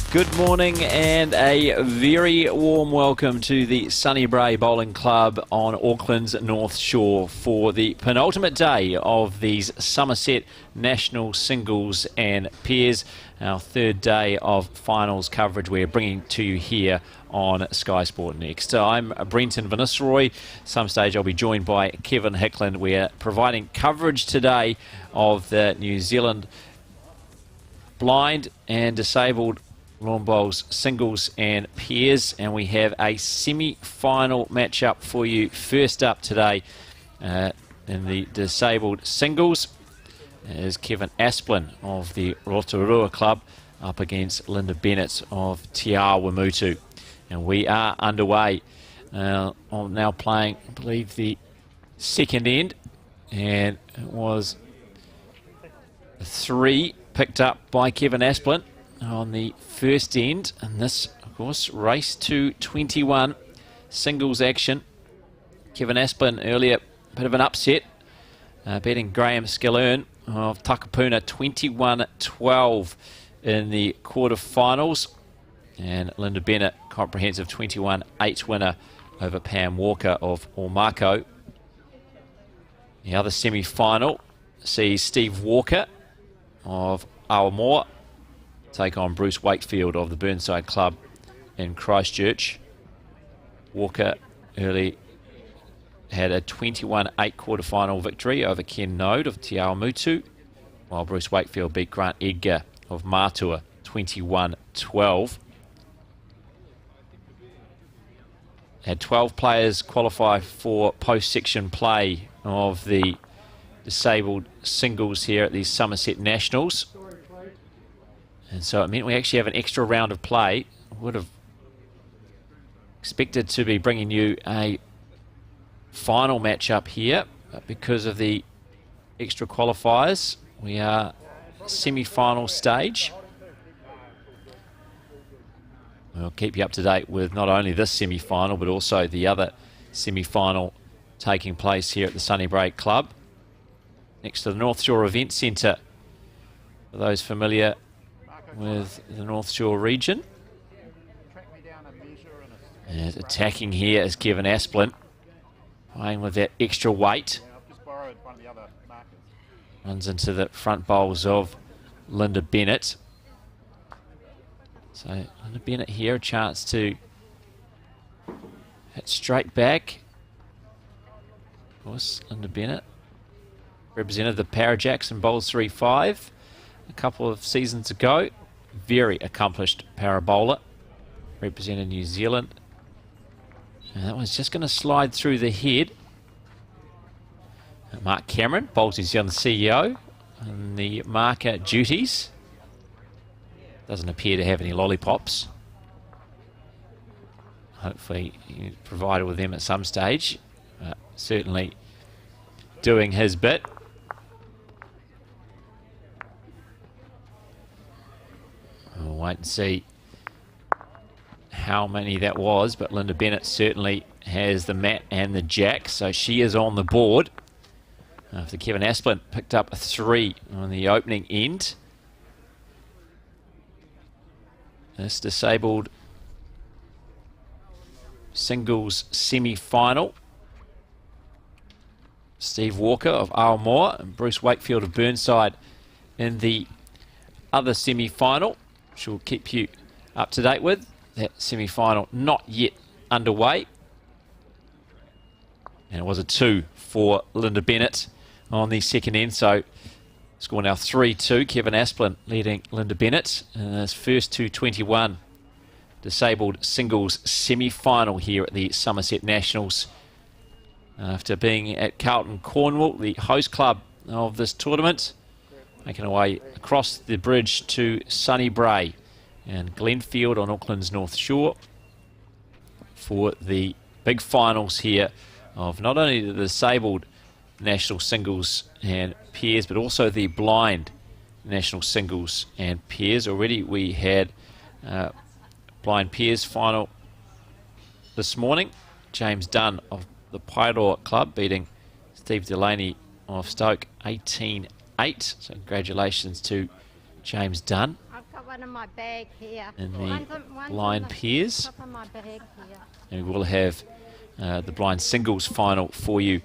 Good morning and a very warm welcome to the Sunny Brae Bowling Club on Auckland's North Shore for the penultimate day of these Summerset National Singles and Pairs. Our third day of finals coverage we're bringing to you here on Sky Sport Next. I'm Brenton Vinisroy. Some stage I'll be joined by Kevin Hickland. We're providing coverage today of the New Zealand blind and disabled lawn bowls singles and pairs, and we have a semi-final matchup for you. First up today in the disabled singles is Kevin Asplin of the Rotorua Club up against Linda Bennett of Te Awamutu. And we are underway. I'm now playing, I believe, the second end, and it was a 3 picked up by Kevin Asplin on the first end, and this, of course, race to 21 singles action. Kevin Asplin earlier, bit of an upset, beating Graham Skillern of Takapuna 21-12 in the quarterfinals, and Linda Bennett, comprehensive 21-8 winner over Pam Walker of Ormako. The other semi-final sees Steve Walker of Awamoa take on Bruce Wakefield of the Burnside Club in Christchurch. Walker early had a 21-8 quarterfinal victory over Ken Node of Te Awamutu, while Bruce Wakefield beat Grant Edgar of Matua 21-12. Had 12 players qualify for post-section play of the disabled singles here at the Summerset Nationals. And so it meant we actually have an extra round of play. Would have expected to be bringing you a final matchup here, but because of the extra qualifiers, we are semi-final stage. We'll keep you up to date with not only this semi-final, but also the other semi-final taking place here at the Sunny Brae Club, next to the North Shore Event Centre. For those familiar with the North Shore region. And attacking here is Kevin Asplin, playing with that extra weight. Runs into the front bowls of Linda Bennett. So Linda Bennett here, a chance to hit straight back. Of course, Linda Bennett represented the Parajacks in bowls 3-5 a couple of seasons ago. Very accomplished parabola, represented New Zealand. And that was just going to slide through the head. Mark Cameron, Bowls New Zealand CEO, and the marker duties. Doesn't appear to have any lollipops. Hopefully he provided with them at some stage. Certainly doing his bit. We'll wait and see how many that was, but Linda Bennett certainly has the mat and the jack, so she is on the board. After Kevin Asplin picked up a 3 on the opening end. This disabled singles semi-final. Steve Walker of Awamoa and Bruce Wakefield of Burnside in the other semi-final, which we'll keep you up to date with. That semi-final not yet underway. And it was a 2 for Linda Bennett on the second end. So score now 3-2. Kevin Asplin leading Linda Bennett in his first 221 disabled singles semi-final here at the Summerset Nationals. After being at Carlton Cornwall, the host club of this tournament, making our way across the bridge to Sunny Brae and Glenfield on Auckland's North Shore for the big finals here of not only the disabled national singles and pairs, but also the blind national singles and pairs. Already we had blind pairs final this morning. James Dunn of the Paeroa Club beating Steve Delaney of Stoke 18-8. So congratulations to James Dunn. I've come one in my bag here. in the One's blind on the pairs. top of my bag here. And we'll have the blind singles final for you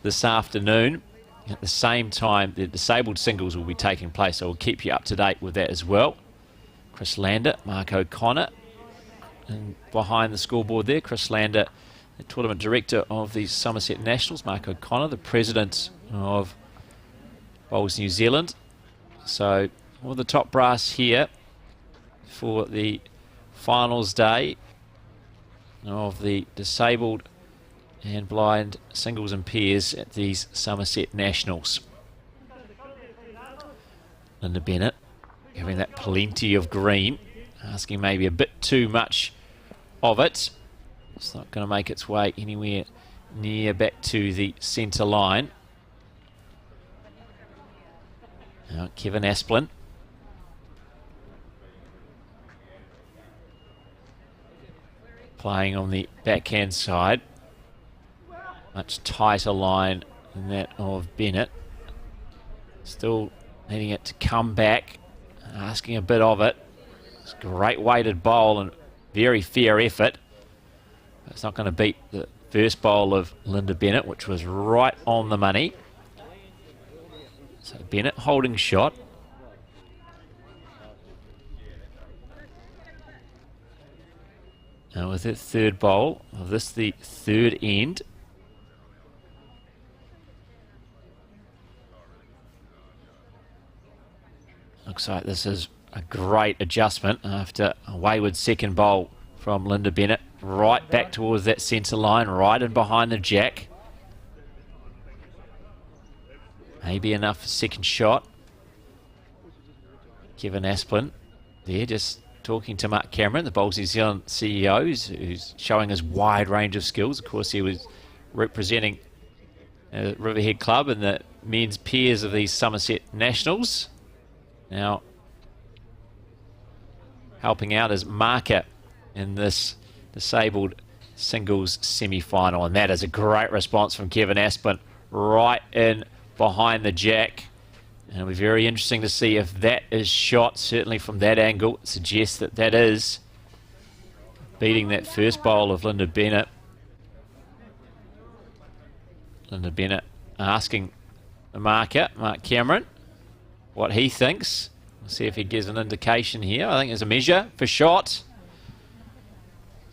this afternoon. At the same time, the disabled singles will be taking place, so we'll keep you up to date with that as well. Chris Lander, Mark O'Connor, and behind the scoreboard there, Chris Lander, the tournament director of the Summerset Nationals, Mark O'Connor, the president of Bowls New Zealand. So all the top brass here for the finals day of the disabled and blind singles and pairs at these Summerset Nationals. Linda Bennett giving that plenty of green, asking maybe a bit too much of it. It's not going to make its way anywhere near back to the centre line. Now Kevin Asplin. Playing on the backhand side. Much tighter line than that of Bennett. Still needing it to come back, asking a bit of it. It's a great weighted bowl and very fair effort. It's not going to beat the first bowl of Linda Bennett, which was right on the money. So Bennett holding shot. Now with that third bowl of this, the third end. Looks like this is a great adjustment after a wayward second bowl from Linda Bennett. Right back towards that centre line, right in behind the jack. Maybe enough for second shot. Kevin Asplin there just talking to Mark Cameron, the Bowls New Zealand CEO, who's showing his wide range of skills. Of course, he was representing Riverhead Club and the men's pairs of these Summerset Nationals. Now, helping out as marker in this disabled singles semi-final. And that is a great response from Kevin Asplin, right in behind the jack. And it'll be very interesting to see if that is shot. Certainly from that angle, it suggests that that is beating that first bowl of Linda Bennett. Linda Bennett asking the marker, Mark Cameron, what he thinks. We'll see if he gives an indication here. I think there's a measure for shot.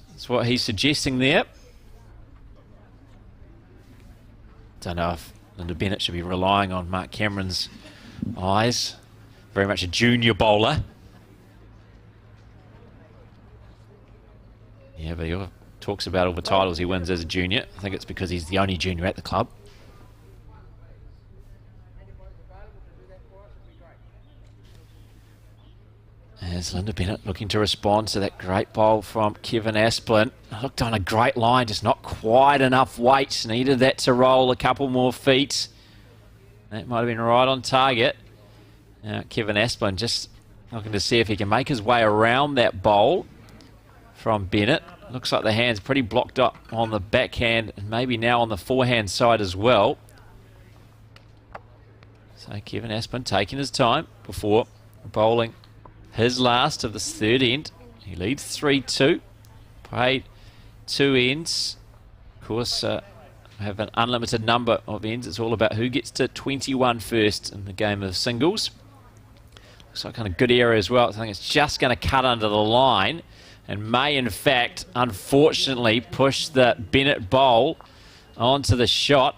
That's what he's suggesting there. Don't know if Linda Bennett should be relying on Mark Cameron's eyes. Very much a junior bowler. Yeah, but he talks about all the titles he wins as a junior. I think it's because he's the only junior at the club. As Linda Bennett looking to respond to that great bowl from Kevin Asplin. Looked on a great line, just not quite enough weight. Needed that to roll a couple more feet. That might have been right on target. Kevin Asplin just looking to see if he can make his way around that bowl from Bennett. Looks like the hand's pretty blocked up on the backhand and maybe now on the forehand side as well. So Kevin Asplin taking his time before bowling his last of this third end. He leads 3-2. Played 2 ends. Of course, have an unlimited number of ends. It's all about who gets to 21 first in the game of singles. Looks like kind of good area as well. I think it's just going to cut under the line and may, in fact, unfortunately, push the Bennett bowl onto the shot.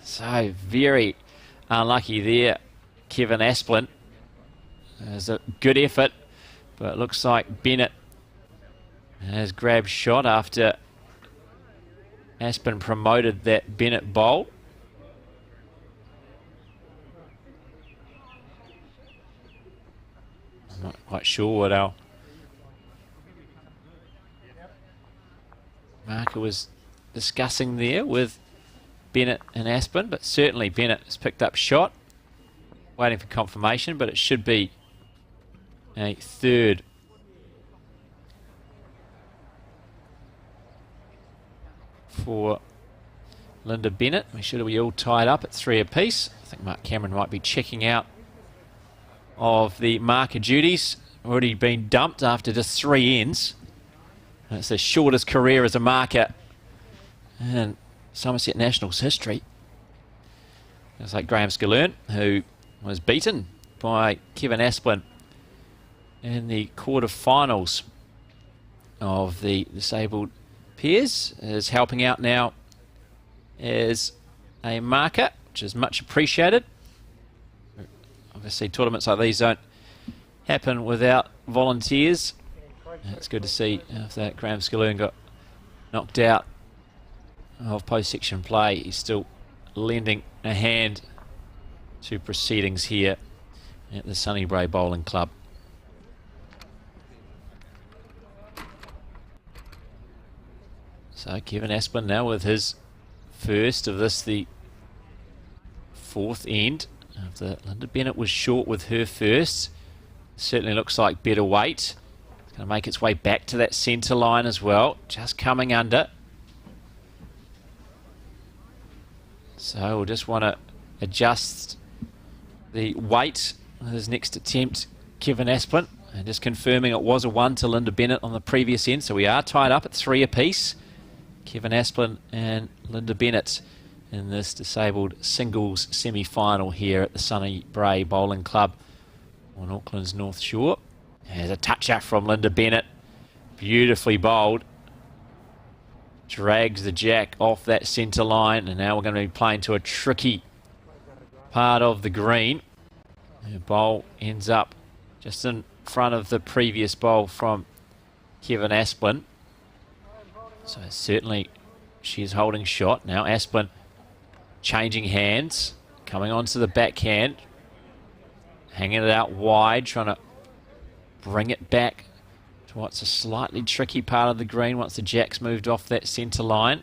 So very unlucky there, Kevin Asplin. There's a good effort, but it looks like Bennett has grabbed shot after Asplin promoted that Bennett bowl. I'm not quite sure what our marker was discussing there with Bennett and Asplin, but certainly Bennett has picked up shot. Waiting for confirmation, but it should be a third for Linda Bennett. We should be all tied up at 3 apiece. I think Mark Cameron might be checking out of the marker duties. Already been dumped after just 3 ends. It's the shortest career as a marker in Summerset Nationals history. It's like Graham Skillern, who was beaten by Kevin Asplin in the quarterfinals of the disabled pairs, is helping out now as a marker, which is much appreciated. Obviously, tournaments like these don't happen without volunteers. It's good to see after Graham Skillern got knocked out of post-section play, he's still lending a hand to proceedings here at the Sunnybray Bowling Club. So Kevin Asplin now with his first of this, the 4th end. After Linda Bennett was short with her first. Certainly looks like better weight. It's going to make its way back to that centre line as well. Just coming under. So we'll just want to adjust the weight of his next attempt, Kevin Asplin. And just confirming it was a 1 to Linda Bennett on the previous end. So we are tied up at 3 apiece. Kevin Asplin and Linda Bennett in this disabled singles semi-final here at the Sunnybray Bowling Club on Auckland's North Shore. There's a touch-up from Linda Bennett. Beautifully bowled. Drags the jack off that centre line, and now we're going to be playing to a tricky part of the green. The bowl ends up just in front of the previous bowl from Kevin Asplin. So certainly she's holding shot. Now Asplin changing hands, coming onto the backhand, hanging it out wide, trying to bring it back to what's a slightly tricky part of the green once the jack's moved off that centre line.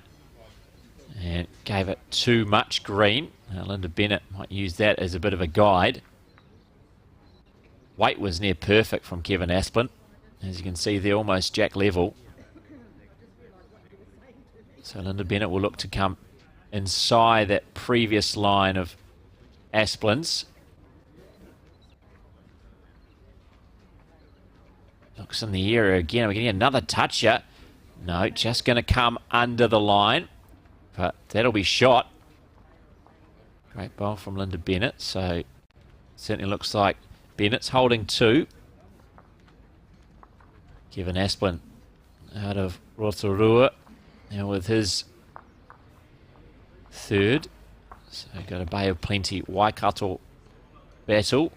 And gave it too much green. Now Linda Bennett might use that as a bit of a guide. Weight was near perfect from Kevin Asplin. As you can see, they're almost jack level. So Linda Bennett will look to come inside that previous line of Asplin's. Looks in the area again. We're getting another toucher. No, just going to come under the line. But that'll be shot. Great bowl from Linda Bennett. So certainly looks like Bennett's holding 2. Kevin Asplin out of Rotorua. Now with his 3rd. So got a Bay of Plenty Waikato battle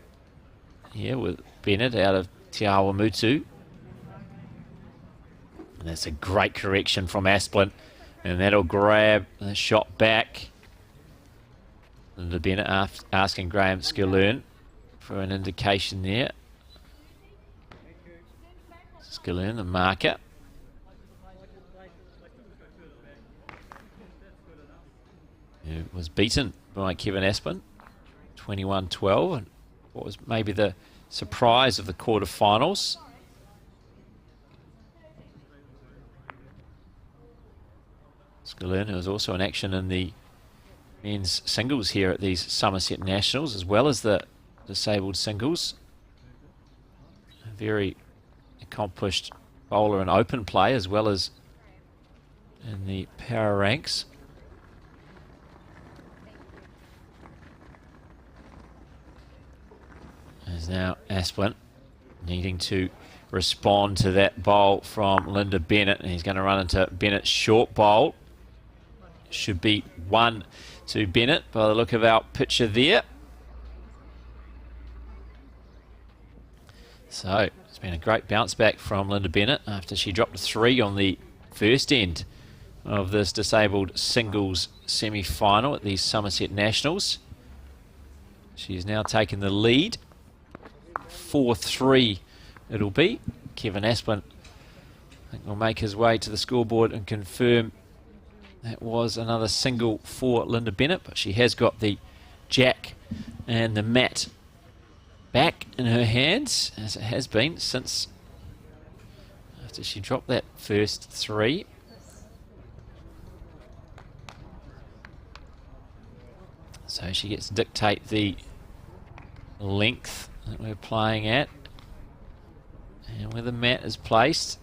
here with Bennett out of Te Awamutu. And that's a great correction from Asplin. And that'll grab the shot back. Linda Bennett asking Graham Skillern for an indication there. Skillern, the marker. It was beaten by Kevin Asplin, 21-12, and what was maybe the surprise of the quarterfinals. Skillern, who was also in action in the men's singles here at these Summerset Nationals, as well as the disabled singles. A very accomplished bowler in open play, as well as in the power ranks. As now Asplin needing to respond to that bowl from Linda Bennett, and he's going to run into Bennett's short bowl. Should be 1 to Bennett by the look of our picture there. So it's been a great bounce back from Linda Bennett after she dropped a 3 on the first end of this disabled singles semi-final at the Summerset Nationals. She's now taken the lead. 4-3 it'll be. Kevin Asplin, I think, will make his way to the scoreboard and confirm that was another single for Linda Bennett, but she has got the jack and the mat back in her hands, as it has been since after she dropped that first 3. So she gets to dictate the length that we're playing at. And where the mat is placed.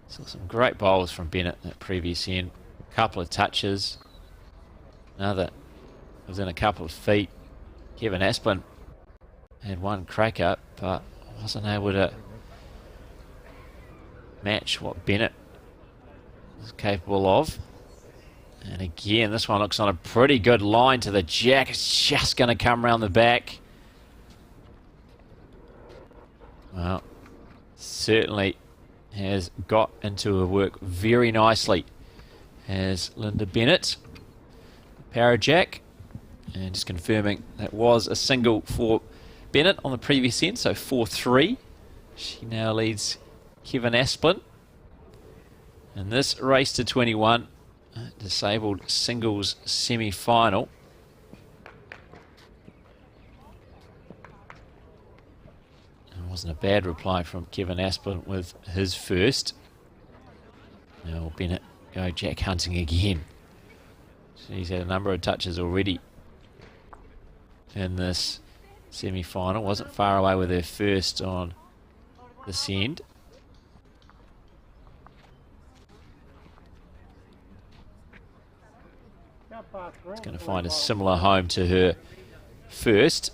Saw some great bowls from Bennett that previous end. A couple of touches. Another within a couple of feet. Kevin Asplin had one crack up, but wasn't able to match what Bennett was capable of. And again, this one looks on a pretty good line to the jack. It's just going to come around the back. Well, certainly has got into her work very nicely as Linda Bennett. Power jack. And just confirming that was a single for Bennett on the previous end, so 4-3. She now leads Kevin Asplin. And this race to 21, disabled singles semi-final. It wasn't a bad reply from Kevin Asplin with his first. Now Bennett go jack hunting again. She's had a number of touches already in this semi-final. Wasn't far away with her first on this end. It's going to find a similar home to her first.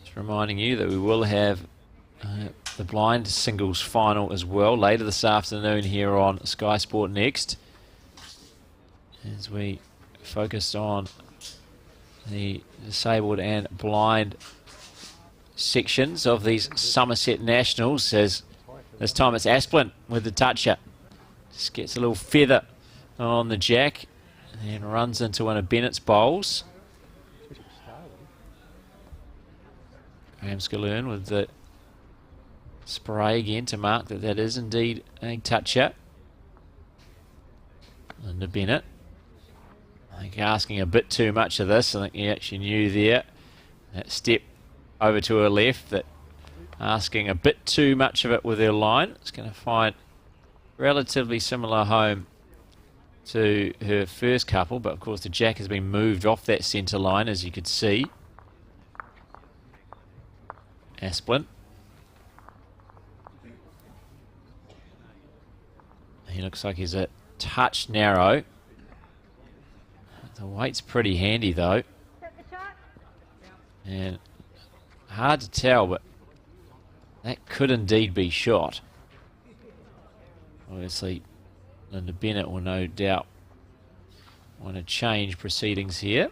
Just reminding you that we will have the blind singles final as well later this afternoon here on Sky Sport Next, as we focus on the disabled and blind sections of these Summerset Nationals. As this time it's Asplin with the toucher, just gets a little feather on the jack and runs into one of Bennett's bowls. Graham Skaloon with the spray again to mark that that is indeed a toucher. Linda Bennett, I think, asking a bit too much of this. I think he actually knew there that step over to her left, that asking a bit too much of it with her line. It's going to find relatively similar home to her first couple, but of course the jack has been moved off that centre line, as you could see. Asplin. He looks like he's a touch narrow. The weight's pretty handy though. And hard to tell, but that could indeed be shot. Obviously, Linda Bennett will no doubt want to change proceedings here.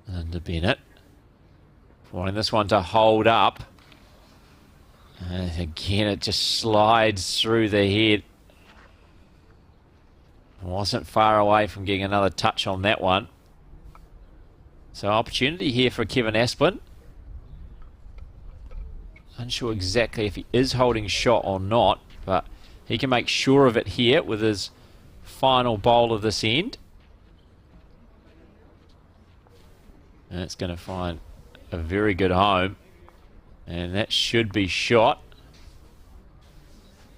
Linda Bennett wanting this one to hold up. And again, it just slides through the head. Wasn't far away from getting another touch on that one. So opportunity here for Kevin Asplin. Unsure exactly if he is holding shot or not, but he can make sure of it here with his final bowl of this end. And it's going to find a very good home. And that should be shot.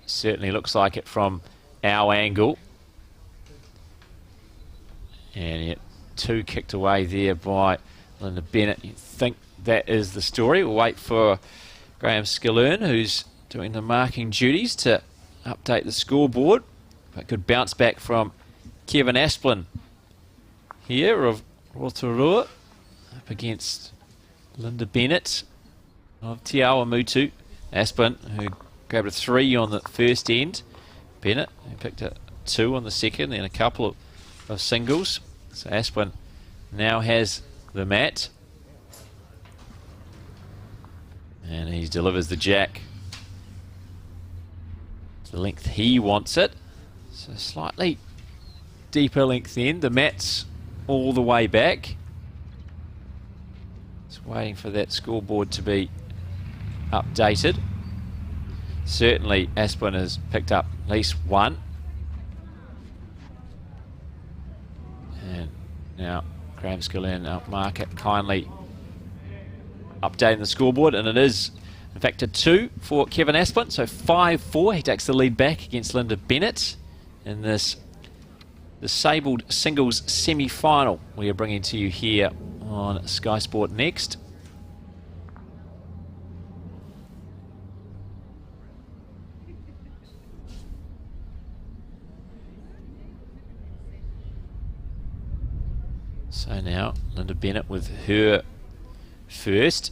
Certainly looks like it from our angle. And yet, two kicked away there by Linda Bennett. You think that is the story. We'll wait for Graham Skaloon, who's doing the marking duties, to update the scoreboard. But good bounce back from Kevin Asplin here of Rotorua up against Linda Bennett of Te Awamutu. Asplin, who grabbed a 3 on the first end. Bennett, who picked a 2 on the second, then a couple of singles. So Asplin now has the mat. And he delivers the jack to the length he wants it. So slightly deeper length end. The mat's all the way back. Just waiting for that scoreboard to be updated. Certainly Asplin has picked up at least one. And now Graham Skaloon mark it kindly updating the scoreboard, and it is in fact a 2 for Kevin Asplin, so 5-4. He takes the lead back against Linda Bennett in this disabled singles semi-final we are bringing to you here on Sky Sport Next. So now Linda Bennett with her first.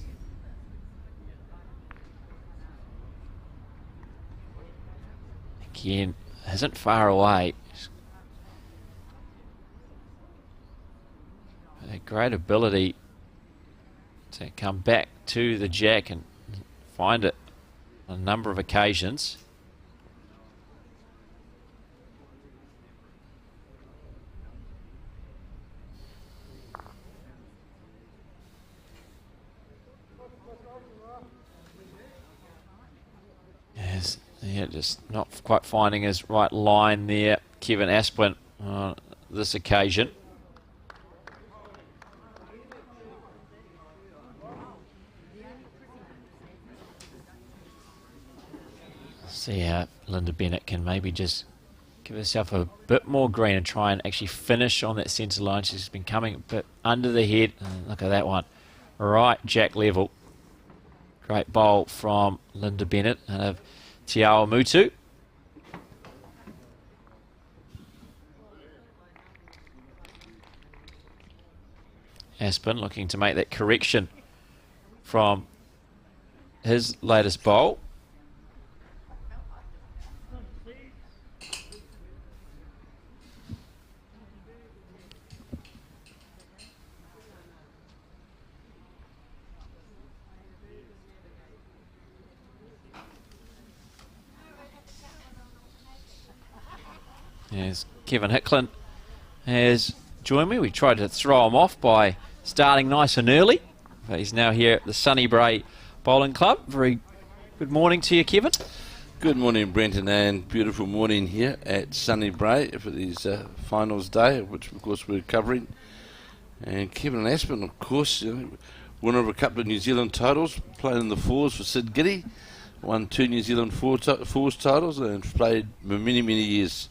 Again, isn't far away. A great ability to come back to the jack and find it on a number of occasions. Yes, yeah, just not quite finding his right line there, Kevin Asplin, on this occasion. See how Linda Bennett can maybe just give herself a bit more green and try and actually finish on that centre line. She's been coming a bit under the head. Look at that one. Right jack level. Great bowl from Linda Bennett and of Tiawa Mutu. Asplin looking to make that correction from his latest bowl. As Kevin Hicklin has joined me. We tried to throw him off by starting nice and early, but he's now here at the Sunny Bray Bowling Club. Very good morning to you, Kevin. Good morning, Brenton, and beautiful morning here at Sunny Bray for these finals day, which of course we're covering. And Kevin Asplin, of course, winner of a couple of New Zealand titles, played in the fours for Sid Giddy, won 2 New Zealand fours titles, and played for many, many years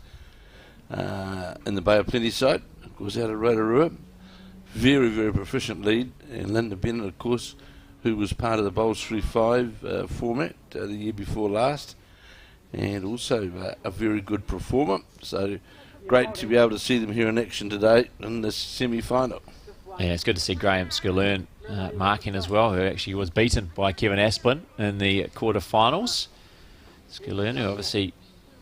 in the Bay of Plenty side, of course out of Rotorua. Very, very proficient lead. And Linda Bennett, of course, who was part of the Bowls 3-5 format the year before last, and also a very good performer. So great to be able to see them here in action today in this semi-final. Yeah, it's good to see Graham Skillern marking as well, who actually was beaten by Kevin Asplin in the quarterfinals. Skillern, who obviously,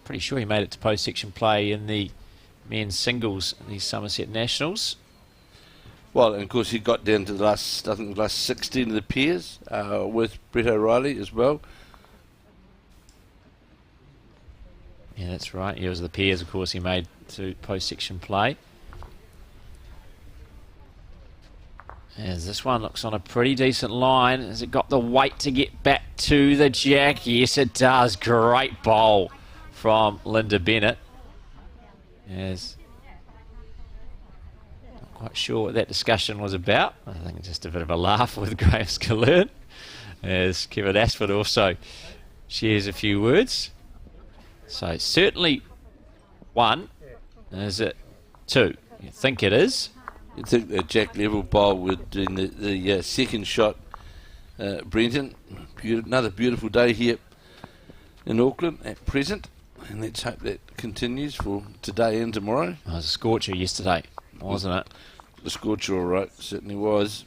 pretty sure he made it to post-section play in the men's singles, the Summerset Nationals. Well, and of course he got down to the last, I think the last 16 of the pairs with Brett O'Reilly as well. Yeah, that's right. It was the pairs, of course, he made to post-section play. As this one looks on a pretty decent line. Has it got the weight to get back to the jack? Yes, it does. Great bowl from Linda Bennett. Yes. Not quite sure what that discussion was about. I think it's just a bit of a laugh with Graham Skillern, as Kevin Asplin also shares a few words. So certainly 1. Is it 2? You think it is? You think the jack level bowl would do the second shot, Brenton. Another beautiful day here in Auckland at present, and let's hope that continues for today and tomorrow. It was a scorcher yesterday, wasn't it? The scorcher, all right, certainly was.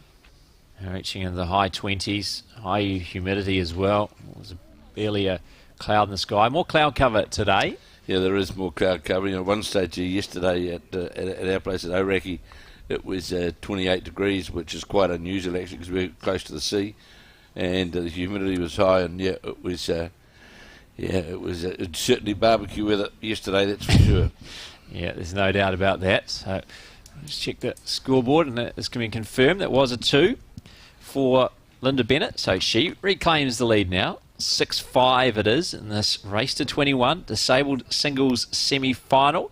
Reaching in the high 20s, high humidity as well. It was barely a cloud in the sky. More cloud cover today. Yeah, there is more cloud cover. At one stage yesterday at our place at Oraki, it was 28 degrees, which is quite unusual actually because we're close to the sea, and the humidity was high, and it was certainly barbecue weather yesterday, that's for sure. Yeah, there's no doubt about that. So let's check the scoreboard, and it's going to be confirmed. That was a 2 for Linda Bennett, so she reclaims the lead now. 6-5 it is in this race to 21 disabled singles semi-final.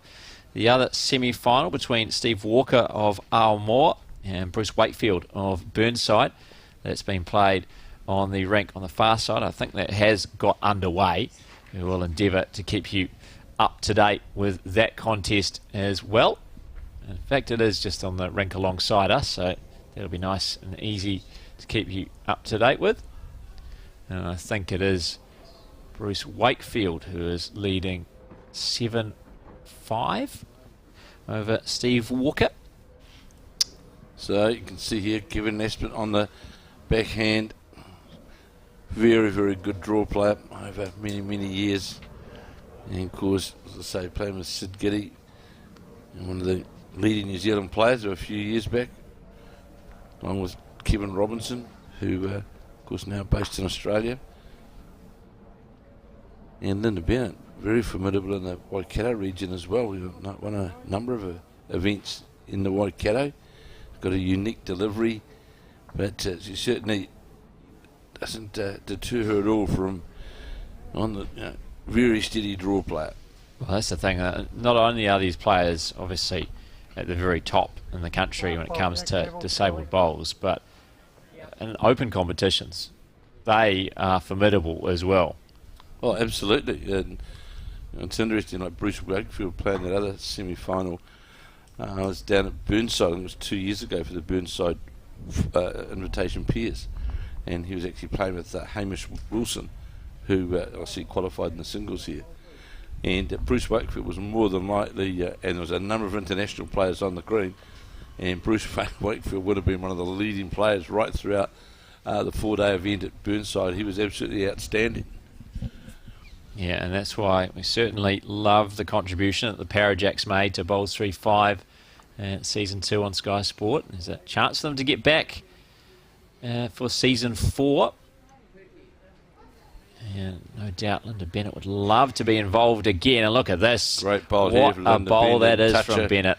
The other semi-final between Steve Walker of Aomoor and Bruce Wakefield of Burnside. that's been played on the rink on the far side. I think that has got underway. We will endeavour to keep you up to date with that contest as well. In fact, it is just on the rink alongside us, so that'll be nice and easy to keep you up to date with. And I think it is Bruce Wakefield who is leading 7-5 over Steve Walker. So you can see here Kevin Nesbitt on the backhand. Very, very good draw player over many, many years. And of course, as I say, playing with Sid Giddy, and one of the leading New Zealand players a few years back, along with Kevin Robinson, who of course now based in Australia. And Linda Bennett, very formidable in the Waikato region as well. We won a number of events in the Waikato. Got a unique delivery, but she certainly doesn't deter her at all from on the very steady draw player. Well, that's the thing. Not only are these players obviously at the very top in the country when it comes to disabled bowls, but in open competitions, they are formidable as well. Oh, absolutely. And it's interesting, like Bruce Wakefield playing that other semi-final. I was down at Burnside, and it was 2 years ago for the Burnside Invitation Peers, and he was actually playing with Hamish Wilson, who obviously qualified in the singles here. And Bruce Wakefield was more than likely, and there was a number of international players on the green, and Bruce Wakefield would have been one of the leading players right throughout the 4-day event at Burnside. He was absolutely outstanding. Yeah, and that's why we certainly love the contribution that the Parajacks made to Bowls 3-5 and Season 2 on Sky Sport. There's a chance for them to get back for Season 4. And no doubt Linda Bennett would love to be involved again. And look at this. Great bowl what here from a Linda bowl Bennett. that is Toucher. from Bennett.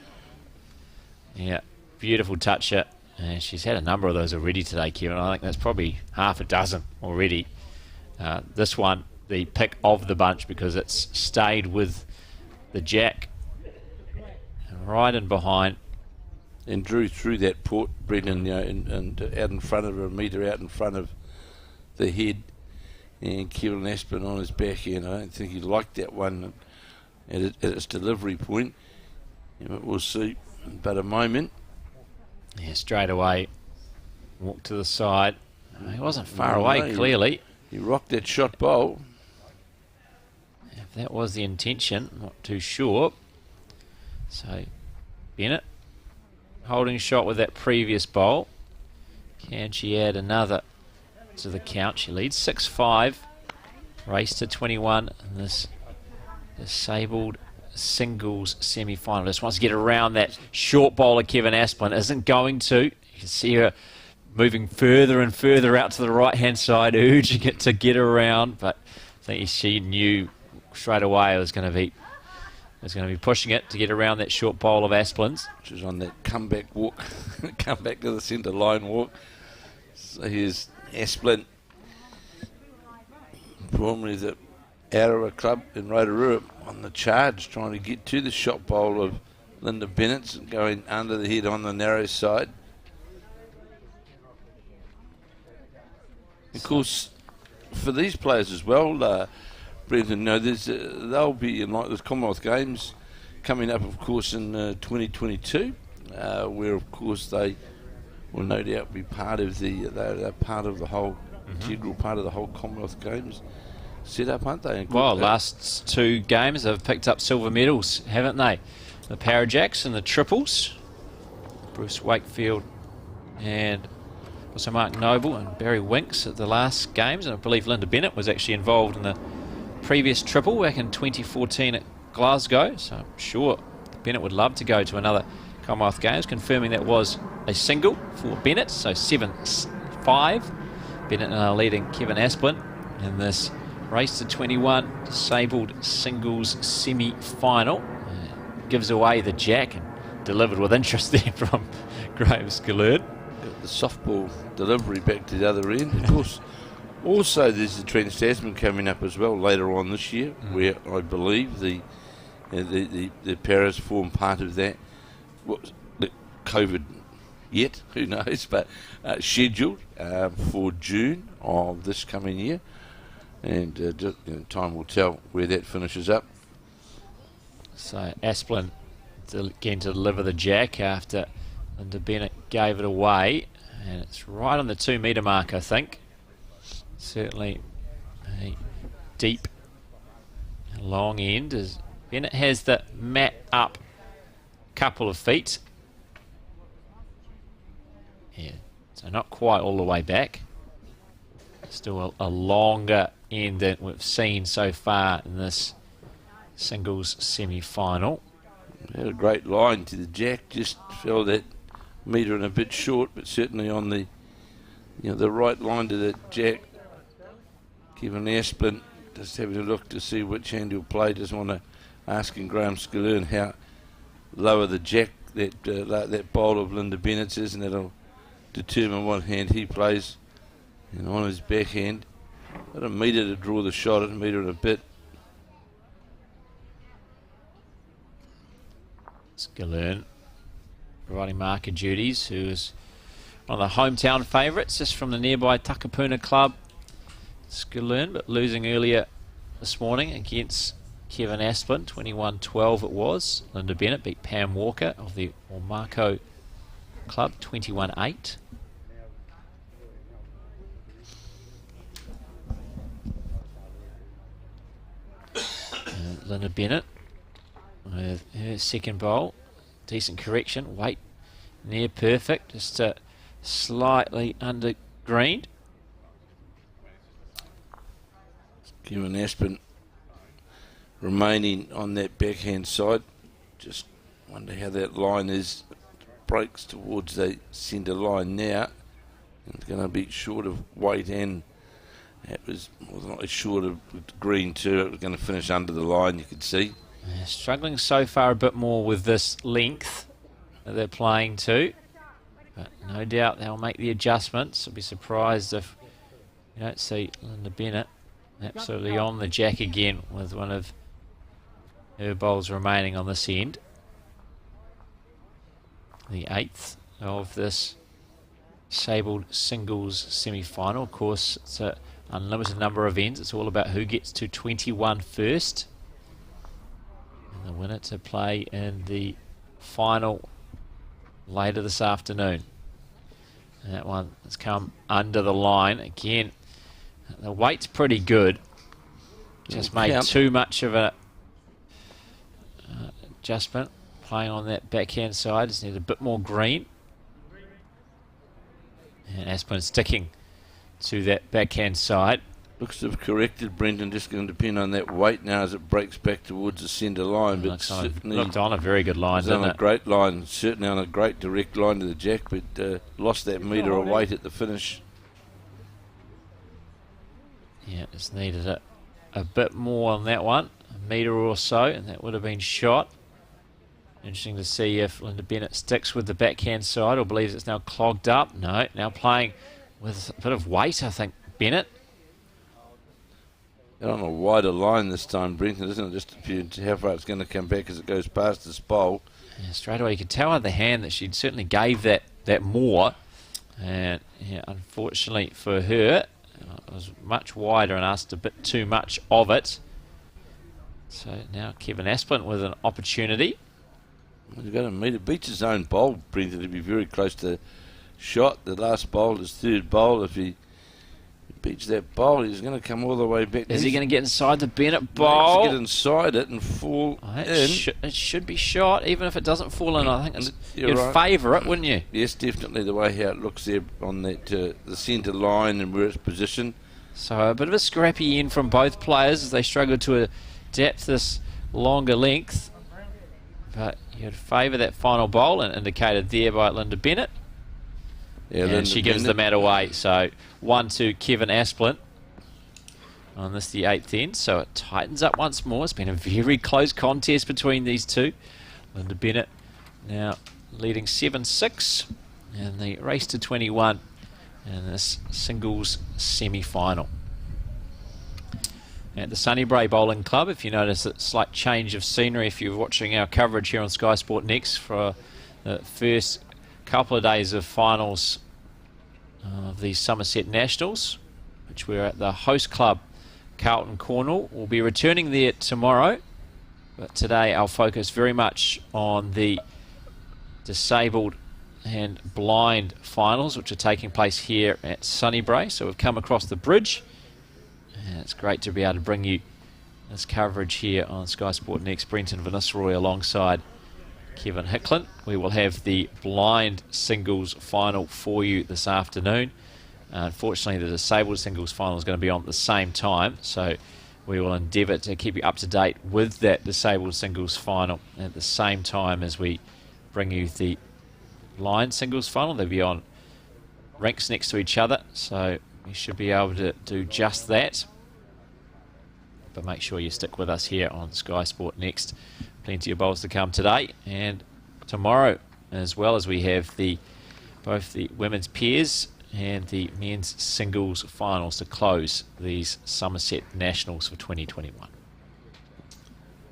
Yeah, beautiful toucher. And she's had a number of those already today, Kevin. I think that's probably half a dozen already. This one, the pick of the bunch, because it's stayed with the jack. And right in behind. And drew through that port, Brendan, and out in front of her, a metre out in front of the head. And Kevin Aspen on his backhand. I don't think he liked that one at its delivery point. We'll see. But a moment. Yeah, straight away. Walk to the side. He wasn't far No, away, clearly. He rocked that shot bowl. If that was the intention, not too sure. So, Bennett holding shot with that previous bowl. Can she add another to the count? She leads 6-5. Race to 21 in this disabled singles semi-final. Just wants to get around that short bowler. Kevin Asplin isn't going to. You can see her moving further and further out to the right-hand side, urging it to get around. But I think she knew straight away it was going to be pushing it to get around that short bowl of Asplin's. Which was on that comeback walk, come back to the centre line walk. So here's Asplin, formerly the Arawa Club in Rotorua, on the charge, trying to get to the shot bowl of Linda Bennett, going under the head on the narrow side. Of course, for these players as well, Brenton, they'll be in like the Commonwealth Games coming up, of course, in 2022, where of course they will no doubt be part of they're part of the whole integral part of the whole Commonwealth Games set up, aren't they? Well, last two games have picked up silver medals, haven't they? The Parajacks and the triples. Bruce Wakefield and also Mark Noble and Barry Winks at the last games, and I believe Linda Bennett was actually involved in the previous triple back in 2014 at Glasgow, so I'm sure Bennett would love to go to another Commonwealth Games, confirming that was a single for Bennett, so 7-5. Bennett now leading Kevin Asplin in this race to 21 disabled singles semi-final. Gives away the jack and delivered with interest there from Graham Skillerd. The softball delivery back to the other end. Of course, also there's the Trans Tasman coming up as well later on this year, where I believe the Paras form part of that. The COVID yet, who knows, but scheduled for June of this coming year. And time will tell where that finishes up. So Asplin again to deliver the jack after Linda Bennett gave it away. And it's right on the 2 metre mark, I think. Certainly a deep, long end. As Bennett has the mat up a couple of feet. Yeah, so not quite all the way back. Still a longer end than we've seen so far in this singles semi-final. Had a great line to the jack, just fell that metre and a bit short, but certainly on the the right line to that jack. Kevin Asplin just having a look to see which hand he'll play. Just want to ask Graham Skaloon how lower the jack that bowl of Linda Bennett's is, and that'll determine what hand he plays. And on his backhand, about a metre to draw the shot, at a metre and a bit. Skaloon providing marker duties, who is one of the hometown favourites, just from the nearby Takapuna club. Skaloon, but losing earlier this morning against Kevin Asplin, 21-12 it was. Linda Bennett beat Pam Walker of the Ormarco club, 21-8. Linda Bennett with her second bowl. Decent correction. Weight near perfect. Just slightly under greened. Kevin Asplin remaining on that backhand side. Just wonder how that line is. Breaks towards the centre line now. It's going to be short of weight, and it was more than likely short of green too. It was going to finish under the line, you could see. Struggling so far a bit more with this length that they're playing to, but no doubt they'll make the adjustments. I'll be surprised if you don't see Linda Bennett absolutely on the jack again with one of her bowls remaining on this end. The 8th of this Sabled singles semi-final. Of course, it's an unlimited number of ends. It's all about who gets to 21 first. And the winner to play in the final later this afternoon. And that one has come under the line. Again, the weight's pretty good. Just made too much of a adjustment. Playing on that backhand side. Just need a bit more green. And Asplin sticking to that backhand side. Looks to have corrected, Brenton. Just going to depend on that weight now as it breaks back towards the centre line. But looked on a very good line, didn't it? On a great line, certainly on a great direct line to the jack, but lost that metre of weight at the finish. Yeah, just needed a bit more on that one, a metre or so, and that would have been shot. Interesting to see if Linda Bennett sticks with the backhand side or believes it's now clogged up. No, now playing with a bit of weight, I think, Bennett. They're on a wider line this time, Brenton, isn't it? Just how far it's going to come back as it goes past this bowl. Yeah, straight away, you could tell on the hand that she certainly gave that more. And yeah, unfortunately for her, it was much wider and asked a bit too much of it. So now Kevin Asplin with an opportunity. He's got to meet it. Beats his own bowl, Brenton, to be very close to shot. The last bowl, his third bowl. If he beats that bowl, he's going to come all the way back. Is he going to get inside the Bennett bowl? Get inside it and fall in. It should be shot, even if it doesn't fall in. I think you'd favour it, wouldn't you? Yes, definitely. The way how it looks there on that the centre line and where it's positioned. So a bit of a scrappy end from both players as they struggle to adapt this longer length. But you'd favour that final bowl, and indicated there by Linda Bennett. Yeah, and she gives the mat away. So 1-2 Kevin Asplin on this, the 8th end. So it tightens up once more. It's been a very close contest between these two. Linda Bennett now leading 7-6 in the race to 21 in this singles semi-final. At the Sunnybray Bowling Club, if you notice a slight change of scenery, if you're watching our coverage here on Sky Sport Next for the first couple of days of finals of the Summerset Nationals, which we're at the host club, Carlton Cornwall. We'll be returning there tomorrow, but today our focus very much on the disabled and blind finals, which are taking place here at Sunnybray. So we've come across the bridge, and it's great to be able to bring you this coverage here on Sky Sport Next. Brenton Vannisselroy alongside Kevin Hicklin. We will have the blind singles final for you this afternoon. Unfortunately, the disabled singles final is going to be on at the same time, so we will endeavour to keep you up to date with that disabled singles final at the same time as we bring you the blind singles final. They'll be on rinks next to each other, so we should be able to do just that. But make sure you stick with us here on Sky Sport Next. Plenty of bowls to come today and tomorrow, as well as we have both the women's pairs and the men's singles finals to close these Summerset Nationals for 2021.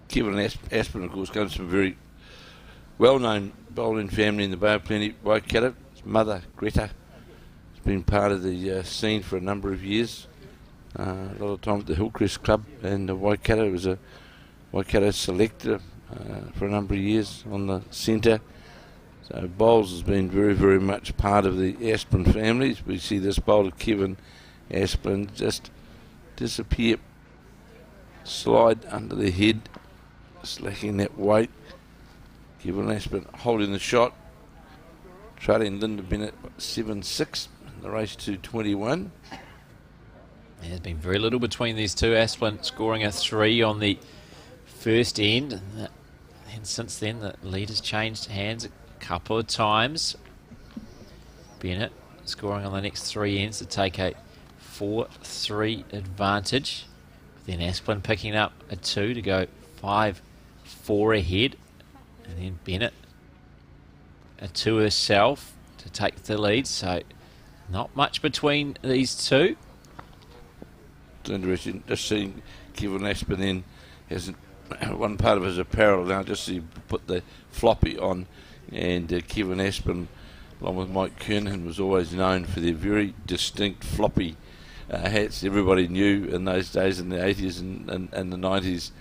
Kevin Aspin, of course, comes from a very well-known bowling family in the Bay of Plenty, Waikato. His mother, Greta, has been part of the scene for a number of years. A lot of time at the Hillcrest Club, and Waikato was a Waikato selector for a number of years on the centre. So bowls has been very, very much part of the Aspin families. We see this bowler, Kevin Aspin, just disappear, slide under the head, slacking that weight. Kevin Aspin holding the shot, trailing Linda Bennett 7-6 in the race to 21. There's been very little between these two. Aspin scoring a 3 on the first end, and since then the lead has changed hands a couple of times. Bennett scoring on the next 3 ends to take a 4-3 advantage. Then Aspin picking up a 2 to go 5-4 ahead, and then Bennett a 2 herself to take the lead. So not much between these two. It's interesting just seeing Kevin Aspin then has one part of his apparel now, just so you put the floppy on, and Kevin Aspin along with Mike Kernahan was always known for their very distinct floppy hats. Everybody knew in those days in the 80s and the 90s.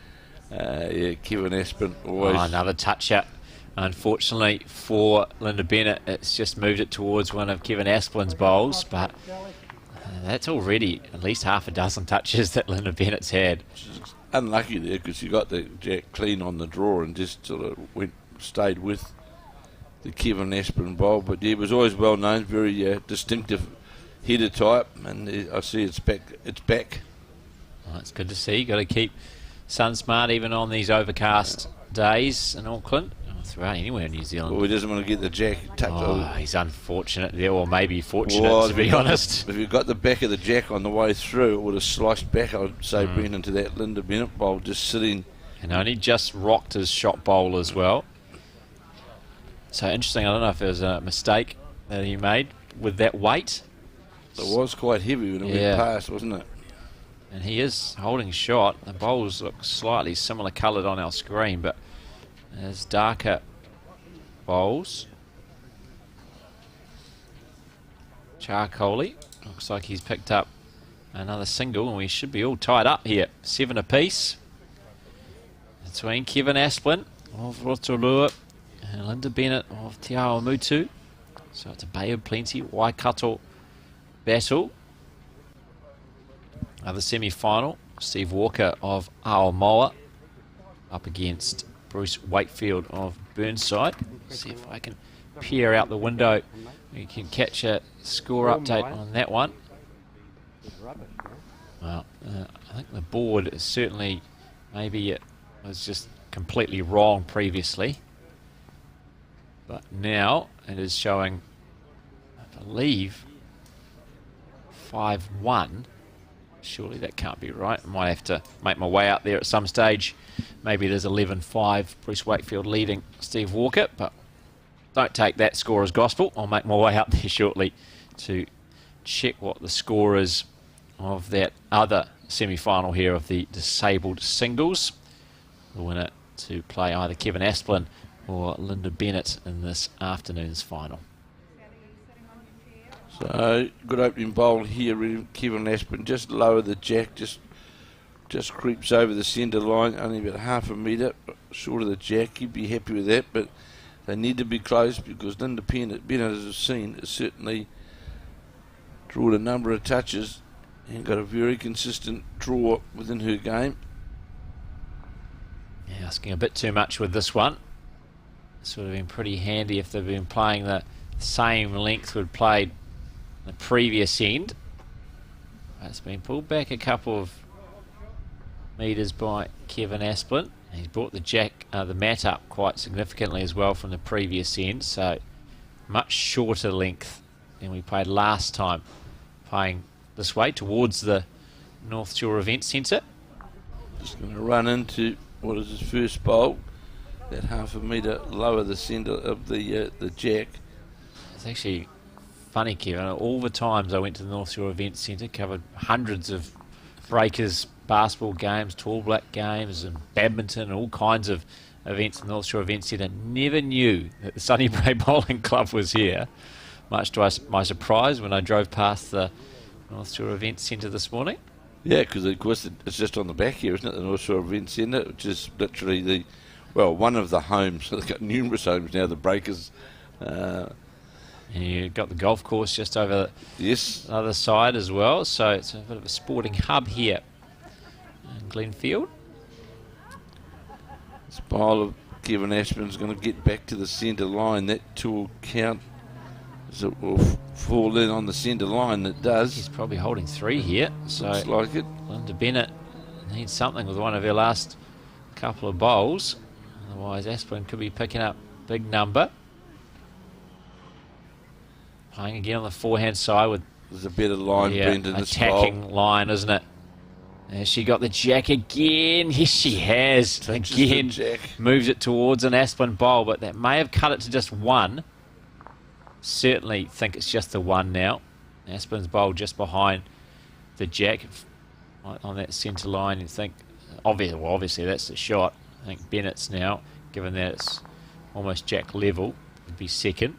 Kevin Aspin always... another touch out. Unfortunately for Linda Bennett, it's just moved it towards one of Kevin Aspin's bowls, but that's already at least half a dozen touches that Linda Bennett's had. Unlucky there because she got the jack clean on the draw and just sort of stayed with the Kevin Aspin bowl. But he was always well known, very distinctive header type, and I see it's back. It's back. Well, it's good to see. You've got to keep sun smart even on these overcast days in Auckland. Throughout anywhere in New Zealand. Well, he doesn't want to get the jack tucked on. He's unfortunate there, or maybe fortunate, to be honest. If you got the back of the jack on the way through, it would have sliced back, I would say, Brendan, to that Linda Bennett bowl just sitting. And only just rocked his shot bowl as well. So interesting. I don't know if there was a mistake that he made with that weight. It was quite heavy when it went past, wasn't it? And he is holding shot. The bowls look slightly similar coloured on our screen, but there's darker bowls. Charcoaly. Looks like he's picked up another single, and we should be all tied up here. 7 apiece between Kevin Aspin of Rotorua and Linda Bennett of Te Awamutu. So it's a Bay of Plenty Waikato battle. Another semi-final. Steve Walker of Aomoa up against Bruce Wakefield of Burnside. See if I can peer out the window. We can catch a score update on that one. Well, I think the board is certainly, maybe it was just completely wrong previously. But now it is showing, I believe, 5-1. Surely that can't be right. I might have to make my way out there at some stage. Maybe it is 11-5, Bruce Wakefield leading Steve Walker, but don't take that score as gospel. I'll make my way out there shortly to check what the score is of that other semi-final here of the disabled singles. The winner to play either Kevin Aspin or Linda Bennett in this afternoon's final. So good opening bowl here. Kevin Aspin just lower the jack, just creeps over the centre line, only about half a metre short of the jack. He'd be happy with that, but they need to be close because Linda Bennett, as we've seen, has certainly drawn a number of touches and got a very consistent draw within her game. Yeah, asking a bit too much with this one. This would have been pretty handy if they've been playing the same length we'd played the previous end. It's been pulled back a couple of metres by Kevin Asplin. He's brought the mat up quite significantly as well from the previous end, so much shorter length than we played last time, playing this way towards the North Shore Event Centre. Just going to run into what is his first bowl, that half a metre lower the centre of the jack. It's actually funny, Kevin. All the times I went to the North Shore Event Centre, covered hundreds of breakers, basketball games, tall black games, and badminton, and all kinds of events in the North Shore Event Centre. Never knew that the Sunny Bray Bowling Club was here. Much to my surprise when I drove past the North Shore Event Centre this morning. Yeah, because of course it's just on the back here, isn't it? The North Shore Event Centre, which is literally one of the homes. They've got numerous homes now. The breakers. And you've got the golf course just over the other side as well, so it's a bit of a sporting hub here in Glenfield. This bowl of Kevin Aspin's going to get back to the centre line. That tool count, as it will fall in on the centre line. It does. He's probably holding 3 here, so looks like it. Linda Bennett needs something with one of her last couple of bowls. Otherwise, Aspin could be picking up big number. Playing again on the forehand side with there's a better line, Brendan. Attacking line, isn't it? Has she got the jack again? Yes, she has. Touches again, the jack. Moves it towards an Asplin bowl, but that may have cut it to just one. Certainly think it's just the one now. Asplin's bowl just behind the jack on that centre line. You think, obviously that's the shot. I think Bennett's now, given that it's almost jack level, would be second.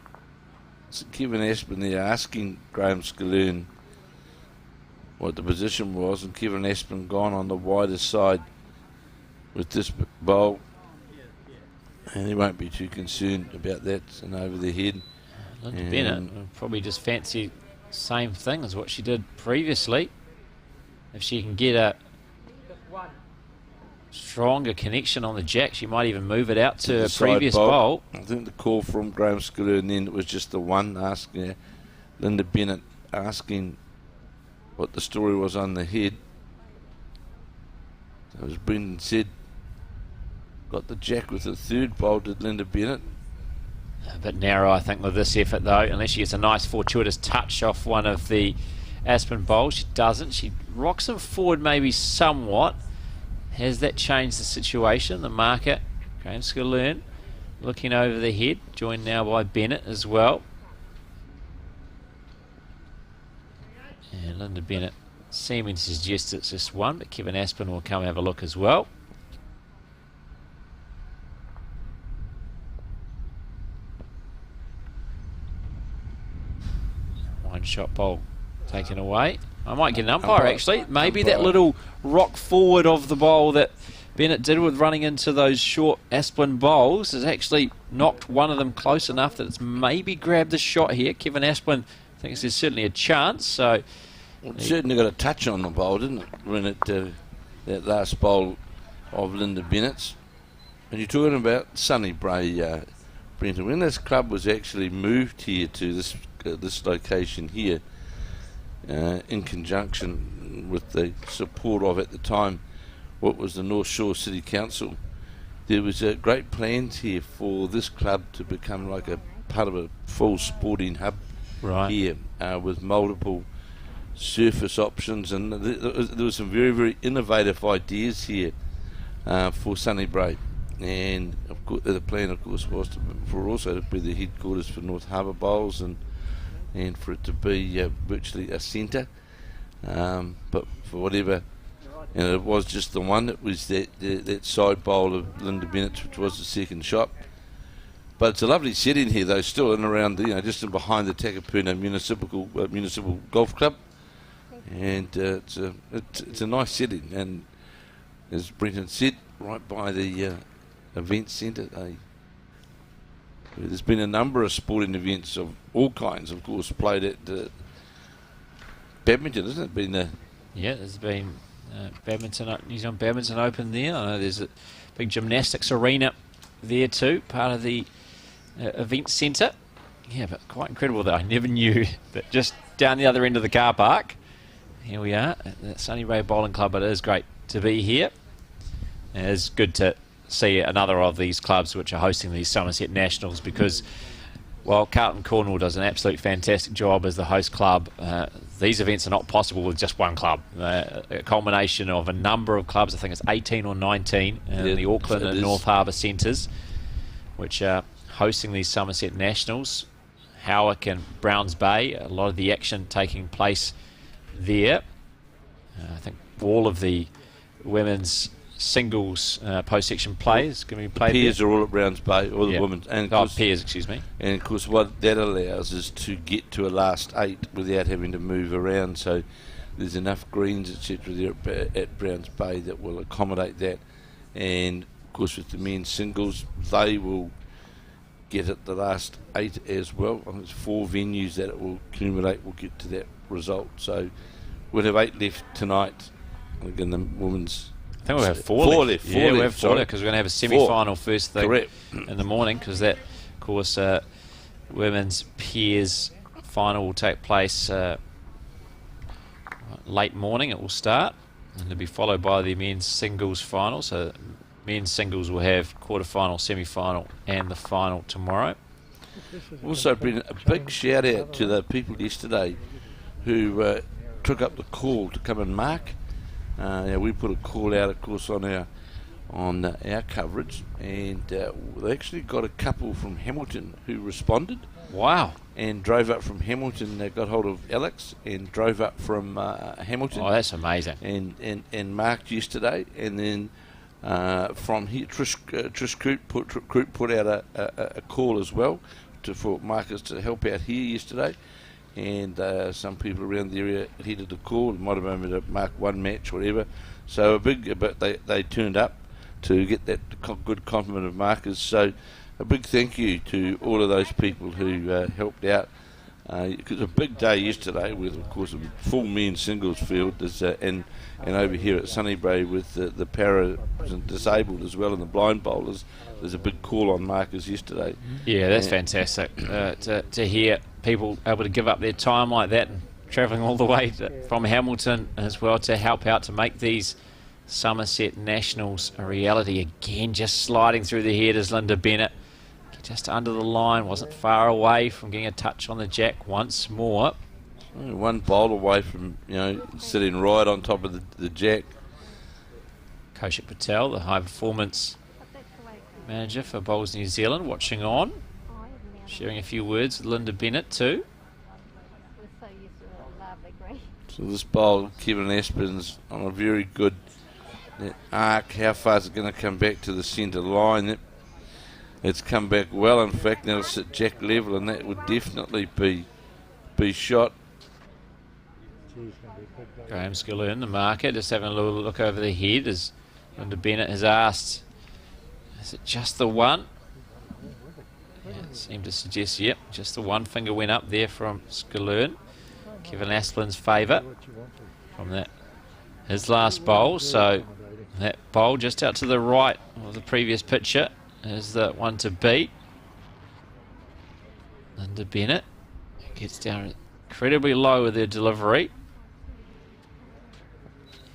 So Kevin Aspin there asking Graham Scalern what the position was, and Kevin Aspin gone on the wider side with this bowl, and he won't be too concerned about that and over the head. Linda Bennett will probably just fancy the same thing as what she did previously. If she can get a stronger connection on the jack, she might even move it out to a previous bowl. I think the call from Graham Scalern then, it was just the one asking Linda Bennett asking what the story was on the head. So as Brendan said, got the jack with the third bowl, did Linda Bennett. A bit narrow, I think, with this effort, though, unless she gets a nice fortuitous touch off one of the Asplin bowls. She doesn't. She rocks them forward maybe somewhat. Has that changed the situation? The marker, Graham Scalern, looking over the head, joined now by Bennett as well. And Linda Bennett seeming to suggest it's just one, but Kevin Aspin will come have a look as well. One shot bowl taken away. I might get an umpire actually. Maybe that little rock forward of the bowl that Bennett did with running into those short Asplin bowls has actually knocked one of them close enough that it's maybe grabbed the shot here. Kevin Asplin thinks there's certainly a chance. So it certainly got a touch on the bowl, didn't it, when it that last bowl of Linda Bennett's. And you're talking about Sunny Bray, Brenton. When this club was actually moved here to this location here, in conjunction with the support of, at the time, what was the North Shore City Council, there was great plans here for this club to become like a part of a full sporting hub here, with multiple surface options, and there were some very, very innovative ideas here for Sunny Bray. And of course, the plan, of course, was for also to be the headquarters for North Harbour Bowls, and for it to be virtually a centre, but for whatever, and it was just the one that was that side bowl of Linda Bennett's, which was the second shot. But it's a lovely setting here, though, still in around, just in behind the Takapuna Municipal Golf Club. And it's a nice setting. And as Brenton said, right by the event centre, there's been a number of sporting events of all kinds, of course, played at badminton, isn't it? There's been New Zealand Badminton Open there. I know there's a big gymnastics arena there too, part of the event centre. Yeah, but quite incredible that I never knew that just down the other end of the car park, here we are at the Sunny Ray Bowling Club. But it is great to be here. It's good to see another of these clubs which are hosting these Summerset Nationals, because while Carlton Cornwall does an absolute fantastic job as the host club, these events are not possible with just one club. A culmination of a number of clubs, I think it's 18 or 19 in the Auckland and North Harbour centres, which are hosting these Summerset Nationals. Howick and Browns Bay, a lot of the action taking place there. I think all of the women's singles post-section plays going to be played. Pairs are all at Browns Bay, all the women's. And pairs, excuse me. And of course, what that allows is to get to a last 8 without having to move around. So there's enough greens, etc., there at Browns Bay that will accommodate that. And of course, with the men's singles, they will get at the last 8 as well. I think it's 4 venues that it will accumulate will get to that result. So we'll have 8 left tonight. Again, the women's. I think we'll have 4 left. We'll have 4 left because we're going to have a semi-final first thing in the morning, because that, of course, women's pairs final will take place late morning. It will start, and it'll be followed by the men's singles final. So men's singles will have quarter-final, semi-final, and the final tomorrow. Also, been a big shout-out to the people yesterday who took up the call to come and mark. We put a call out, of course, on our coverage, and they actually got a couple from Hamilton who responded. Wow! And drove up from Hamilton. They got hold of Alex and drove up from Hamilton. Oh, that's amazing! And marked yesterday, and then from here, Trish Croup put out a call as well for markers to help out here yesterday. And some people around the area heeded the call. It might have been to mark one match, whatever. So but they turned up to get that good complement of markers. So a big thank you to all of those people who helped out. It was a big day yesterday with, of course, a full men's singles field, and over here at Sunny Bay with the para and disabled as well, and the blind bowlers. There's a big call on markers yesterday. Yeah, that's fantastic to hear people able to give up their time like that and travelling all the way from Hamilton as well to help out to make these Summerset Nationals a reality. Again, just sliding through the head is Linda Bennett, just under the line, wasn't far away from getting a touch on the jack once more. One bowl away from sitting right on top of the jack. Kaushik Patel, the high performance manager for Bowls New Zealand, watching on, sharing a few words with Linda Bennett too. So this bowl, Kevin Aspin's on a very good arc. How far is it going to come back to the centre line? It's come back well. In fact, now it's at jack level, and that would definitely be shot. Graham Skilloon, the marker, just having a little look over the head as Linda Bennett has asked, is it just the one? Yeah, it seemed to suggest, yep, just the one finger went up there from Skilloon. Kevin Asplin's favour from that, his last bowl. So that bowl just out to the right of the previous picture is the one to beat. Linda Bennett gets down incredibly low with her delivery.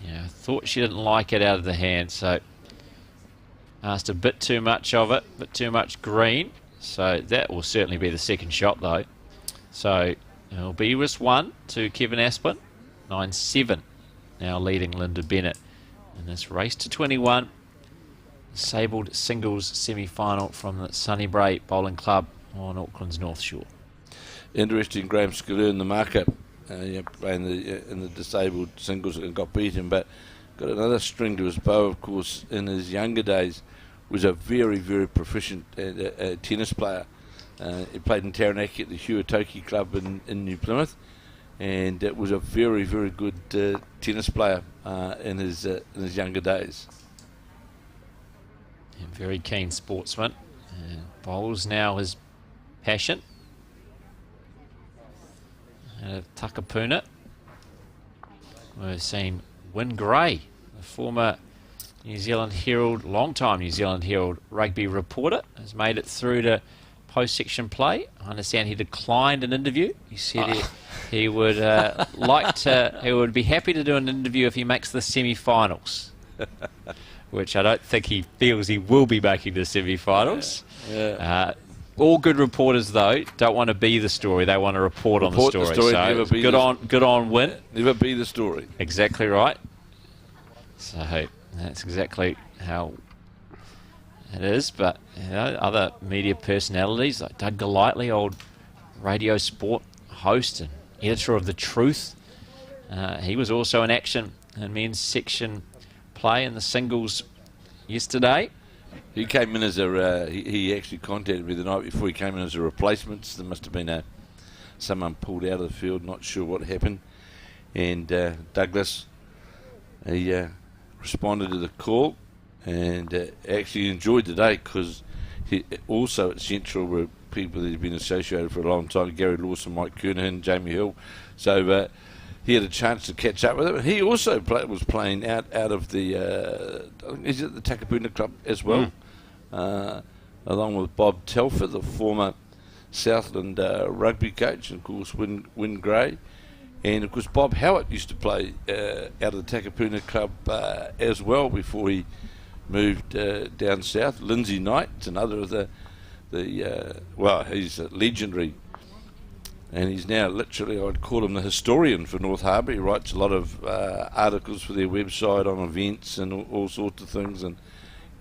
Yeah, I thought she didn't like it out of the hand, so asked a bit too much of it, bit too much green. So that will certainly be the second shot though. So it'll be risk 1 to Kevin Asplin, 9-7 now leading Linda Bennett in this race to 21. Disabled singles semi-final from the Sunny Bray Bowling Club on Auckland's North Shore. Interesting, Graham Skilloon, the marker, playing in the disabled singles and got beaten, but got another string to his bow, of course, in his younger days was a very, very proficient tennis player. He played in Taranaki at the Huatoki Club in New Plymouth, and it was a very, very good tennis player in his younger days. And very keen sportsman. And bowls now his passion. And Takapuna. We've seen Wyn Gray, the former New Zealand Herald, long-time New Zealand Herald rugby reporter, has made it through to post-section play. I understand he declined an interview. He said he would he would be happy to do an interview if he makes the semi-finals, which I don't think he feels he will be making the semi-finals. Yeah. All good reporters, though, don't want to be the story. They want to report on the story. So good on Wyn. Never be the story. Exactly right. So that's exactly how it is. But other media personalities like Doug Golightly, old radio sport host and editor of The Truth, he was also in action in men's section play in the singles yesterday. He came in as he actually contacted me the night before. He came in as a replacement. There must have been someone pulled out of the field, not sure what happened. And Douglas, he responded to the call and actually enjoyed the day, because he also at Central were people that had been associated for a long time: Gary Lawson, Mike Kernahan, Jamie Hill. So he had a chance to catch up with him. He also was playing out of the I think he's at the Takapuna Club as well, along with Bob Telfer, the former Southland rugby coach, and of course Wyn Gray. And of course Bob Howard used to play out of the Takapuna Club as well before he moved down south. Lindsay Knight's another of well, he's a legendary, and he's now literally, I'd call him the historian for North Harbour. He writes a lot of articles for their website on events and all sorts of things, and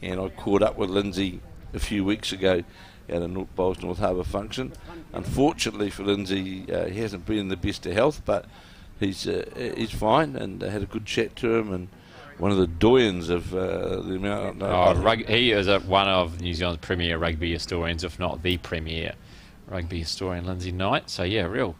I caught up with Lindsay a few weeks ago at a Bowls North Harbour function. Unfortunately for Lindsay, he hasn't been in the best of health, but he's fine, and I had a good chat to him, and one of the doyens of the amount. He is one of New Zealand's premier rugby historians, if not the premier rugby historian, Lindsay Knight. So yeah, real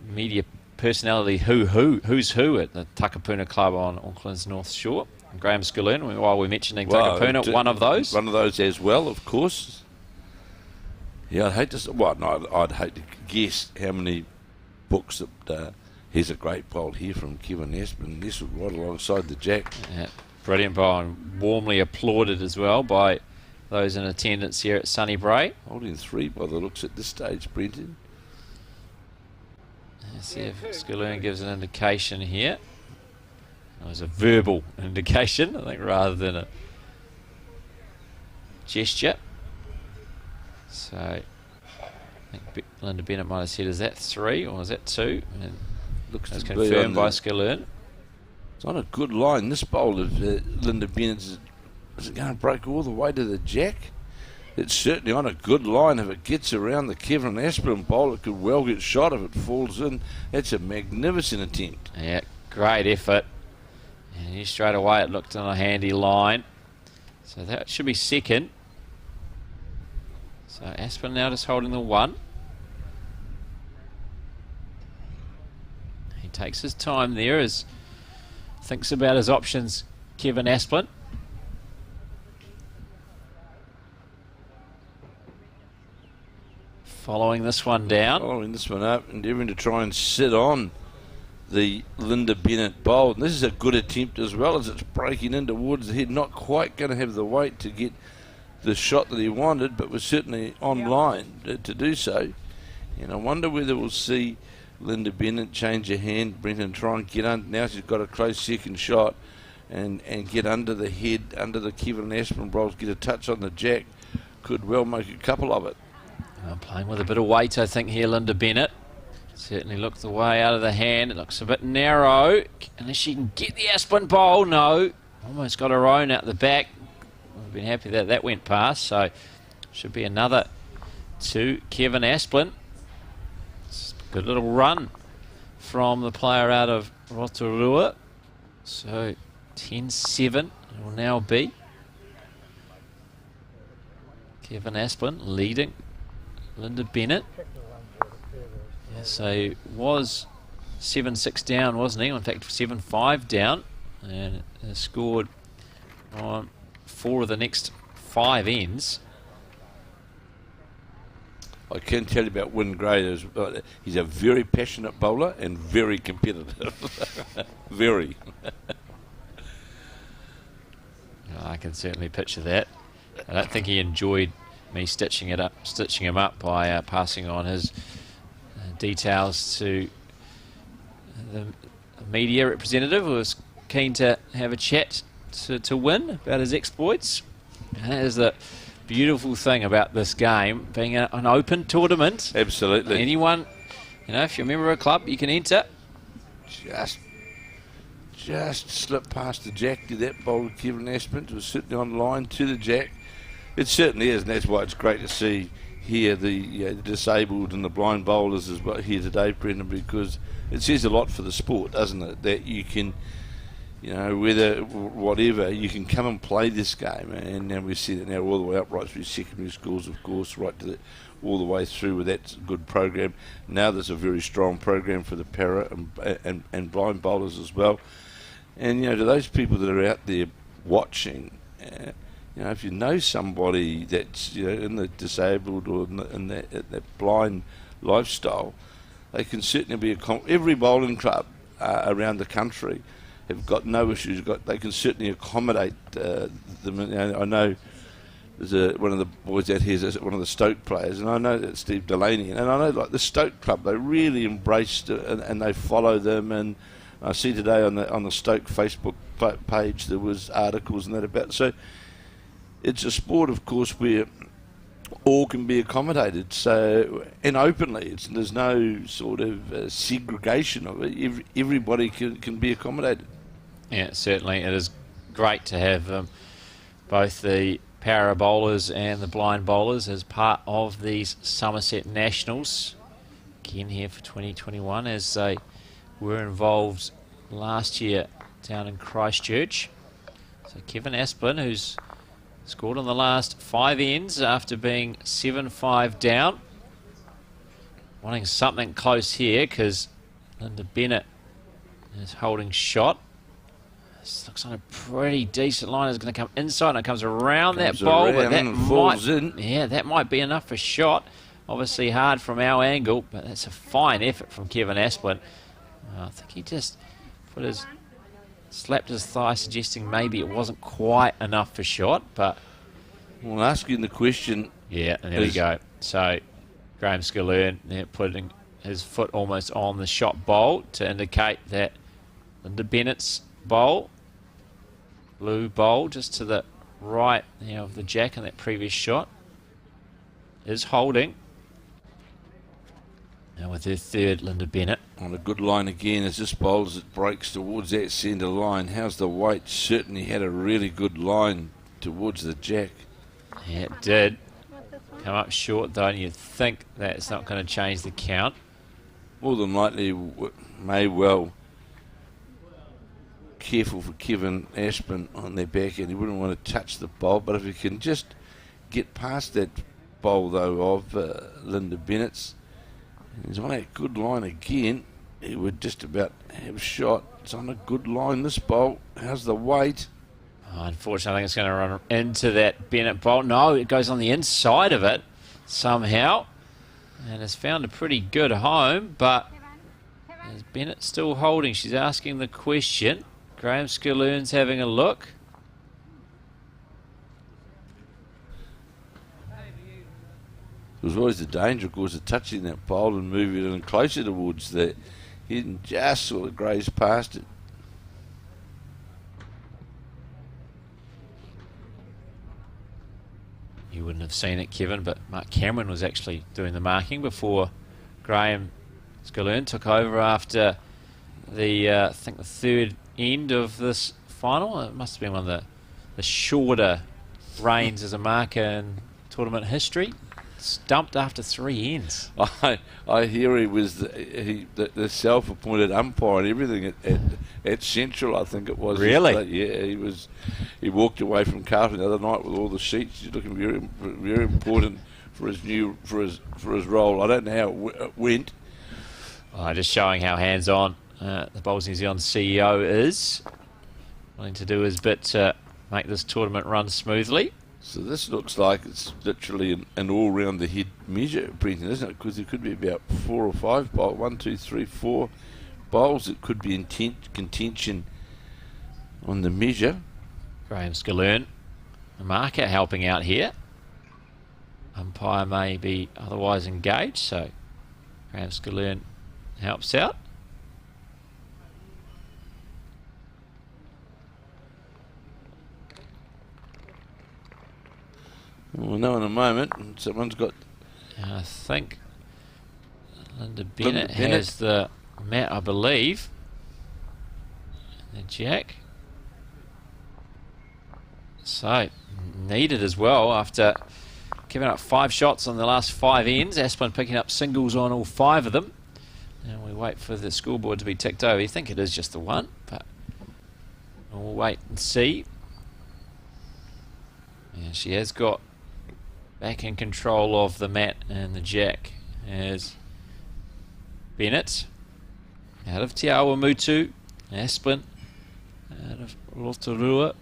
media personality who's who at the Takapuna Club on Auckland's North Shore. And Graham Skaloon, while we're mentioning Takapuna, one of those. One of those as well, of course. Yeah, I'd hate to guess how many books that here's a great bowl here from Kevin Aspin. This was right alongside the Jack. Yeah, brilliant bowl, and warmly applauded as well by those in attendance here at Sunny Bray. Holding 3 by the looks at this stage, Brenton. Let's see if Skaloon gives an indication here. It was a verbal indication, I think, rather than a gesture. So I think Linda Bennett might have said, is that 3 or is that 2? And looks it's confirmed by Skaloon. It's on a good line. This bowl of Linda Bennett's, is it going to break all the way to the Jack? It's certainly on a good line. If it gets around the Kevin Aspin bowl, it could well get shot if it falls in. That's a magnificent attempt. Yeah, great effort. And here straight away it looked on a handy line. So that should be second. So Aspin now just holding the 1. He takes his time there as thinks about his options, Kevin Aspin. Following this one down. Following this one up, endeavouring to try and sit on the Linda Bennett bowl. And this is a good attempt as well, as it's breaking in towards the head. Not quite going to have the weight to get the shot that he wanted, but was certainly on line to do so. And I wonder whether we'll see Linda Bennett change her hand, Brenton, try and get under. Now she's got a close second shot and get under the head, under the Kevin Aspin bowls, get a touch on the Jack. Could well make a couple of it. Playing with a bit of weight, I think, here, Linda Bennett. Certainly looked the way out of the hand. It looks a bit narrow. Unless she can get the Aspin bowl. No. Almost got her own out the back. We've been happy that that went past. So should be another to Kevin Aspin. Good little run from the player out of Rotorua. So 10-7 it will now be. Kevin Asplin leading Linda Bennett. Yeah, so was 7-6 down, wasn't he? In fact, 7-5 down, and has scored on 4 of the next 5 ends. I can tell you about Wyn Gray. He's a very passionate bowler and very competitive. Very. I can certainly picture that. I don't think he enjoyed me stitching him up by passing on his details to the media representative, who was keen to have a chat to Wyn about his exploits. And that is the beautiful thing about this game, being an open tournament. Absolutely. Anyone, if you're a member of a club, you can enter. Just slipped past the jack to that bowler, Kevin Asplin. Was sitting on line to the jack. It certainly is, and that's why it's great to see here the disabled and the blind bowlers as well here today, Brendan, because it says a lot for the sport, doesn't it? That you can, whatever, you can come and play this game, and now we see it now all the way up right through secondary schools, of course, right to all the way through with that good program. Now there's a very strong program for the para and blind bowlers as well. And to those people that are out there watching, if you know somebody that's in the disabled or in that blind lifestyle, they can certainly be every bowling club around the country have got no issues. They can certainly accommodate them. I know there's one of the boys out here is one of the Stoke players, and I know that Steve Delaney, and I know like the Stoke club, they really embraced it and they follow them. And I see today on the Stoke Facebook page there was articles and that about. So it's a sport, of course, where all can be accommodated. So and openly, there's no sort of segregation of it. Everybody can be accommodated. Yeah, certainly it is great to have both the para bowlers and the blind bowlers as part of these Summerset Nationals again here for 2021, as they were involved last year down in Christchurch. So Kevin Asplin, who's scored on the last 5 ends after being 7-5 down, wanting something close here because Linda Bennett is holding shot. This looks like a pretty decent line. It's going to come inside and it comes around that bowl, but that might be enough for a shot. Obviously hard from our angle, but that's a fine effort from Kevin Asplin. I think he just slapped his thigh, suggesting maybe it wasn't quite enough for shot. But well, asking the question. Yeah, and there we go. So Graham Skillern putting his foot almost on the shot bowl to indicate that Linda Bennett's bowl, blue bowl, just to the right of the jack in that previous shot, is holding. Now with her third, Linda Bennett. On a good line again as this bowl as it breaks towards that centre line. How's the weight? Certainly had a really good line towards the jack. Yeah, it did. Come up short though, and you'd think that it's not going to change the count. More than likely, may well. Careful for Kevin Asplin on their back end. He wouldn't want to touch the bowl, but if he can just get past that bowl though of Linda Bennett's, he's on that good line again, he would just about have a shot. It's on a good line, this bowl. How's the weight? Unfortunately, I think it's going to run into that Bennett bowl. No, it goes on the inside of it somehow, and has found a pretty good home, but is Bennett still holding? She's asking the question. Graham Skillern's having a look. There's always the danger, of course, of touching that bowl and moving it in closer towards the head and just sort of graze past it. You wouldn't have seen it, Kevin, but Mark Cameron was actually doing the marking before Graham Skillern took over after the, I think, the third end of this final. It must have been one of the shorter reigns as a marker in tournament history. stumped after 3 ends. I hear he was the self-appointed umpire and everything at Central, I think it was. Really? Yeah, he walked away from Carlton the other night with all the sheets. He's looking very, very important for his role. I don't know how it went. Just showing how hands-on the Bowls New Zealand CEO is. Wanting to do his bit to make this tournament run smoothly. So this looks like it's literally an all-round the head measure, Brenton, isn't it? Because there could be about 4 or 5 bowls, 1, 2, 3, 4 bowls that could be in contention on the measure. Graham Scalern, the marker, helping out here. Umpire may be otherwise engaged, so Graham Scalern helps out. We'll know in a moment. Someone's got... I think Linda Bennett has the mat, I believe. The jack. So, needed as well after giving up 5 shots on the last 5 ends. Asplin picking up singles on all 5 of them. And we wait for the scoreboard to be ticked over. You think it is just the one, but we'll wait and see. And she has got back in control of the mat and the jack as Bennett out of Te Awamutu, Asplin out of Rotorua.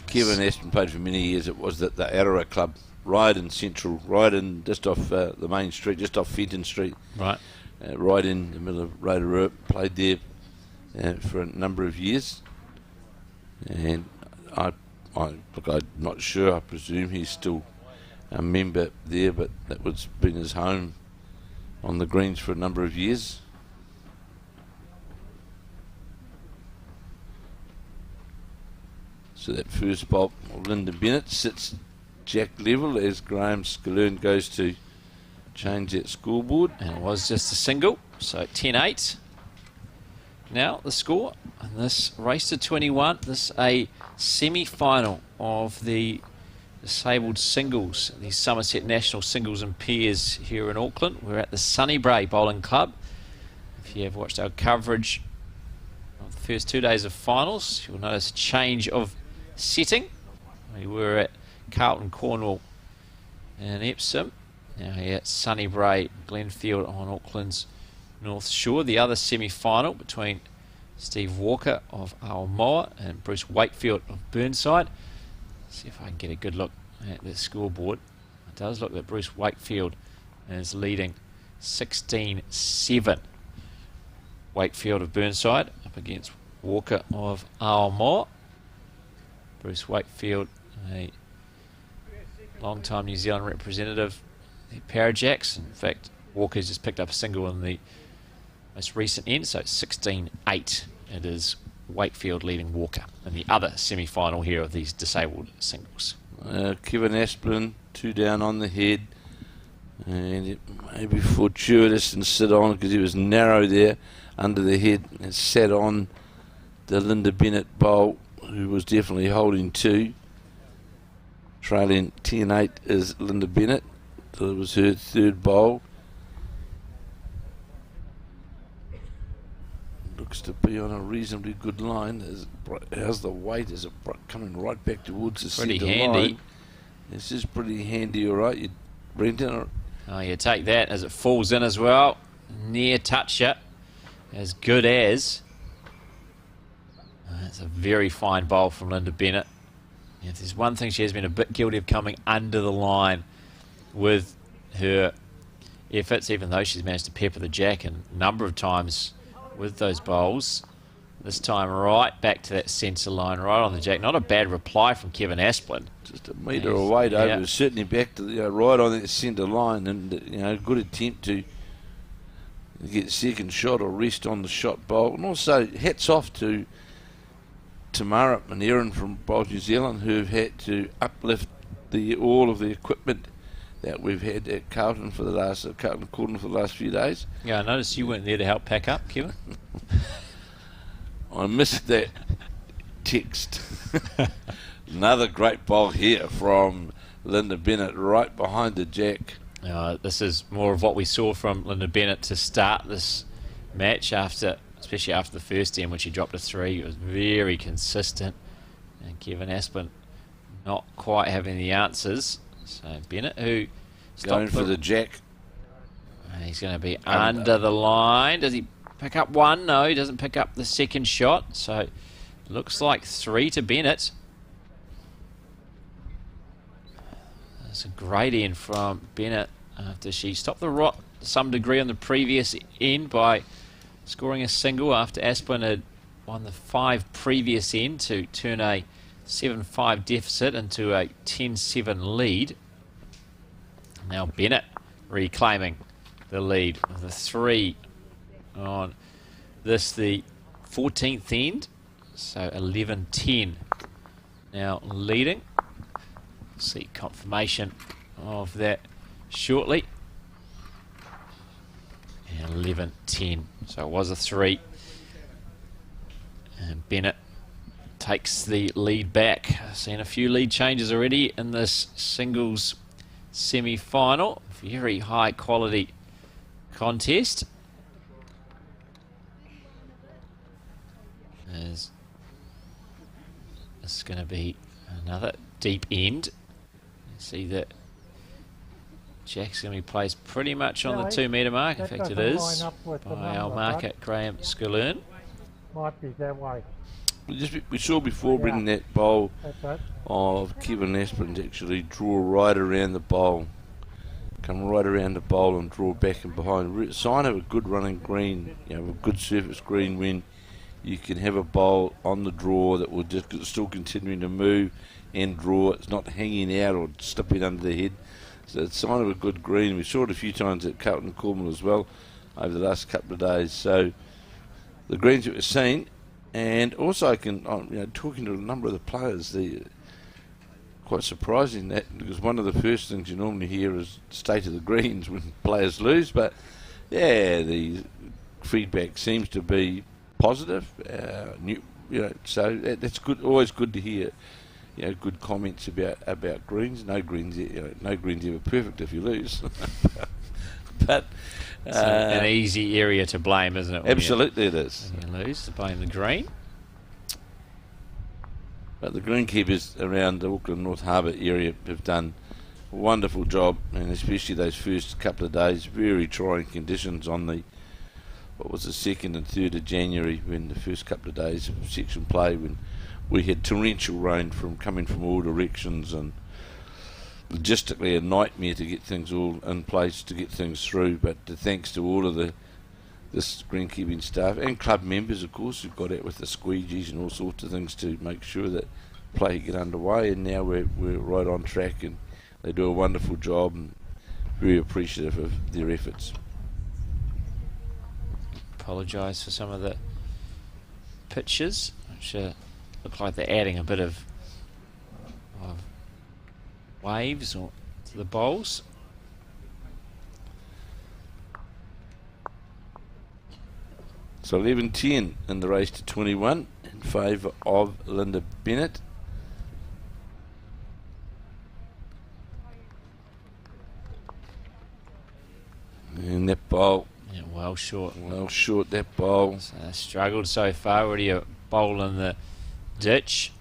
Kevin Asplin played for many years. It was at the Arawa Club, right in Central, right in just off the main street, just off Fenton Street. Right. Right in the middle of Rotorua. Played there for a number of years. And look, I'm not sure. I presume he's still a member there, but that was been his home on the greens for a number of years. So that first bolt of Linda Bennett sits jack level as Graham Scalern goes to change that scoreboard. And it was just a single, so 10-8. Now the score, and this race to 21. This a semi-final of the disabled singles, the Summerset National Singles and Pairs here in Auckland. We're at the Sunnybray Bowling Club. If you have watched our coverage of the first 2 days of finals, you'll notice a change of setting. We were at Carlton, Cornwall and Epsom. Now here at Sunnybray, Glenfield on Auckland's North Shore. The other semi-final between Steve Walker of Aomoa and Bruce Wakefield of Burnside. Let's see if I can get a good look at the scoreboard. It does look that Bruce Wakefield is leading 16-7. Wakefield of Burnside up against Walker of Aomoa. Bruce Wakefield, a long-time New Zealand representative, the Parajacks. In fact, Walker's just picked up a single in the most recent end, so 16-8. It is Wakefield leading Walker in the other semi-final here of these disabled singles. Kevin Asplin, 2 down on the head, and it may be fortuitous and sit on because he was narrow there under the head and sat on the Linda Bennett bowl, who was definitely holding 2. Trailing 10-8 is Linda Bennett. So it was her 3rd bowl. Looks to be on a reasonably good line. How's the weight? Is it coming right back towards the centre line? Pretty handy. This is pretty handy, all right, Brenton. Oh, you take that as it falls in as well. Near touch it. As good as. That's a very fine bowl from Linda Bennett. If there's one thing she has been a bit guilty of, coming under the line with her efforts, even though she's managed to pepper the jack a number of times with those bowls. This time right back to that centre line, right on the jack. Not a bad reply from Kevin Asplin. Just a metre away, though. It was certainly back to right on that centre line, and good attempt to get second shot or rest on the shot bowl. And also hats off to Tamara and Erin from Bowls New Zealand, who've had to uplift all of the equipment that we've had at Carlton for the last few days. Yeah, I noticed you weren't there to help pack up, Kevin. I missed that text. Another great bowl here from Linda Bennett, right behind the jack. This is more of what we saw from Linda Bennett to start this match, especially after the first end when she dropped a 3. It was very consistent, and Kevin Aspin not quite having the answers. So Bennett, who Going for the jack. He's going to be under the line. Does he pick up one? No, he doesn't pick up the second shot. So looks like 3 to Bennett. That's a great end from Bennett after she stopped the rot to some degree on the previous end by scoring a single after Aspin had won the 5 previous end to turn a 7-5 deficit into a 10-7 lead. Now Bennett reclaiming the lead with a 3 on this, the 14th end. So 11-10 now leading. See confirmation of that shortly. And 11-10. So it was a 3. And Bennett takes the lead back. Seen a few lead changes already in this singles semi-final. Very high quality contest. This is going to be another deep end. See that Jack's going to be placed pretty much on the 2 metre mark. In fact, it is by our marker, Graham Skillern. Might be that way. We saw before bringing that bowl of Kevin Aspin to actually draw right around the bowl. Come right around the bowl and draw back and behind. Sign of a good running green, a good surface green, when you can have a bowl on the draw that will just still continuing to move and draw. It's not hanging out or slipping under the head. So it's a sign of a good green. We saw it a few times at Carlton Coolman as well over the last couple of days. So the greens that we've seen, and also I can, talking to a number of the players, they're quite surprising that, because one of the first things you normally hear is state of the greens when players lose. But yeah, the feedback seems to be positive. So that's good. Always good to hear. Good comments about greens. No greens, no greens ever perfect if you lose. But it's an easy area to blame, isn't it? Absolutely, it is. When you lose, to blame the green. But the greenkeepers around the Auckland North Harbour area have done a wonderful job, and especially those first couple of days, very trying conditions on the, what was the 2nd and 3rd of January, when the first couple of days of section play, when we had torrential rain coming from all directions, and logistically a nightmare to get things all in place, to get things through. But thanks to all of this greenkeeping staff and club members, of course, who got out with the squeegees and all sorts of things to make sure that play get underway. And now we're right on track, and they do a wonderful job, and very appreciative of their efforts. Apologise for some of the pitches, which look like they're adding a bit of waves to the bowls. So 11-10 in the race to 21 in favour of Linda Bennett. And that bowl. Yeah, well short. Well short, that bowl. So struggled so far. Already a bowl in the ditch.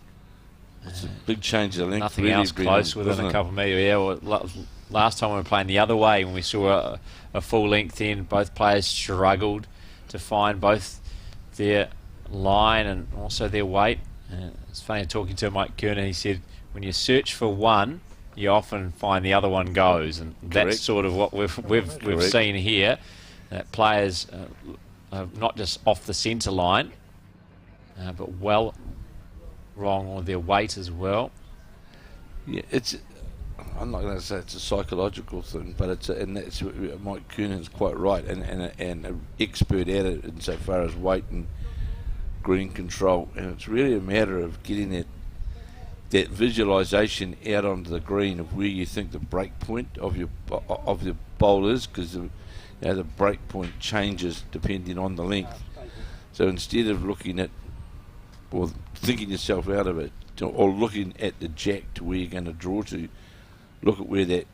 It's a big change of length. Nothing really else close within a couple of metres. Yeah, well, last time we were playing the other way, when we saw a full length in, both players struggled to find both their line and also their weight. It's funny talking to Mike Kerner. He said when you search for one, you often find the other one goes, and that's sort of what we've seen here. That players are not just off the centre line, but well wrong on their weight as well. Yeah, I'm not going to say it's a psychological thing, but and that's Mike Kernan's quite right, and an expert at it insofar as weight and green control. And it's really a matter of getting that visualisation out onto the green of where you think the break point of your bowl is, because the break point changes depending on the length. So instead of looking at or thinking yourself out of it, or looking at the jack to where you're going to draw to. Look at where that,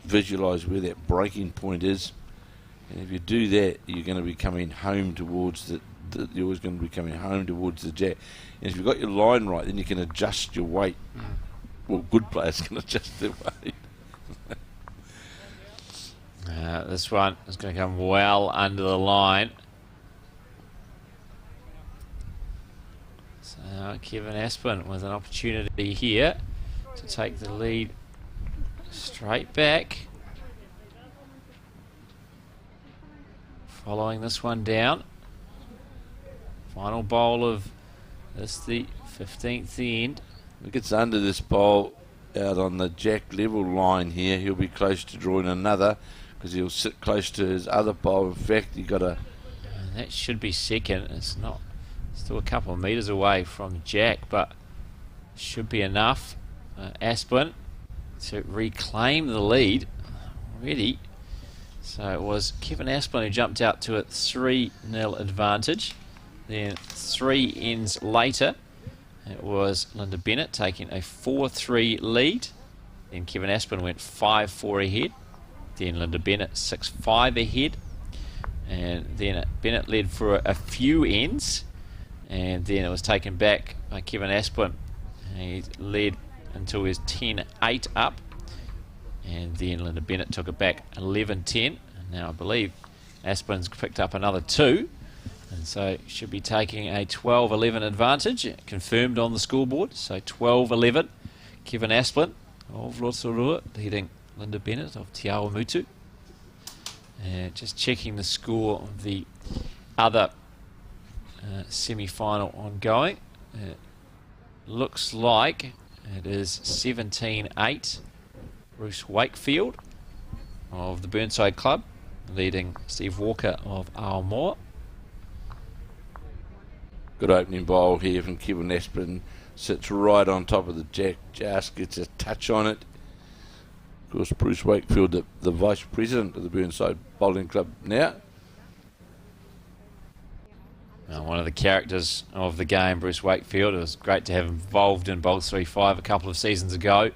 visualise where that breaking point is. And if you do that, you're going to be coming home towards you're always going to be coming home towards the jack. And if you've got your line right, then you can adjust your weight. Well, good players can adjust their weight. This one is going to come well under the line. So Kevin Aspin with an opportunity here to take the lead straight back. Following this one down. Final bowl of this, the 15th end. If he gets under this bowl out on the jack level line here, he'll be close to drawing another, because he'll sit close to his other bowl. In fact, he got a... that should be second. It's not, still a couple of metres away from jack, but should be enough. Aspin to reclaim the lead already. So it was Kevin Aspin who jumped out to a 3-0 advantage. Then 3 ends later, it was Linda Bennett taking a 4-3 lead. Then Kevin Aspin went 5-4 ahead. Then Linda Bennett 6-5 ahead. And then Bennett led for a few ends. And then it was taken back by Kevin Aspin. He led until he was 10-8 up. And then Linda Bennett took it back 11-10. And now I believe Aspin's picked up another 2. And so should be taking a 12-11 advantage, confirmed on the scoreboard. So 12-11, Kevin Aspin of Rotorua leading Linda Bennett of Te Awamutu. And just checking the score of the other semi-final ongoing. It looks like it is 17-8. Bruce Wakefield of the Burnside Club leading Steve Walker of Aomoa. Good opening bowl here from Kevin Aspin. Sits right on top of the jack, just gets a touch on it. Of course, Bruce Wakefield, the Vice President of the Burnside Bowling Club now. One of the characters of the game, Bruce Wakefield. It was great to have him involved in Bowls 3-5 a couple of seasons ago.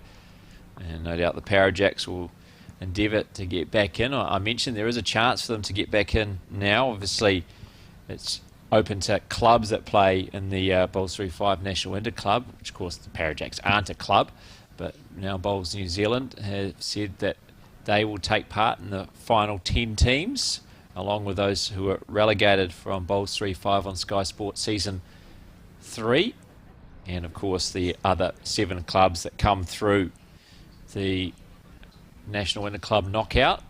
And no doubt the Parajacks will endeavour to get back in. I mentioned there is a chance for them to get back in now. Obviously, it's open to clubs that play in the Bowls 3-5 National Inter Club, which of course the Parajacks aren't a club, but now Bowls New Zealand have said that they will take part in the final 10 teams, along with those who are relegated from Bowls 3-5 on Sky Sport Season 3, and of course the other 7 clubs that come through the National Inter Club knockout.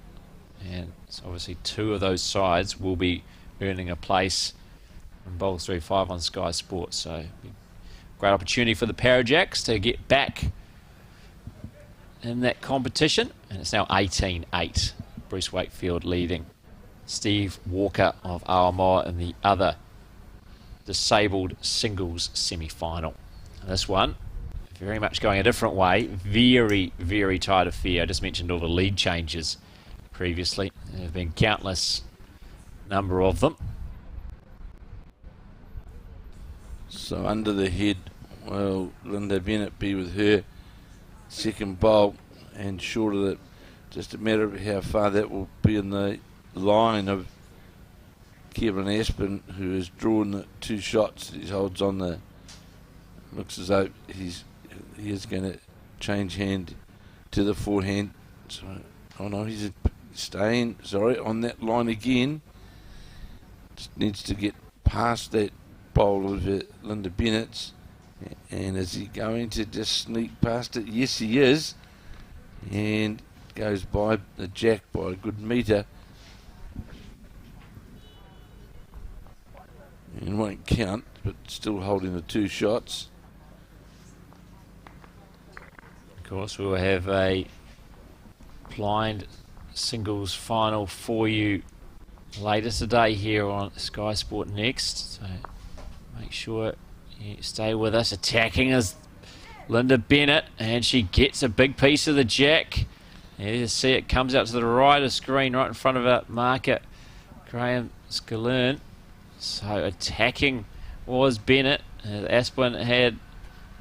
And so obviously 2 of those sides will be earning a place in Bowls 3-5 on Sky Sports. So great opportunity for the Parajacks to get back in that competition. And it's now 18-8. Bruce Wakefield leading Steve Walker of Aomoa in the other disabled singles semi-final. This one very much going a different way. Very, very tight affair. I just mentioned all the lead changes previously. There have been countless number of them. So under the head, well, Linda Bennett be with her second bowl, and short of that, just a matter of how far that will be in the line of Kevin Aspin, who has drawn the 2 shots. He holds on the, looks as though he is going to change hand to the forehand. So, oh no, he's staying, sorry, on that line again. Just needs to get past that bowl of Linda Bennett's. And is he going to just sneak past it? Yes, he is. And goes by the jack by a good metre. And won't count, but still holding the 2 shots. Of course, we'll have a blind singles final for you later today here on Sky Sport Next. So make sure you stay with us. Attacking is Linda Bennett, and she gets a big piece of the jack. And you see it comes out to the right of screen, right in front of our marker, Graham Scalern. So attacking was Bennett. Aspin had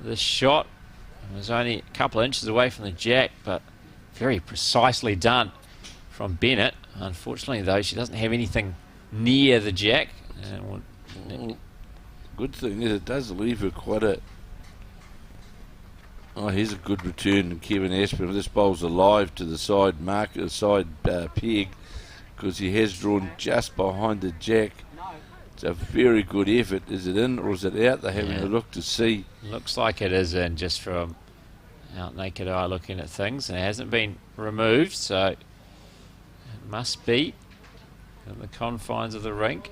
The shot was only a couple of inches away from the jack, but very precisely done from Bennett. Unfortunately, though, she doesn't have anything near the jack. Good thing is it does leave her quite a... Oh, here's a good return from Kevin Aspin. This bowl's alive to the side marker, side peg, because he has drawn just behind the jack. It's a very good effort. Is it in or is it out? They're having a look to see. Looks like it is in, just from out naked eye looking at things, and it hasn't been removed, so it must be in the confines of the rink.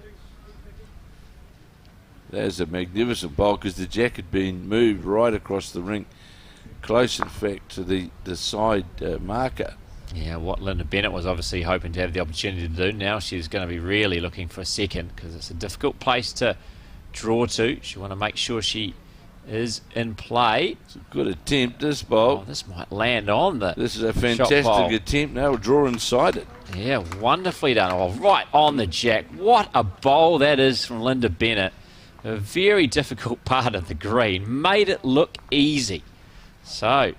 That's a magnificent bowl, because the jack had been moved right across the rink, close in fact to the side marker. Yeah, what Linda Bennett was obviously hoping to have the opportunity to do. Now she's going to be really looking for a second, because it's a difficult place to draw to. She want to make sure she is in play. It's a good attempt, this bowl. Oh, this might land on the... This is a fantastic attempt. Now we'll draw inside it. Yeah, wonderfully done. Oh, right on the jack. What a bowl that is from Linda Bennett. A very difficult part of the green. Made it look easy. So,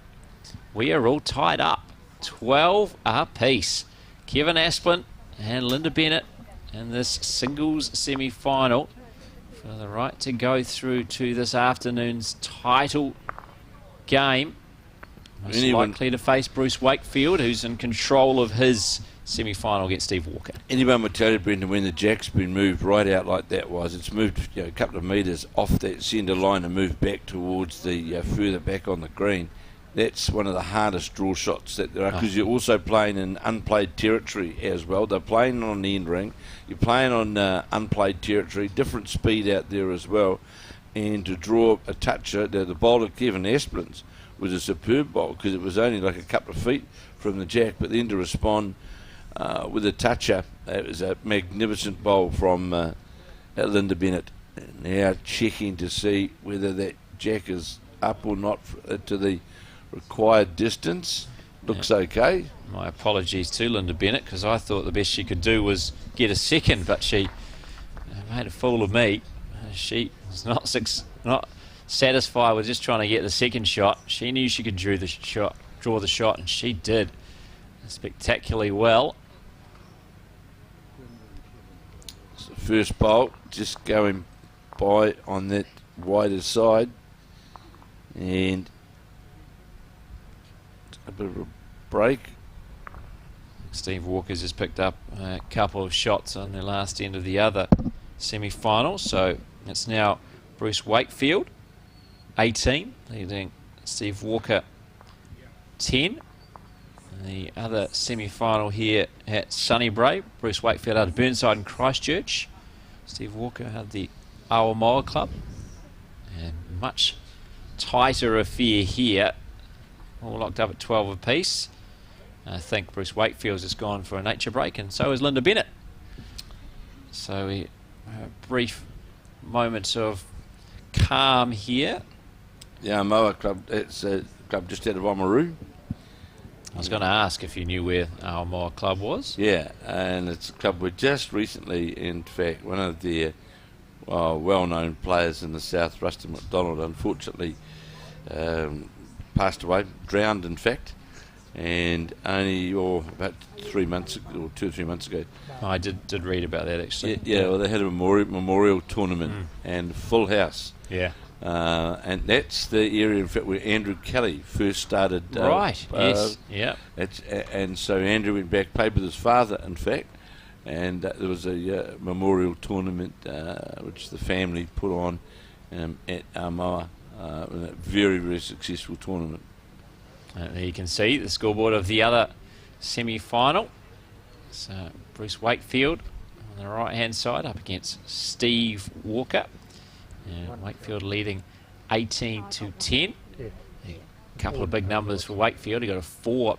we are all tied up. 12 apiece. Kevin Aspin and Linda Bennett in this singles semi-final for the right to go through to this afternoon's title game. Most likely to face Bruce Wakefield, who's in control of his semi-final against Steve Walker. Anyone would tell you, Brendan, when the jack's been moved right out like that it's moved a couple of metres off that centre line and moved back towards the further back on the green. That's one of the hardest draw shots that there are, because you're also playing in unplayed territory as well. They're playing on the end ring. You're playing on unplayed territory, different speed out there as well. And to draw a toucher, the bowler Kevin Aspin's was a superb bowl, because it was only like a couple of feet from the jack, but then to respond with a toucher, it was a magnificent bowl from Linda Bennett. Now checking to see whether that jack is up or not to the required distance. Looks okay. My apologies to Linda Bennett, because I thought the best she could do was get a second, but she made a fool of me. She was not satisfied with just trying to get the second shot. She knew she could draw the shot, and she did spectacularly well. So first bolt just going by on that wider side, and a bit of a break. Steve Walker's just picked up a couple of shots on the last end of the other semi-final, so it's now Bruce Wakefield 18 leading Steve Walker 10. The other semi-final here at Sunnybray, Bruce Wakefield out of Burnside and Christchurch, Steve Walker out of the Awamoa Club, and much tighter affair here, all locked up at 12 apiece. I think Bruce Wakefield's just gone for a nature break, and so is Linda Bennett. So we have a brief moment of calm here. The Awamoa Club, it's a club just out of Oamaru. I was going to ask if you knew where Awamoa Club was. Yeah, and it's a club where just recently, in fact, one of their well-known players in the south, Rustin McDonald, unfortunately passed away, drowned in fact, and only about 3 months ago, or 2 or 3 months ago. I did read about that actually. Yeah, well, they had a memorial tournament and full house. Yeah. And that's the area, in fact, where Andrew Kelly first started. Right, yes, yeah. And so Andrew went back, played with his father, in fact, and there was a memorial tournament which the family put on at Awamoa. A very, very successful tournament. There you can see the scoreboard of the other semi-final. So Bruce Wakefield on the right-hand side up against Steve Walker. And Wakefield leading 18-10. A couple of big numbers for Wakefield. He got a 4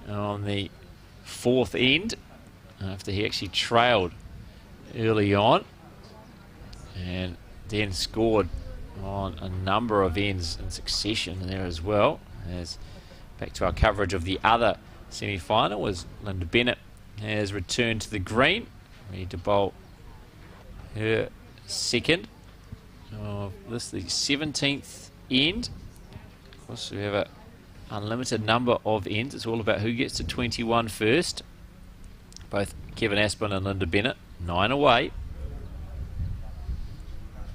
on the fourth end after he actually trailed early on, and then scored on a number of ends in succession there as well. As back to our coverage of the other semi-final, as Linda Bennett has returned to the green, ready to bowl her second of this, the 17th end. Of course, we have an unlimited number of ends. It's all about who gets to 21 first. Both Kevin Aspin and Linda Bennett, 9 away.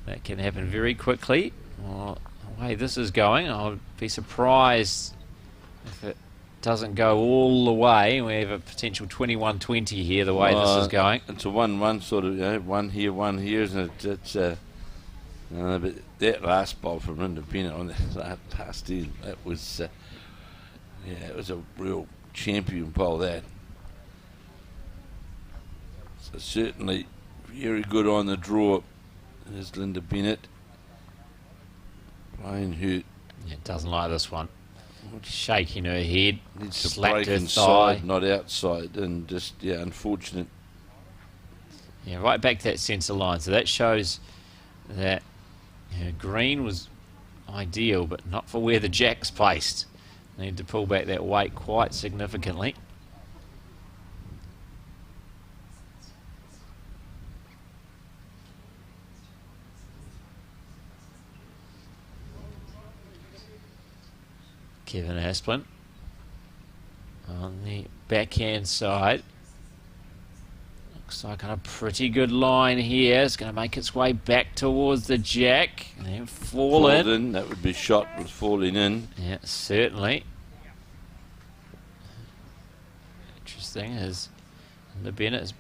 That can happen very quickly. Well, the way this is going, I'll be surprised if it doesn't go all the way. We have a potential 21-20 here, the way this is going. It's a 1-1 sort of, you know, one here, isn't it? It's but that last ball from Linda Bennett on that last end, that was, yeah, it was a real champion bowl, that. So certainly very good on the draw is Linda Bennett. Playing her. Yeah, doesn't like this one. Shaking her head, Needs to slapped break her inside, thigh. not outside, and just, yeah, unfortunate. Yeah, right back to that centre line. So that shows that, you know, green was ideal, but not for where the jack's placed. Need to pull back that weight quite significantly. Kevin Aspin on the backhand side. Looks like on a pretty good line here. It's going to make its way back towards the jack and then fall in. That would be shot with falling in. Yeah, certainly. Interesting is the Bennett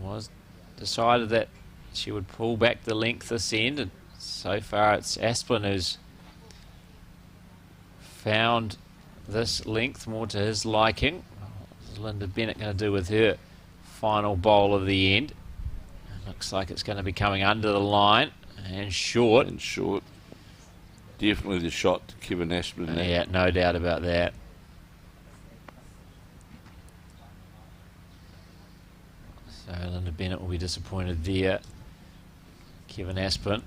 was decided that she would pull back the length this end, and so far it's Aspin who's found this length more to his liking. What's Linda Bennett going to do with her final bowl of the end? Looks like it's going to be coming under the line and short. And short. Definitely the shot to Kevin Aspin. Yeah, no doubt about that. So Linda Bennett will be disappointed there. Kevin Aspin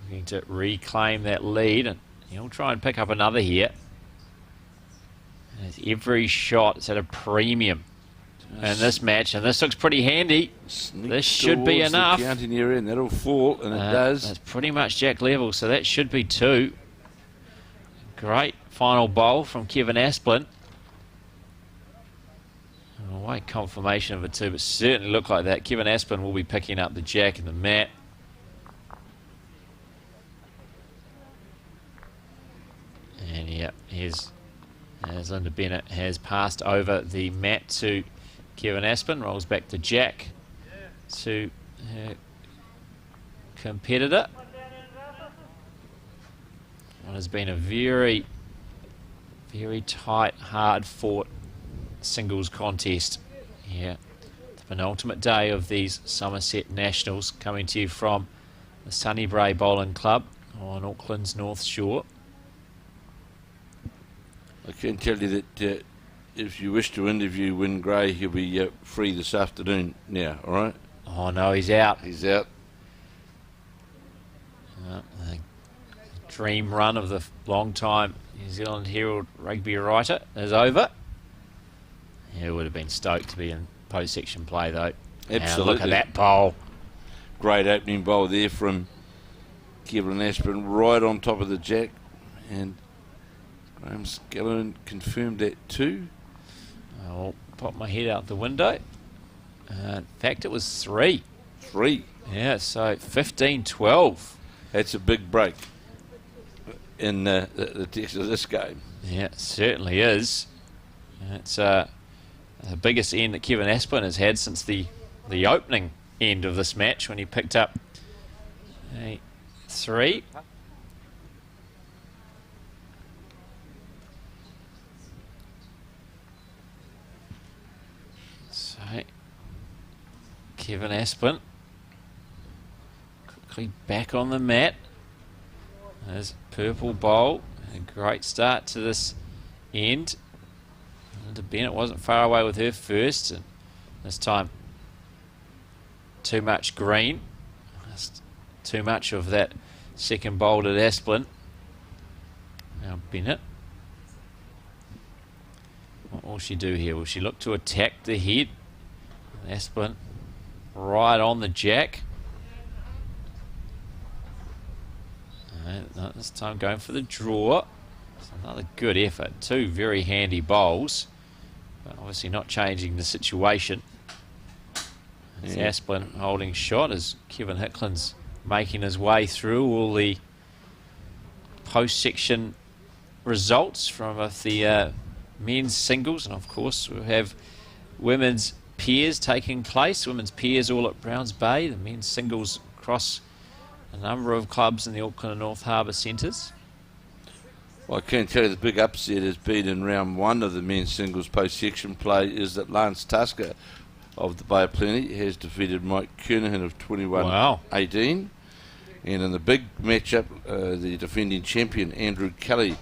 looking to reclaim that lead, and he'll try and pick up another here. And every shot is at a premium in this match, and this looks pretty handy. This should be enough. Counting area, and that'll fall, and it does. That's pretty much jack level, so that should be 2. Great final bowl from Kevin Aspin. Away confirmation of it too, but certainly look like that. Kevin Aspin will be picking up the jack and the mat. And yeah, here's as Linda Bennett has passed over the mat to Kevin Aspin, rolls back the jack to her competitor. It has been a very, very tight, hard-fought singles contest here. The penultimate day of these Summerset Nationals, coming to you from the Sunny Bray Bowling Club on Auckland's North Shore. I can tell you that if you wish to interview Wyn Gray, he'll be free this afternoon now, all right? Oh no, he's out. He's out. The dream run of the long-time New Zealand Herald rugby writer is over. He would have been stoked to be in post-section play, though. Absolutely. Look at that bowl. Great opening bowl there from Kevin Aspin, right on top of the jack. And Graham Skellern confirmed that too. I'll pop my head out the window. In fact, it was 3. 3. Yeah, so 15-12. That's a big break in the text of this game. Yeah, it certainly is. It's the biggest end that Kevin Aspin has had since the opening end of this match, when he picked up a 3. So Kevin Aspin quickly back on the mat. There's purple bowl. A great start to this end. Linda Bennett wasn't far away with her first, and this time too much green. Just too much of that second bowl at Aspin. Now Bennett. What will she do here? Will she look to attack the head? Aspin right on the jack. No, this time going for the draw. It's another good effort. Two very handy bowls, but obviously not changing the situation. It's Asplin holding shot as Kevin Hicklin's making his way through all the post-section results from the men's singles, and of course we have women's pairs taking place. Women's pairs all at Browns Bay, the men's singles across a number of clubs in the Auckland and North Harbour centres. Well, I can tell you the big upset has been in round one of the men's singles post-section play is that Lance Tusker of the Bay of Plenty has defeated Mike Kernahan of 21-18. And in the big matchup, the defending champion Andrew Kelly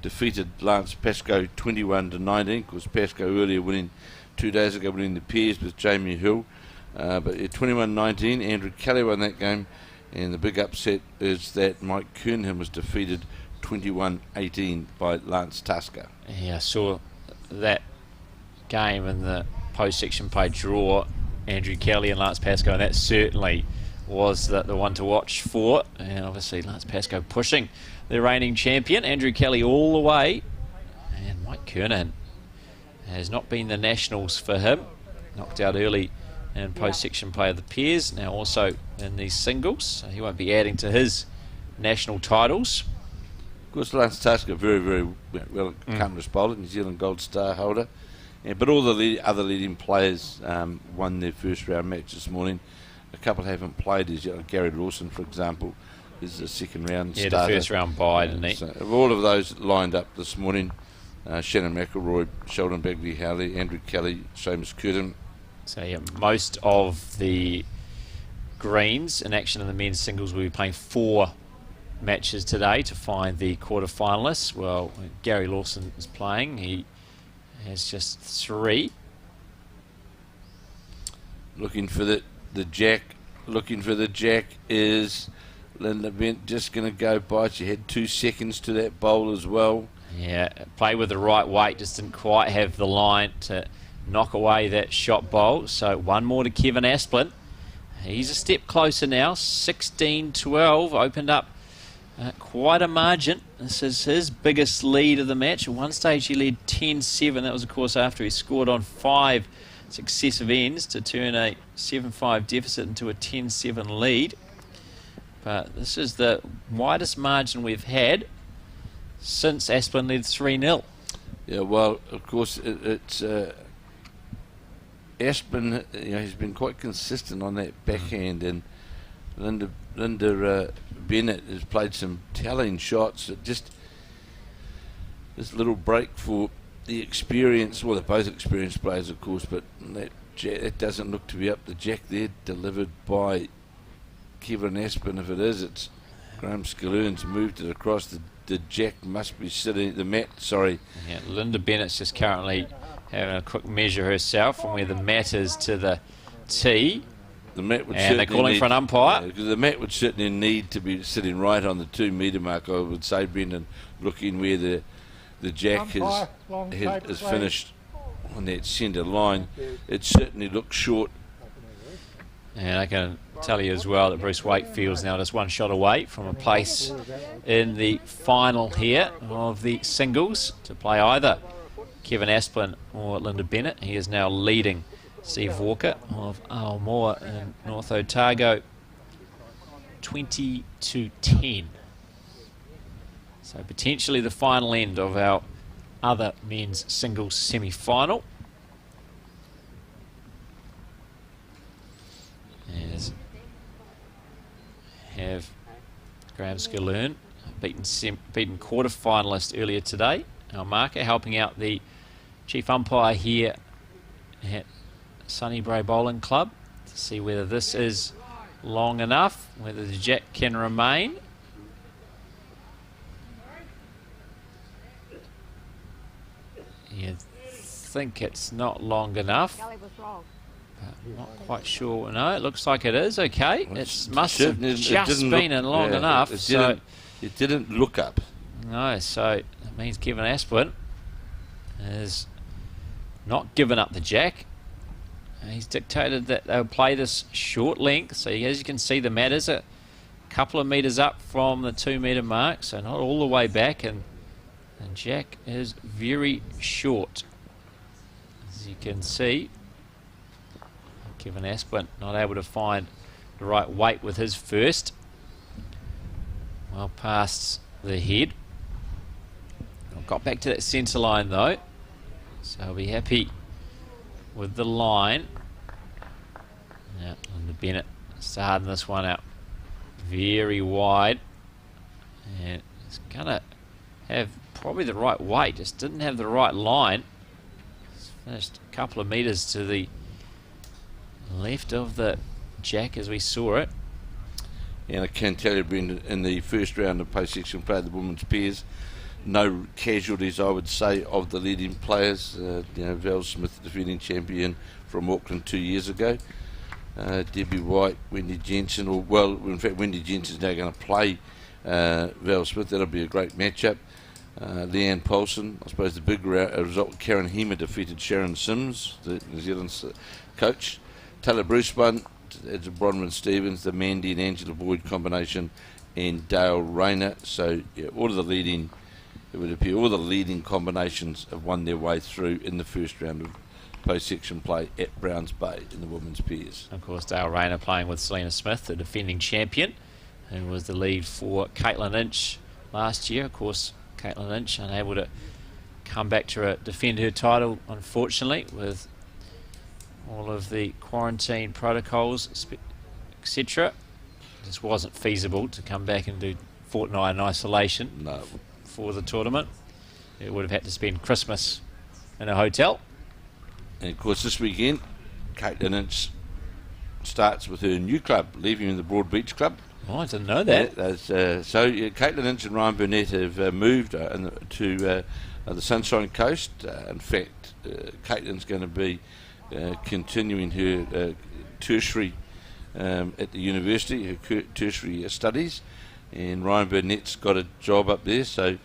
defeated Lance Pascoe 21-19. Of course, Pascoe earlier winning 2 days ago, winning the pairs with Jamie Hill. But at 21-19, Andrew Kelly won that game. And the big upset is that Mike Kernahan was defeated 21-18 by Lance Tusker. Yeah, I saw that game in the post-section play draw, Andrew Kelly and Lance Pascoe, and that certainly was the one to watch for. And obviously Lance Pascoe pushing the reigning champion, Andrew Kelly, all the way. And Mike Kernahan has not been the nationals for him. Knocked out early in post-section play of the pairs, now also in these singles, so he won't be adding to his national titles. Of course, Lance Tusker, very, very well accomplished bowler, New Zealand Gold Star holder. But all the other leading players won their first round match this morning. A couple haven't played as yet. Gary Lawson, for example, is the second round starter. Yeah, the first round bye, didn't he? So of all of those lined up this morning, Shannon McElroy, Sheldon Bagley-Howley, Andrew Kelly, Seamus Curtin. So yeah, most of the greens in action in the men's singles will be playing 4 matches today to find the quarter-finalists. Well, Gary Lawson is playing. He has just 3. Looking for the jack. Looking for the jack is Linda Bent. Just going to go by. She had 2 seconds to that bowl as well. Yeah, play with the right weight. Just didn't quite have the line to knock away that shot bowl. So one more to Kevin Asplin. He's a step closer now. 16-12. Opened up quite a margin. This is his biggest lead of the match. At one stage he led 10-7. That was of course after he scored on 5 successive ends to turn a 7-5 deficit into a 10-7 lead. But this is the widest margin we've had since Asplin led 3-0. Yeah, well, of course it's Asplin. He's been quite consistent on that backhand, and Linda Bennett has played some telling shots. Just this little break for the experience. Well, they're both experienced players, of course, but that doesn't look to be up. The jack there delivered by Kevin Asplin. If it is, it's Graham Skillearn's moved it across. The jack must be sitting. The mat, sorry. Yeah, Linda Bennett's just currently having a quick measure herself from where the mat is to the tee. The mat would and they're calling for an umpire. Because the mat would certainly need to be sitting right on the 2 metre mark, I would say, Brendan, looking where the jack is finished on that centre line. It certainly looks short. And I can tell you as well that Bruce Wakefield's now just 1 shot away from a place in the final here of the singles to play either Kevin Asplin or Linda Bennett. He is now leading Steve Walker of Aomoa in North Otago 20-10. So potentially the final end of our other men's singles semi-final. As have Graham Skillearn beaten quarter-finalist earlier today. Our marker helping out the chief umpire here at Sunny Bray Bowling Club to see whether this is long enough, whether the jack can remain. You think it's not long enough. Not quite sure. No, it looks like it is. Okay, it must have just been in long enough. It didn't look up. No, so that means Kevin Asplin has not given up the jack. He's dictated that they'll play this short length. So as you can see, the mat is a couple of metres up from the 2 metre mark, so not all the way back, and Jack is very short. As you can see, Kevin Aspin not able to find the right weight with his first. Well past the head. Got back to that centre line though, so I'll be happy with the line. Now, Linda Bennett starting this one out very wide, and it's gonna have probably the right weight, just didn't have the right line. It's finished a couple of metres to the left of the Jack as we saw it. And I can tell you, Brendan, in the first round of post-section play, the women's pairs, no casualties, I would say, of the leading players. Val Smith, defending champion from Auckland 2 years ago. Debbie White, Wendy Jensen, in fact, Wendy Jensen's now going to play Val Smith. That'll be a great matchup. Leanne Paulson, I suppose the big result, Karen Hema defeated Sharon Sims, the New Zealand coach. Taylor Bruceman, it's Bronwyn Stevens, the Mandy and Angela Boyd combination, and Dale Rayner. So yeah, all of the leading, it would appear all the leading combinations have won their way through in the first round of post-section play at Browns Bay in the women's pairs. Of course, Dale Rayner playing with Selena Smith, the defending champion, who was the lead for Caitlin Inch last year. Of course, Caitlin Inch unable to come back to defend her title, unfortunately, with all of the quarantine protocols, etc. It just wasn't feasible to come back and do fortnight in isolation for the tournament. It would have had to spend Christmas in a hotel. And of course, this weekend, Caitlin Inch starts with her new club, leaving the Broad Beach Club. Oh, I didn't know that. Caitlin Inch and Ryan Burnett have moved to the Sunshine Coast. In fact, Caitlin's going to be continuing her tertiary at the university, her tertiary studies, and Ryan Burnett's got a job up there, so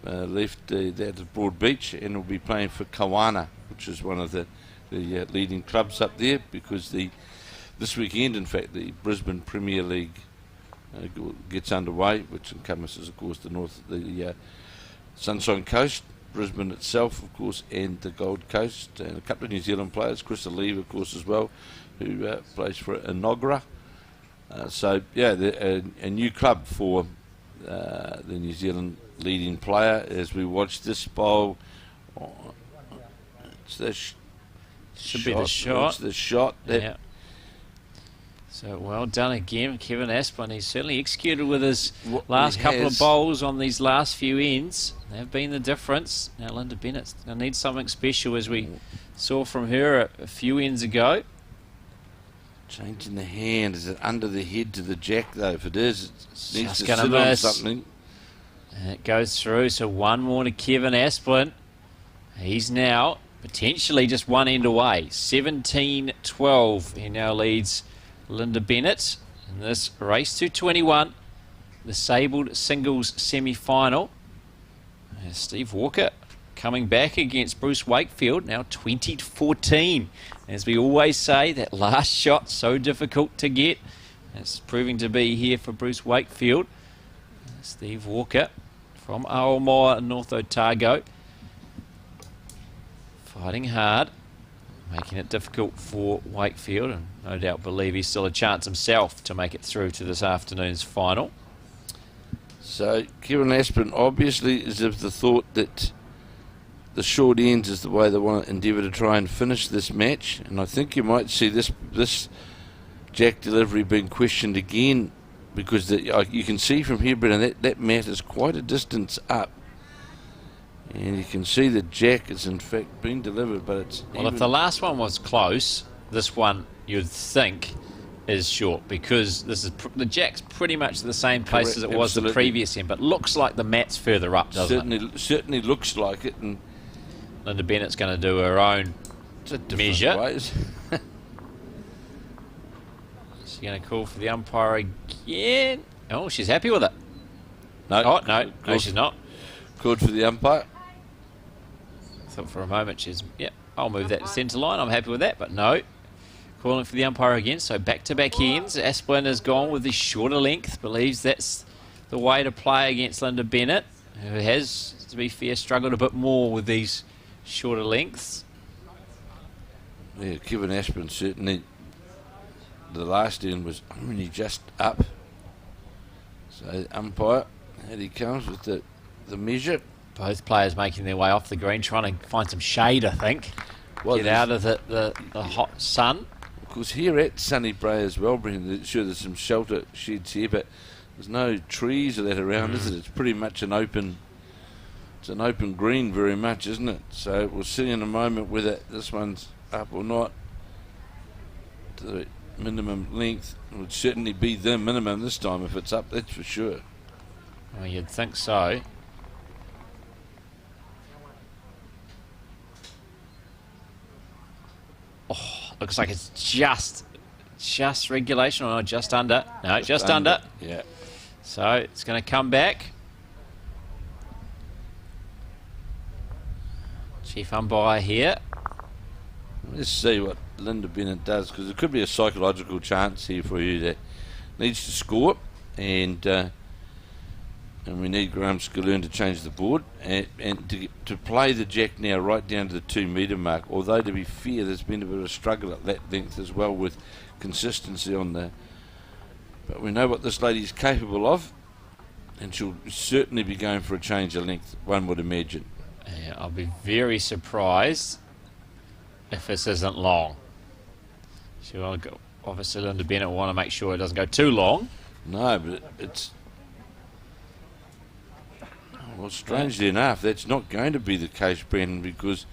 left that at Broad Beach, and will be playing for Kawana, which is one of the leading clubs up there, because this weekend, in fact, the Brisbane Premier League gets underway, which encompasses, of course, the Sunshine Coast, Brisbane itself, of course, and the Gold Coast, and a couple of New Zealand players, Krista Leave, of course, as well, who plays for Inogra. A new club for the New Zealand leading player. As we watch this bowl, it's the should be the shot. It's the shot. Yeah. So well done again, Kevin Aspin. He's certainly executed with his last couple of bowls on these last few ends. They've been the difference. Now Linda Bennett's going to need something special, as we saw from her a few ends ago. Changing the hand. Is it under the head to the Jack, though? If it is, it needs to sit on something. And it goes through. So one more to Kevin Aspin. He's now potentially just one end away. 17-12. He now leads Linda Bennett in this race to 21, the Sabled Singles semi-final. Steve Walker coming back against Bruce Wakefield, now 20-14. As we always say, that last shot so difficult to get. It's proving to be here for Bruce Wakefield. Steve Walker from Aomoa, North Otago, fighting hard, making it difficult for Wakefield, and no doubt believe he's still a chance himself to make it through to this afternoon's final. So Kevin Aspin obviously is of the thought that the short ends is the way they want to endeavour to try and finish this match, and I think you might see this Jack delivery being questioned again, because you can see from here, Brendan, that mat is quite a distance up. And you can see the Jack is in fact being delivered, but it's... Well, if the last one was close, this one you'd think is short, because this is the Jack's pretty much the same place as it was the previous end, but looks like the mat's further up, doesn't it? Certainly looks like it. And Linda Bennett's going to do her own measure. Ways. She's going to call for the umpire again. Oh, she's happy with it. No, she's not. Called for the umpire. Thought for a moment she's, I'll move that to centre line, I'm happy with that, but no. calling for the umpire again. So back-to-back ends. Asplin has gone with the shorter length. Believes that's the way to play against Linda Bennett, who has, to be fair, struggled a bit more with these shorter lengths. Yeah, Kevin Asplin certainly, the last end was only just up. So umpire, and he comes with the measure. Both players making their way off the green, trying to find some shade, I think. Well, get out of the hot sun. Of course, here at Sunny Bray as well, Brendan, sure there's some shelter sheds here, but there's no trees or that around, is it? It's pretty much an open green very much, isn't it? So we'll see in a moment whether this one's up or not. The minimum length would certainly be the minimum this time if it's up, that's for sure. Well, you'd think so. Oh, looks like it's just regulation, or just under. No, just under. Yeah. So it's going to come back. Chief umpire here. Let's see what Linda Bennett does, because there could be a psychological chance here for you that needs to score, and we need Graham Skaloon to change the board and to play the jack now right down to the 2 metre mark. Although, to be fair, there's been a bit of a struggle at that length as well with consistency on the. But we know what this lady's capable of, and she'll certainly be going for a change of length, one would imagine. Yeah, I'll be very surprised if this isn't long. She will go, obviously Linda Bennett will want to make sure it doesn't go too long. No, but it's... Well, strangely enough, that's not going to be the case, Brendan, because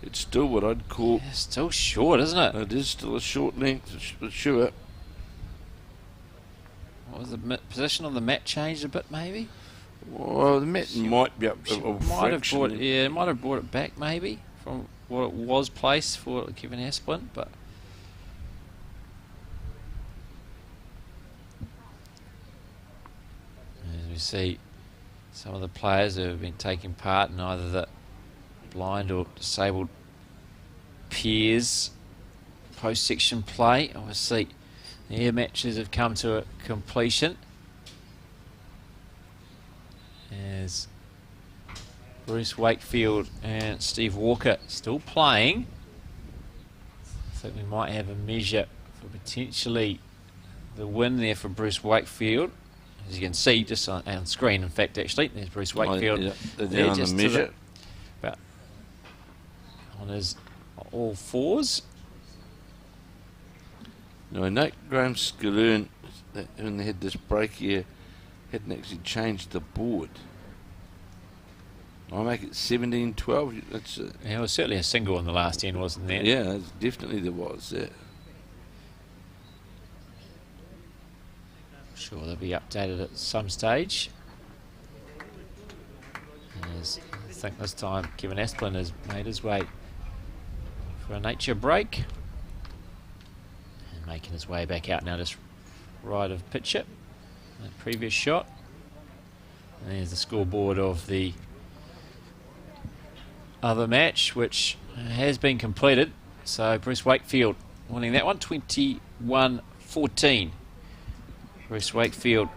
it's still what I'd call... It's still short, isn't it? It is still a short length, for sure. What was the position on the mat changed a bit, maybe? Well, the mat might be up might have brought it back, maybe, from what it was placed for Kevin Asplin, but... As we see, some of the players who have been taking part in either the blind or disabled pairs post-section play. Obviously, the air matches have come to a completion as Bruce Wakefield and Steve Walker still playing. I think we might have a measure for potentially the win there for Bruce Wakefield. As you can see, just on screen, in fact, actually, there's Bruce Wakefield. There, just the measure. About on his all fours. No, I know Graham Skaloon, when they had this break here, hadn't actually changed the board. I'll make it 17-12. Yeah, it was certainly a single in the last end, wasn't there? Yeah, definitely there was. Yeah. Sure, they'll be updated at some stage. As I think this time Kevin Asplin has made his way for a nature break and making his way back out now, just right of picture. That previous shot. And there's the scoreboard of the other match, which has been completed. So Bruce Wakefield winning that one, 21-14. Bruce Wakefield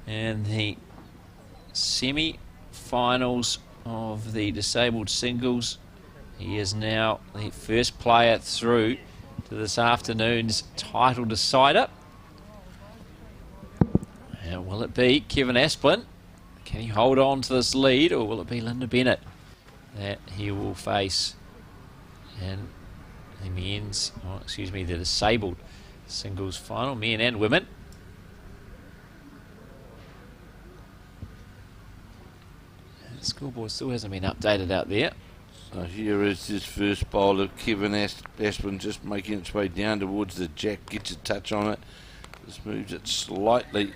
in the semi-finals of the disabled singles. He is now the first player through to this afternoon's title decider. And will it be Kevin Asplin? Can he hold on to this lead, or will it be Linda Bennett that he will face in the men's, the disabled singles final, men and women? The scoreboard still hasn't been updated out there. So here is this first bowl of Kevin Asplin, just making its way down towards the jack, gets a touch on it, just moves it slightly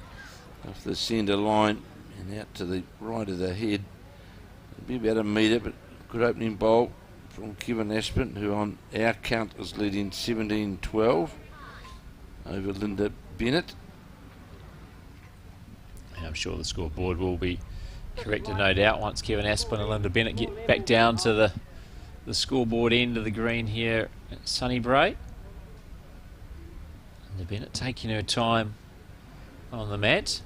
off the centre line and out to the right of the head. It'll be about a metre, but good opening bowl from Kevin Asplin, who on our count is leading 17-12 over Linda Bennett. I'm sure the scoreboard will be corrected, no doubt, once Kevin Asplin and Linda Bennett get back down to the scoreboard end of the green here at Sunny Bray. Linda Bennett taking her time on the mat.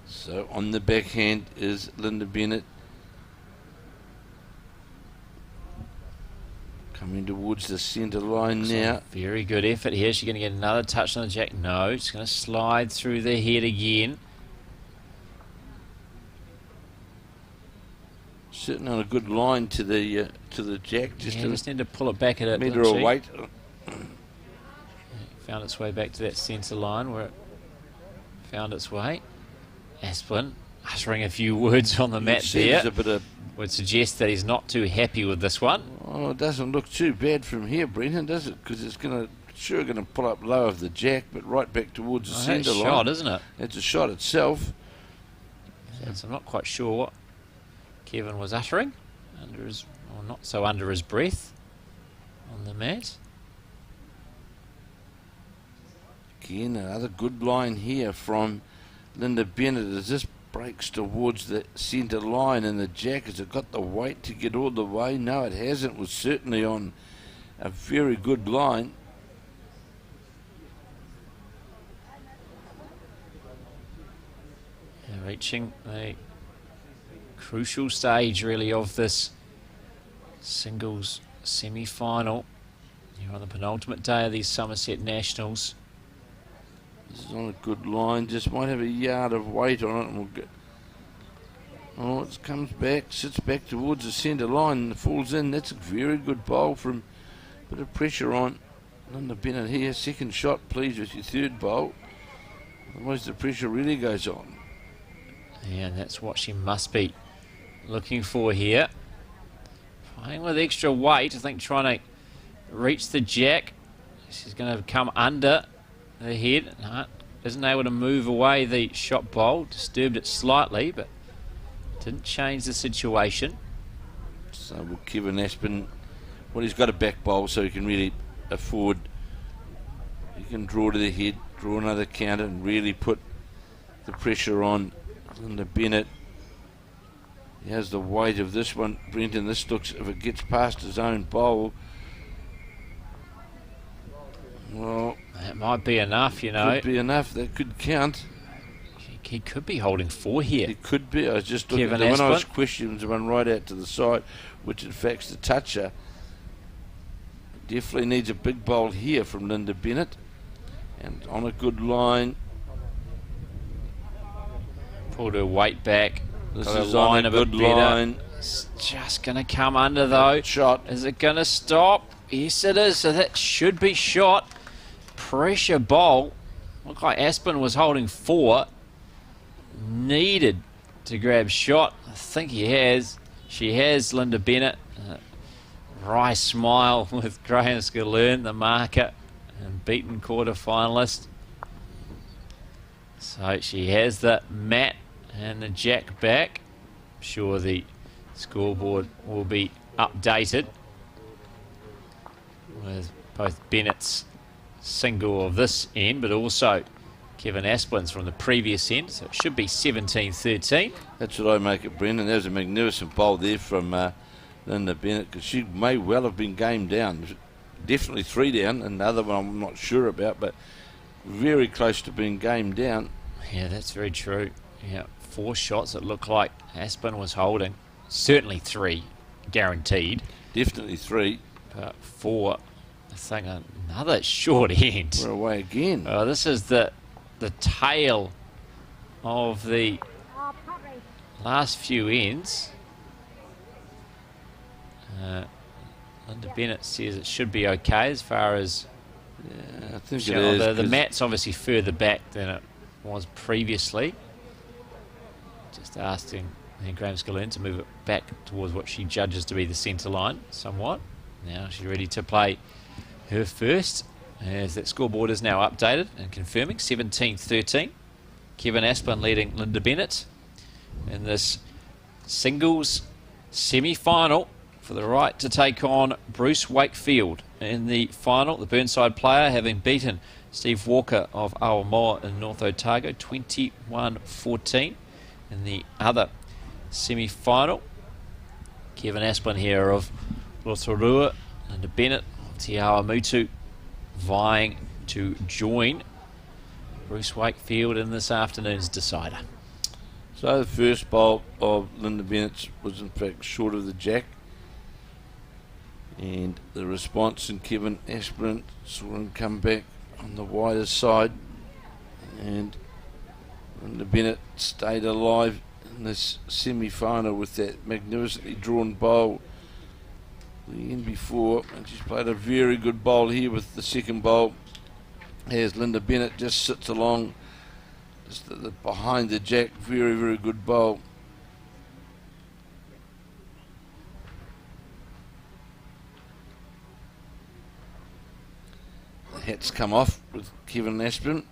So on the backhand is Linda Bennett. Coming towards the centre line now. Very good effort here. She's going to get another touch on the jack. No, she's going to slide through the head again. Sitting on a good line to the jack. Just need to pull it back at it. Metre of weight. Found its way back to that centre line where it found its way. Asplen uttering a few words on the mat there. A bit of would suggest that he's not too happy with this one. Oh, it doesn't look too bad from here, Brenton, does it? Because it's going to pull up low of the jack, but right back towards the centre line. It's a shot, isn't it? It's a shot itself. So I'm not quite sure what Kevin was uttering under his, or not so under his breath on the mat. Again, another good line here from Linda Bennett as this breaks towards the centre line, and the jack, has it got the weight to get all the way? No, it hasn't. It was certainly on a very good line. Reaching a crucial stage really of this singles semi-final here on the penultimate day of these Summerset Nationals. This is on a good line, just might have a yard of weight on it, and we'll get. Oh, it comes back, sits back towards the centre line and falls in. That's a very good bowl from a bit of pressure on Linda Bennett here. Second shot, please, with your third bowl. Otherwise the pressure really goes on. Yeah, and that's what she must be looking for here. Playing with extra weight, I think, trying to reach the jack. She's going to come under the head. No, isn't able to move away the shot bowl. Disturbed it slightly, but didn't change the situation. So will Kevin Asplen, well, he's got a back bowl, so he can really afford, he can draw to the head, draw another counter, and really put the pressure on Linda Bennett. He has the weight of this one, Brenton. This looks, if it gets past his own bowl, well, that might be enough, you know. Could be enough. That could count. He could be holding 4 here. It could be. I was just looking at when I was questioning, the one right out to the side, which in fact's the toucher. Definitely needs a big bowl here from Linda Bennett, and on a good line. Pulled her weight back. This is on a good line. It's just going to come under though. Shot. Is it going to stop? Yes, it is. So that should be shot. Pressure bowl. Looked like Asplen was holding 4. Needed to grab shot. I think he has. She has, Linda Bennett. Wry smile with Graham Skillern, the marker, and beaten quarter finalist. So she has the mat and the jack back. I'm sure the scoreboard will be updated with both Bennett's single of this end, but also Kevin Asplen's from the previous end, so it should be 17-13. That's what I make it, Brendan. There's a magnificent bowl there from Linda Bennett, because she may well have been game down. Definitely 3 down, another one I'm not sure about, but very close to being game down. Yeah, that's very true. Yeah, 4 shots it looked like Asplen was holding. Certainly 3, guaranteed. Definitely 3. But 4, I think another short end. We're away again. This is the tail of the last few ends. Linda Bennett says it should be okay as far as... Yeah, I think it is. The mat's obviously further back than it was previously. Just asking Graham Skillern to move it back towards what she judges to be the centre line somewhat. Now she's ready to play her first, as that scoreboard is now updated and confirming 17-13. Kevin Asplen leading Linda Bennett in this singles semi-final for the right to take on Bruce Wakefield in the final. The Burnside player having beaten Steve Walker of Awamoa in North Otago 21-14 in the other semi-final. Kevin Asplin here of Rotorua and Bennett of Te Awamutu vying to join Bruce Wakefield in this afternoon's decider. So the first bowl of Linda Bennett's was in fact short of the jack, and the response in Kevin Asplin saw him come back on the wider side, and Linda Bennett stayed alive in this semi-final with that magnificently drawn bowl the end before, and she's played a very good bowl here with the second bowl as Linda Bennett just sits along just behind the jack. Very, very good bowl. The hat's come off with Kevin Asplin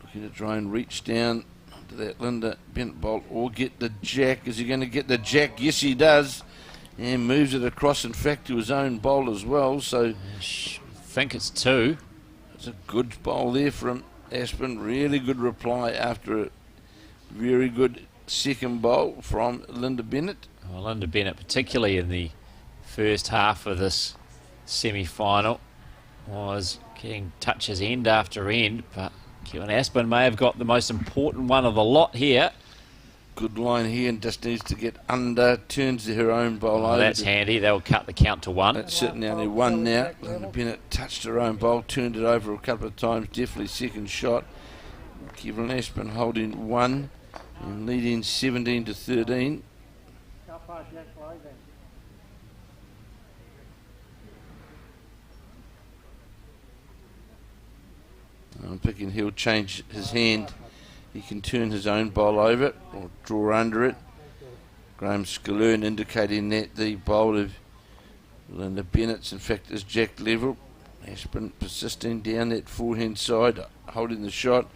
looking to try and reach down to that Linda Bennett bowl or get the jack. Is he going to get the jack? Yes, he does, and moves it across in fact to his own bowl as well. So I think it's 2. it's a good bowl there from Asplin. Really good reply after a very good second bowl from Linda Bennett. Well, Linda Bennett, particularly in the first half of this semi-final, was getting touches end after end, but Kevin Asplin may have got the most important one of the lot here. Good line here, and just needs to get under, turns her own bowl over. That's handy. They'll cut the count to 1. That's certainly only 1 now. Linda Bennett touched her own bowl, turned it over a couple of times, definitely second shot. Kevin Asplin holding 1 and leading 17 to 13. I'm picking he'll change his hand. He can turn his own bowl over or draw under it. Graham Scalern indicating that the bowl of Linda Bennett's in fact is jack level. Asplin persisting down that forehand side, holding the shot,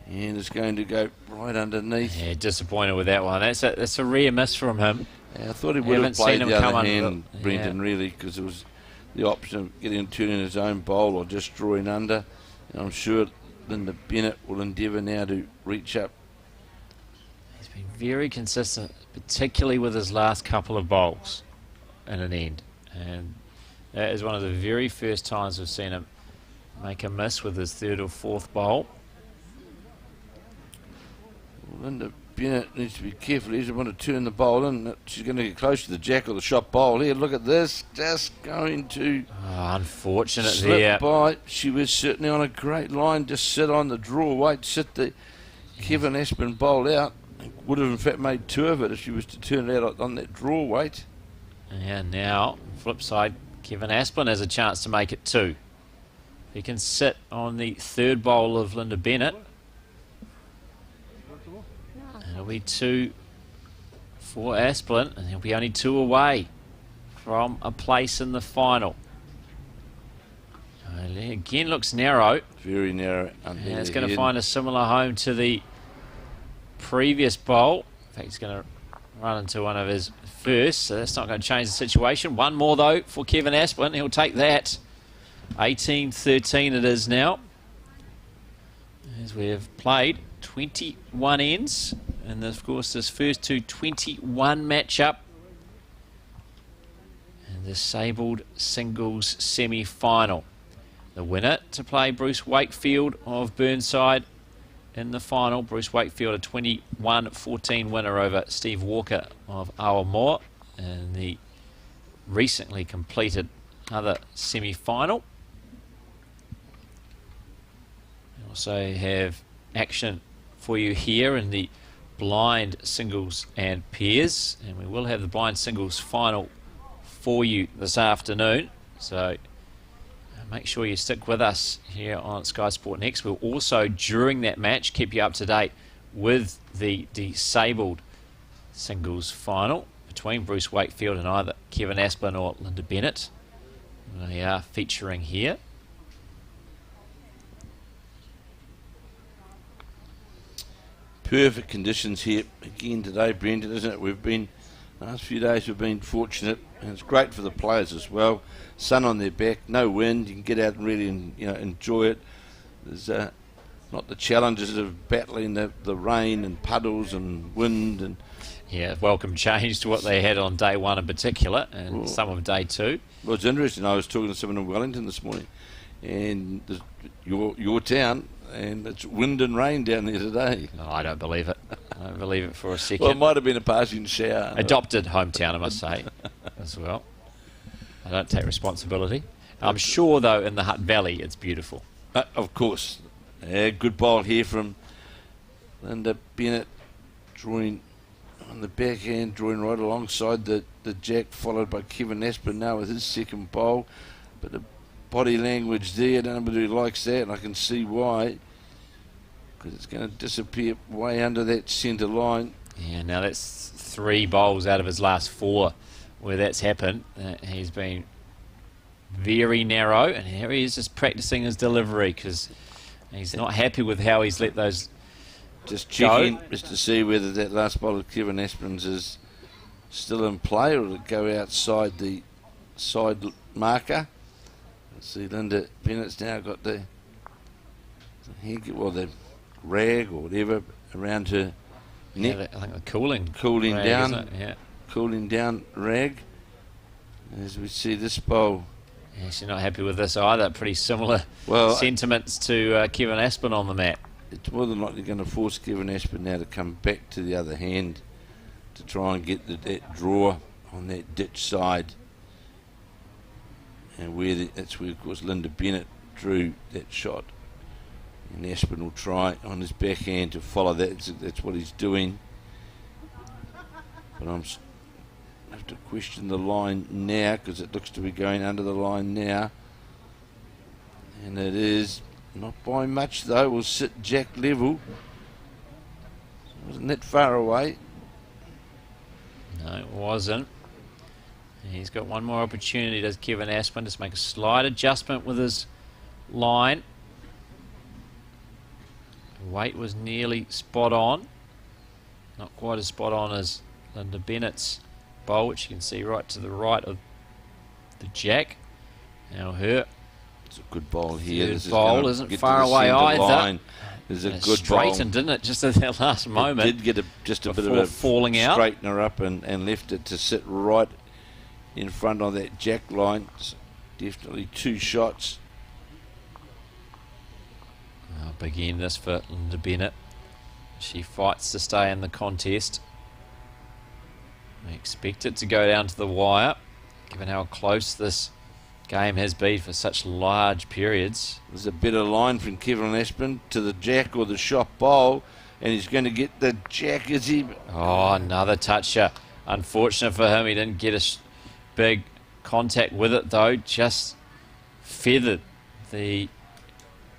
and it's going to go right underneath. Yeah, disappointed with that one. That's a rare miss from him. Yeah, I thought he would have played the other hand, Brendan, yeah, really, because it was the option of getting turning his own bowl or just drawing under. And I'm sure Linda Bennett will endeavour now to reach up. He's been very consistent, particularly with his last couple of bowls in an end. And that is one of the very first times we've seen him make a miss with his third or fourth bowl. Linda Bennett needs to be careful. He doesn't want to turn the bowl in. She's going to get close to the jack or the shot bowl here. Look at this. Just going to unfortunate slip there. by. She was certainly on a great line. Just sit on the draw. Wait, sit the Kevin Asplin bowl out. Would have in fact made 2 of it if she was to turn it out on that draw weight. And now, flip side, Kevin Asplin has a chance to make it 2. He can sit on the third bowl of Linda Bennett. It'll be 2 for Asplin, and he'll be only 2 away from a place in the final. Again, looks narrow. Very narrow. And it's going to find a similar home to the previous bowl. In fact, he's going to run into one of his first, so that's not going to change the situation. 1 more, though, for Kevin Asplin. He'll take that. 18-13 it is now, as we have played 21 ends. And of course, this first 2-21 matchup. And the Disabled Singles semi-final. The winner to play Bruce Wakefield of Burnside in the final. Bruce Wakefield, a 21-14 winner over Steve Walker of Awamoa. And the recently completed other semi-final. We also have action for you here in the blind singles and pairs, and we will have the blind singles final for you this afternoon, so make sure you stick with us here on Sky Sport Next. We'll also, during that match, keep you up to date with the disabled singles final between Bruce Wakefield and either Kevin Asplin or Linda Bennett. They are featuring here. Perfect conditions here again today, Brendan, isn't it? We've been, last few days we've been fortunate, and it's great for the players as well. Sun on their back, no wind, you can get out and really enjoy it. There's not the challenges of battling the rain and puddles and wind, and Yeah, welcome change to what they had on day one in particular, and some of day two. Well, it's interesting. I was talking to someone in Wellington this morning, and your town, and it's wind and rain down there today. No, I don't believe it. I don't believe it for a second. Well, it might have been a passing shower. Adopted hometown, I must say, as well. I don't take responsibility. I'm sure, though, in the Hutt Valley, it's beautiful. Of course. Good bowl here from Linda Bennett, drawing on the backhand, drawing right alongside the jack, followed by Kevin Aspin now with his second bowl. But the body language there, nobody likes that, and I can see why. Because it's going to disappear way under that centre line. Yeah, now that's 3 bowls out of his last 4 where that's happened. He's been very narrow, and here he is just practicing his delivery because he's not happy with how he's let those just checking just to see whether that last bowl of Kevin Aspin's is still in play, or will it go outside the side marker. Let's see, Linda Bennett's now got the rag or whatever around her neck. Yeah, I think the cooling rag, down, isn't it? Yeah. cooling down rag. As we see this bowl. Yeah, she's not happy with this either. Pretty similar sentiments to Kevin Aspin on the mat. It's more than likely going to force Kevin Aspin now to come back to the other hand to try and get that draw on that ditch side. And that's where, of course, Linda Bennett drew that shot. And Aspin will try on his backhand to follow that. That's what he's doing. But I have to question the line now because it looks to be going under the line now. And it is not by much, though. Will sit jack level. Wasn't that far away. No, it wasn't. He's got one more opportunity, does Kevin Aspin, to make a slight adjustment with his line. Weight was nearly spot on. Not quite as spot on as Linda Bennett's bowl, which you can see right to the right of the jack. Now it's a good bowl here. This bowl isn't far away either. It's a good bowl. straightened, didn't it? Just at that last moment. It did get just a bit of a falling out. Straightener up and left it to sit right in front of that jack line. It's definitely 2 shots. Big end this for Linda Bennett. She fights to stay in the contest. We expect it to go down to the wire, given how close this game has been for such large periods. There's a better line from Kevin Aspin to the jack or the shot bowl, and he's going to get the jack, is he? Oh, another toucher. Unfortunate for him, he didn't get a big contact with it, though. Just feathered the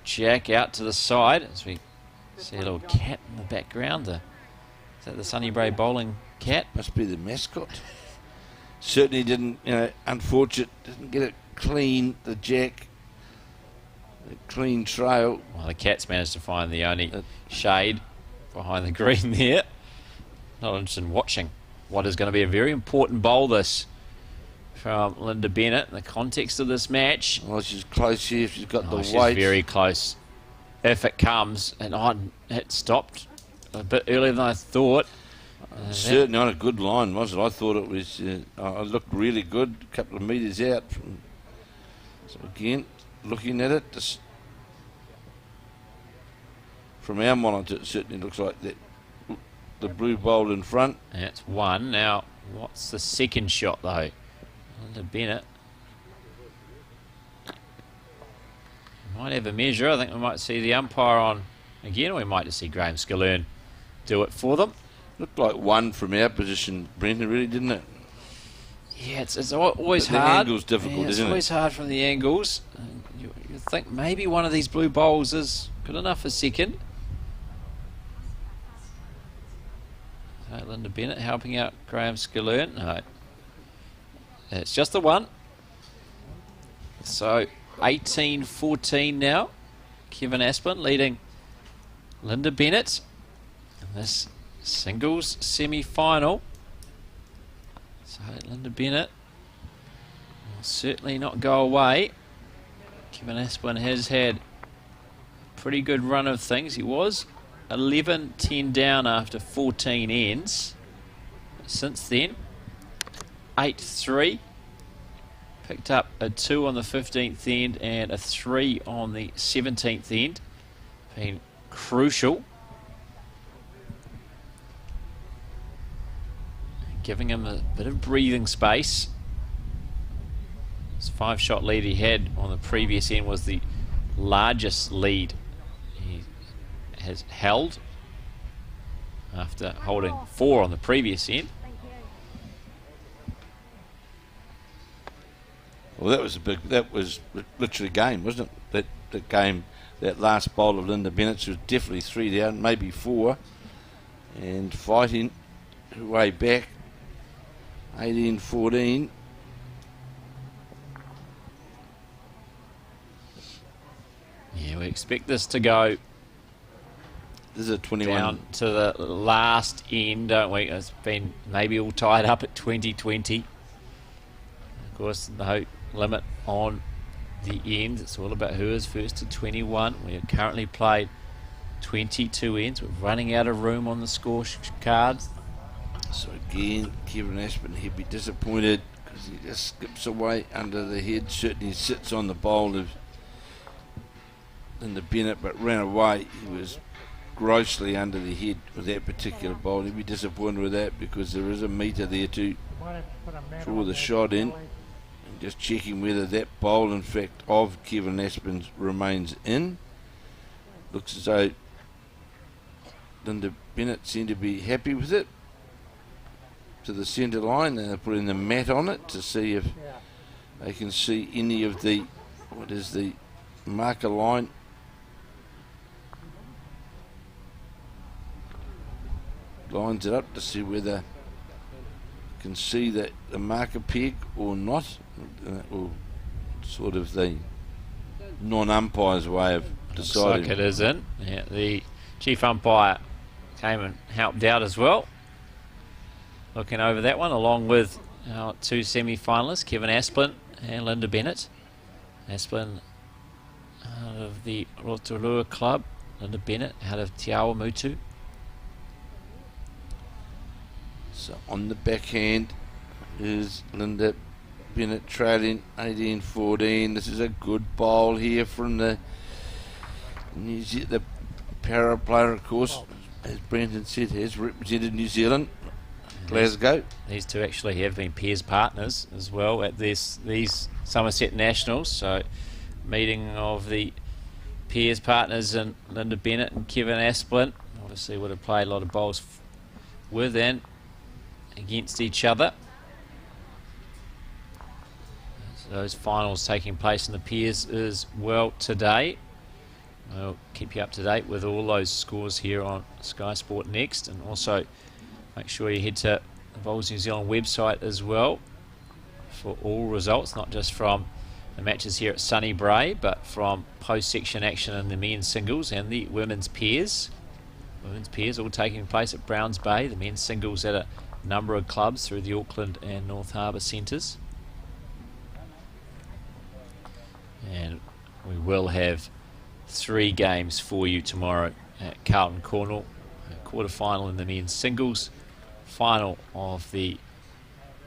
jack out to the side, as we see a little cat in the background. Is that the Sunny Bray bowling cat? Must be the mascot. Certainly didn't, unfortunate, didn't get it clean, the jack. A clean trail. Well, the cat's managed to find the only shade behind the green there. Not interested in watching what is going to be a very important bowl this from Linda Bennett in the context of this match. Well, she's close here. She's got the she's weight. Very close. If it comes, and it stopped a bit earlier than I thought. Certainly not a good line, was it? I thought it was. I looked really good, a couple of metres out. So again, looking at it, just from our monitor, it certainly looks like that. The blue bowl in front. That's one. Now, what's the second shot though? Linda Bennett might have a measure. I think we might see the umpire on again, or we might just see Graham Skillern do it for them. Looked like one from our position, Brendan, really, didn't it? Yeah, it's always but hard. The angle's difficult, it's isn't it? It's always hard from the angles. You think maybe one of these blue bowls is good enough for second. So Linda Bennett helping out Graham Skillern. No, it's just the one. So 18-14 now. Kevin Aspin leading Linda Bennett in this singles semi-final. So Linda Bennett will certainly not go away. Kevin Aspin has had a pretty good run of things. He was 11-10 down after 14 ends. since then. 8-3. Picked up a 2 on the 15th end and a 3 on the 17th end. Been crucial. Giving him a bit of breathing space. His 5-shot lead he had on the previous end was the largest lead he has held after holding 4 on the previous end. Well, that was literally a game, wasn't it? That game, that last bowl of Linda Bennett's was definitely 3 down, maybe 4, and fighting her way back. 18-14. Yeah, we expect this to go. This is a 21. Down to the last end, don't we? It's been maybe all tied up at 20-20. Of course, the limit on the end. It's all about who is first to 21. We have currently played 22 ends. We're running out of room on the scorecards. So again, Kevin Aspin, he'd be disappointed because he just skips away under the head. Certainly sits on the bowl of Linda Bennett, but ran away. He was grossly under the head with that particular bowl. He'd be disappointed with that because there is a metre there to draw the shot in. And just checking whether that bowl, in fact, of Kevin Aspin's remains in. Looks as though Linda Bennett seemed to be happy with it. To the centre line, they're putting the mat on it to see if they can see any of the, what is the marker line. Lines it up to see whether you can see that the marker peg or not, or sort of the non-umpire's way of deciding. Looks like it is in. Yeah, the chief umpire came and helped out as well. Looking over that one, along with our 2 semi-finalists, Kevin Asplin and Linda Bennett. Asplin out of the Rotorua Club, Linda Bennett out of Te Awa Mutu. So on the backhand is Linda Bennett trailing 18-14. This is a good bowl here from the para player, of course, as Brenton said, has represented New Zealand. Glasgow. These two actually have been pairs partners as well at these Summerset Nationals. So meeting of the pairs partners and Linda Bennett and Kevin Asplin. Obviously would have played a lot of bowls with and against each other. So those finals taking place in the pairs as well today. We'll keep you up to date with all those scores here on Sky Sport Next, and also make sure you head to the Bowls New Zealand website as well for all results, not just from the matches here at Sunny Bray, but from post-section action in the men's singles and the women's pairs. Women's pairs all taking place at Browns Bay, the men's singles at a number of clubs through the Auckland and North Harbour centres. And we will have 3 games for you tomorrow at Carlton Cornwall. Quarter-final in the men's singles, final of the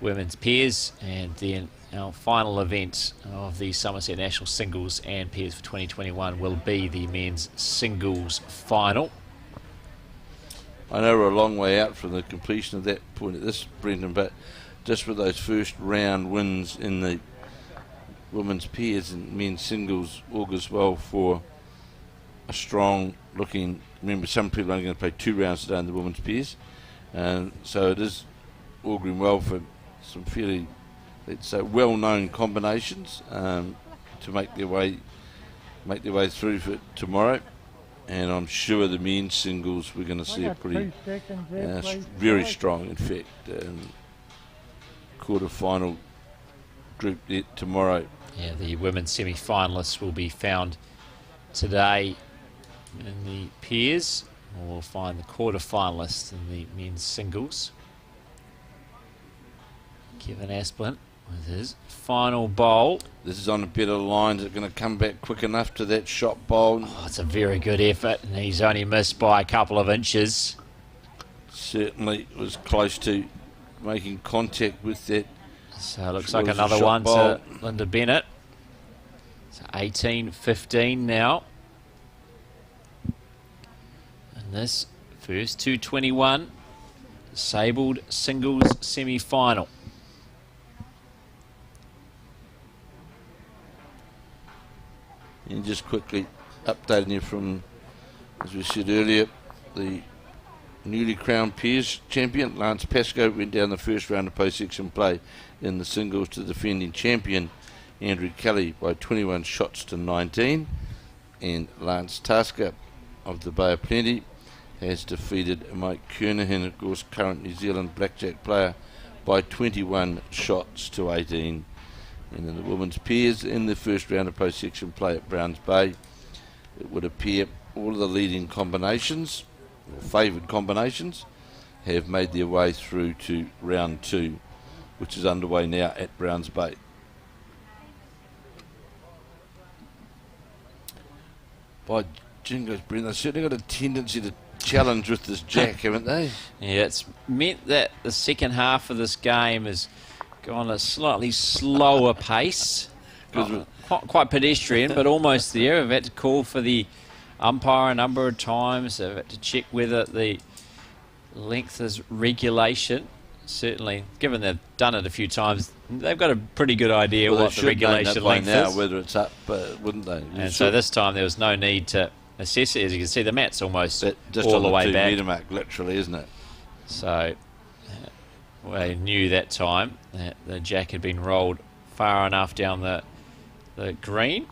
women's pairs, and then our final event of the Summerset National Singles and Pairs for 2021 will be the men's singles final. I know we're a long way out from the completion of that point at this, Brendan, but just with those first round wins in the women's pairs and men's singles augurs well for a strong looking. Remember, some people are only going to play 2 rounds today in the women's pairs, and so it is auguring well for some fairly, let's say, well-known combinations to make their way through for tomorrow. And I'm sure the men's singles we're going to see a pretty very strong, in fact, quarter-final group there tomorrow. Yeah, the women's semi-finalists will be found today in the pairs. We'll find the quarter-finalists in the men's singles. Kevin Asplin with his final bowl. This is on a better line. Is it going to come back quick enough to that shot bowl? Oh, it's a very good effort, and he's only missed by a couple of inches. Certainly was close to making contact with that. So it looks Which like was a another shot one bowl. to Linda Bennett. So 18-15 now. And this first 221 disabled singles semi-final. And just quickly updating you from, as we said earlier, the newly crowned Peers champion, Lance Pascoe, went down the first round of post-section play in the singles to defending champion Andrew Kelly by 21 shots to 19. And Lance Tasker of the Bay of Plenty has defeated Mike Kernahan, of course, current New Zealand blackjack player, by 21 shots to 18. And in the women's pairs, in the first round of post-section play at Browns Bay, it would appear all of the leading combinations, or favoured combinations, have made their way through to round 2, which is underway now at Browns Bay. By Jingo's Brent, they've certainly got a tendency to challenge with this jack, haven't they? Yeah, it's meant that the second half of this game has gone a slightly slower pace. Not quite pedestrian, but almost there. We've had to call for the umpire a number of times. They've had to check whether the length is regulation. Certainly, given they've done it a few times, they've got a pretty good idea what the regulation length now, is. whether it's up, wouldn't they? And so this time there was no need to assess it. As you can see, the mat's almost just all on the way 2 back. metre mark, literally, isn't it? So they knew that time that the jack had been rolled far enough down the green.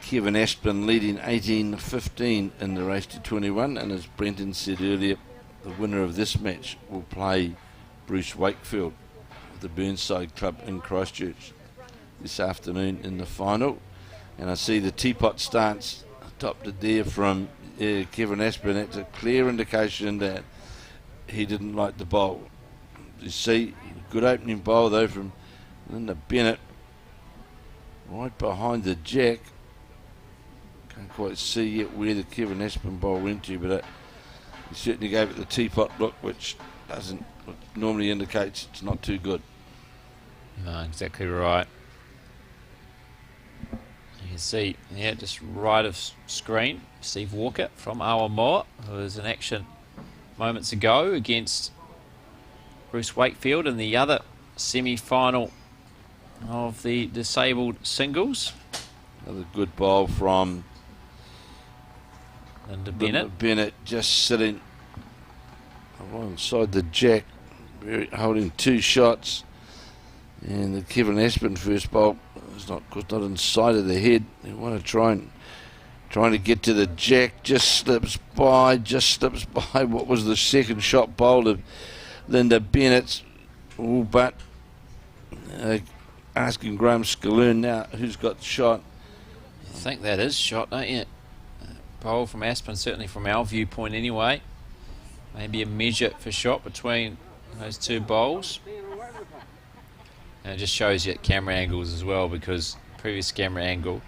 Kevin Aspin leading 18-15 in the race to 21, and as Brenton said earlier, the winner of this match will play Bruce Wakefield of the Burnside Club in Christchurch this afternoon in the final. And I see the teapot stance adopted there from Kevin Aspin. That's a clear indication that he didn't like the bowl. You see, good opening bowl though from Linda Bennett, right behind the jack. Can't quite see yet where the Kevin Aspin bowl went to, but he certainly gave it the teapot look, which normally indicates it's not too good. No, exactly right. You can see, yeah, just right of screen, Steve Walker from Awamoa, who was in action moments ago against Bruce Wakefield in the other semi-final of the disabled singles. Another good bowl from Linda Bennett. Bennett, just sitting alongside the jack, holding 2 shots. And the Kevin Aspin first bowl is not inside of the head. They want to trying to get to the jack, just slips by. What was the second shot bowled of Linda Bennett's? Oh, but asking Graham Scaloon now who's got the shot. I think that is shot, don't you? Bowl from Aspin, certainly from our viewpoint anyway. Maybe a measure for shot between those 2 bowls. And it just shows you at camera angles as well, because the previous camera angle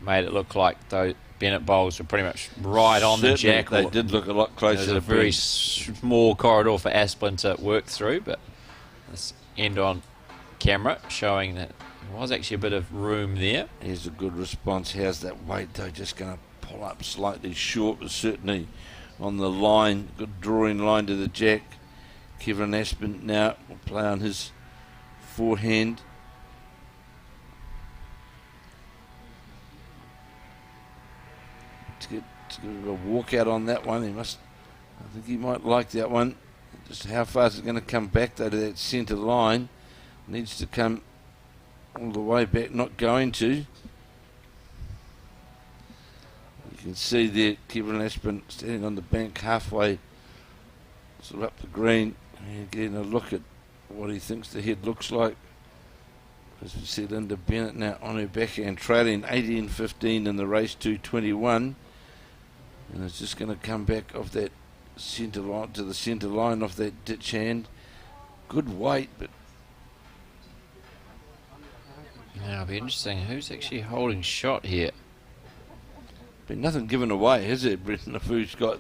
made it look like those Bennett bowls were pretty much right on the jack. They did look a lot closer. There's a very small corridor for Aspin to work through, but this end on camera showing that there was actually a bit of room there. Here's a good response. How's that weight though? Just going to pull up slightly short, but certainly on the line. Good drawing line to the jack. Kevin Aspin now will play on his forehand. To get a walk out on that one. I think he might like that one. Just how far is it going to come back though to that centre line? Needs to come all the way back, not going to. You can see there Kevin Aspin standing on the bank halfway sort of up the green and getting a look at what he thinks the head looks like. As we see, Linda Bennett now on her backhand, trailing 18-15 in the race to 21, and it's just going to come back off that centre line to the centre line off that ditch hand. Good weight, but Now it'll be interesting who's actually holding shot here. been nothing given away, has it, Brenton? If who's got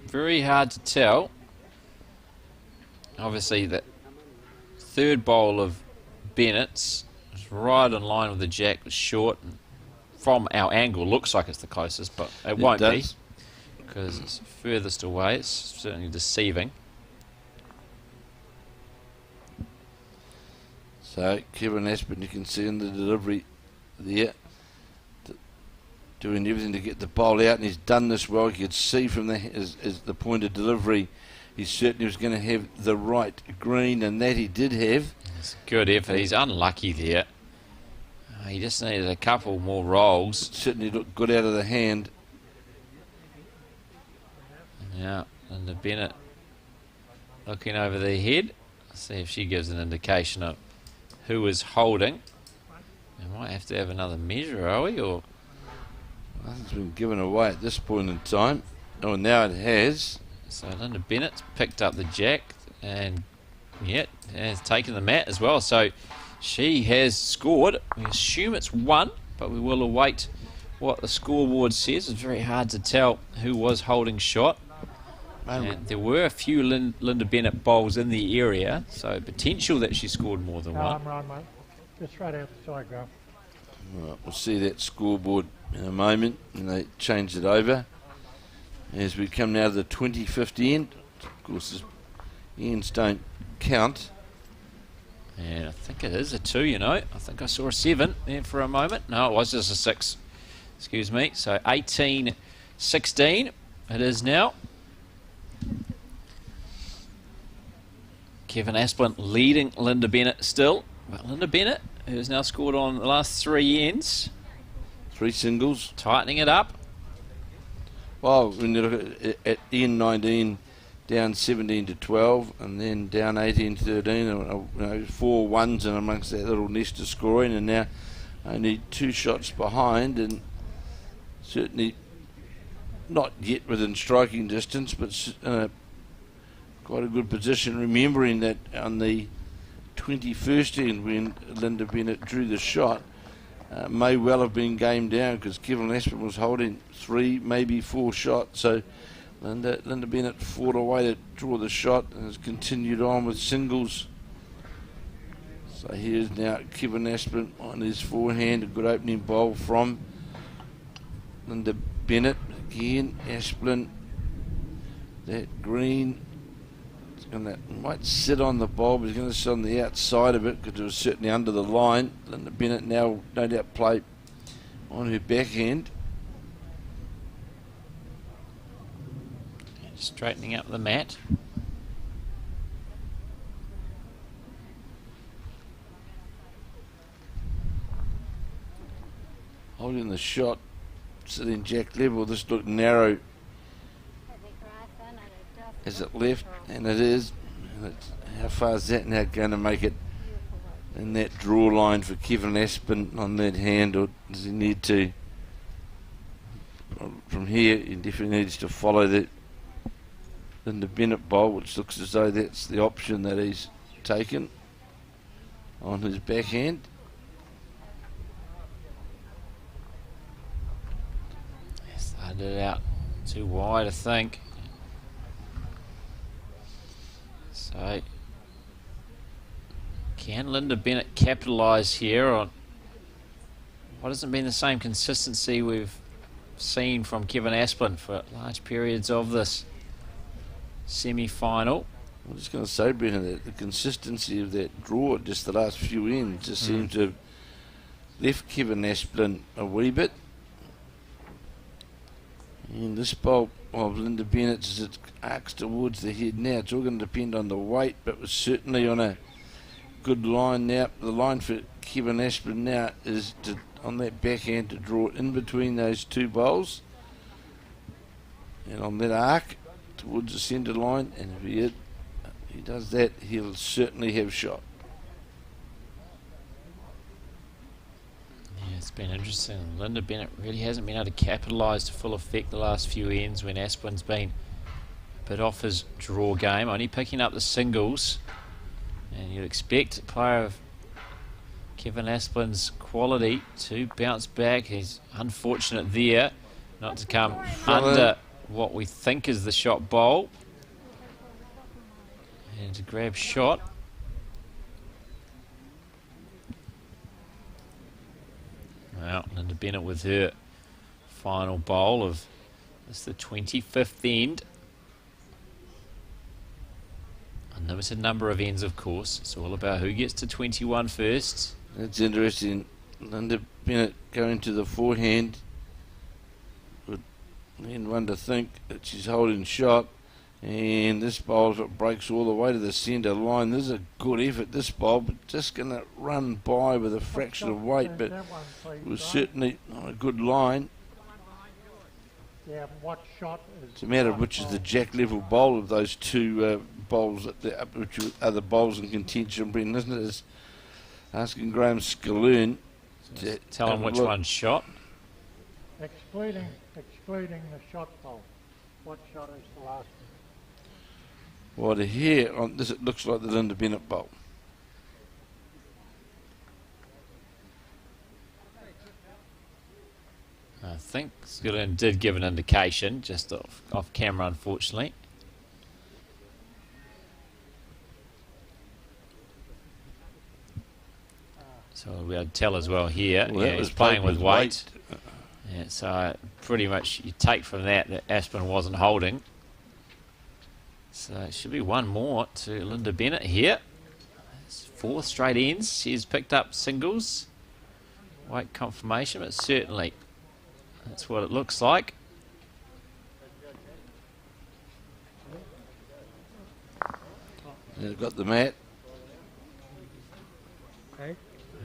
very hard to tell. Obviously, the third bowl of Bennett's is right in line with the jack, was short. And from our angle, looks like it's the closest, but it won't be because it's furthest away. It's certainly deceiving. So Kevin Aspin, you can see in the delivery there, doing everything to get the bowl out, and he's done this well. You could see from the point of delivery, he certainly was going to have the right green, and that he did have. It's a good effort. He's unlucky there. He just needed a couple more rolls. Certainly looked good out of the hand. Yeah, Linda Bennett looking over their head. See if she gives an indication of who is holding. We might have to have another measure, are we? Or Nothing's been given away at this point in time. Oh, now it has. so Linda Bennett's picked up the jack and has taken the mat as well. So she has scored. We assume it's one, but we will await what the scoreboard says. It's very hard to tell who was holding shot. And there were a few Linda Bennett bowls in the area, so potential that she scored more than one. I'm right, mate. Just right out the side, Graf. Right, we'll see that scoreboard in a moment, and they changed it over. As we come now to the 25th end, of course, the ends don't count. And I think it is a 2, you know. I think I saw a 7 there for a moment. No, it was just a 6. Excuse me. So 18-16 it is now. Kevin Aspin leading Linda Bennett still. But Linda Bennett, who has now scored on the last 3 ends. 3 singles. Tightening it up. Well, when you look at end 19, down 17-12, and then down 18-13, 4 ones in amongst that little nest of scoring, and now only 2 shots behind, and certainly not yet within striking distance, but quite a good position, remembering that on the 21st end when Linda Bennett drew the shot, may well have been game down because Kevin Aspin was holding 3, maybe 4 shots. So Linda Bennett fought away to draw the shot and has continued on with singles. So here's now Kevin Aspin on his forehand, a good opening bowl from Linda Bennett. Again, Aspin, that green, and that might sit on the bowl, but he's going to sit on the outside of it because it was certainly under the line. Linda Bennett now no doubt play on her backhand. Straightening up the mat. Holding the shot, sitting jack level. This looked narrow as it left, and it is. How far is that now going to make it in that draw line for Kevin Aspin on that hand, or does he need to? From here, he definitely needs to follow that Linda Bennett bowl, which looks as though that's the option that he's taken on his backhand. Started it out too wide, I think. So, can Linda Bennett capitalise here on what hasn't been the same consistency we've seen from Kevin Aspin for large periods of this semi-final? I'm just going to say, Brennan, that the consistency of that draw, just the last few ends, just seems to have left Kevin Aspin a wee bit. And this bowl of Linda Bennett's, as it arcs towards the head now, it's all going to depend on the weight, but was certainly on a good line now. The line for Kevin Aspin now is to, on that backhand, to draw in between those 2 bowls. And on that arc towards the centre line, and if he does that, he'll certainly have shot. Yeah, it's been interesting. Linda Bennett really hasn't been able to capitalise to full effect the last few ends when Aspin's been a bit off his draw game, only picking up the singles. And you'd expect a player of Kevin Aspin's quality to bounce back. He's unfortunate there not to come under what we think is the shot bowl. And a grab shot. Well, Linda Bennett with her final bowl of this, the 25th end. Unlimited number of ends, of course. It's all about who gets to 21 first. That's interesting. Linda Bennett going to the forehand would lead one to think that she's holding shot. And this bowl breaks all the way to the centre line. This is a good effort, this bowl, but just going to run by with a fraction of weight. But it was certainly not a good line. Yeah, what shot is... It's a matter of which is the jack level bowl of those two bowls, which are the bowls in contention, Brendan, isn't it? It's asking Graham Scaloon to tell him which one's shot. Excluding the shot bowl. What shot is the last one? Well, here on this, it looks like the Linda Bennett bowl. I think Scaloon did give an indication, just off camera, unfortunately. So we'll be able to tell as well here. Well, yeah, he's playing with weight. Yeah, so pretty much you take from that Aspen wasn't holding. So it should be one more to Linda Bennett here. It's 4 straight ends. She's picked up singles. Weight confirmation, but certainly that's what it looks like. They've got the mat. Okay.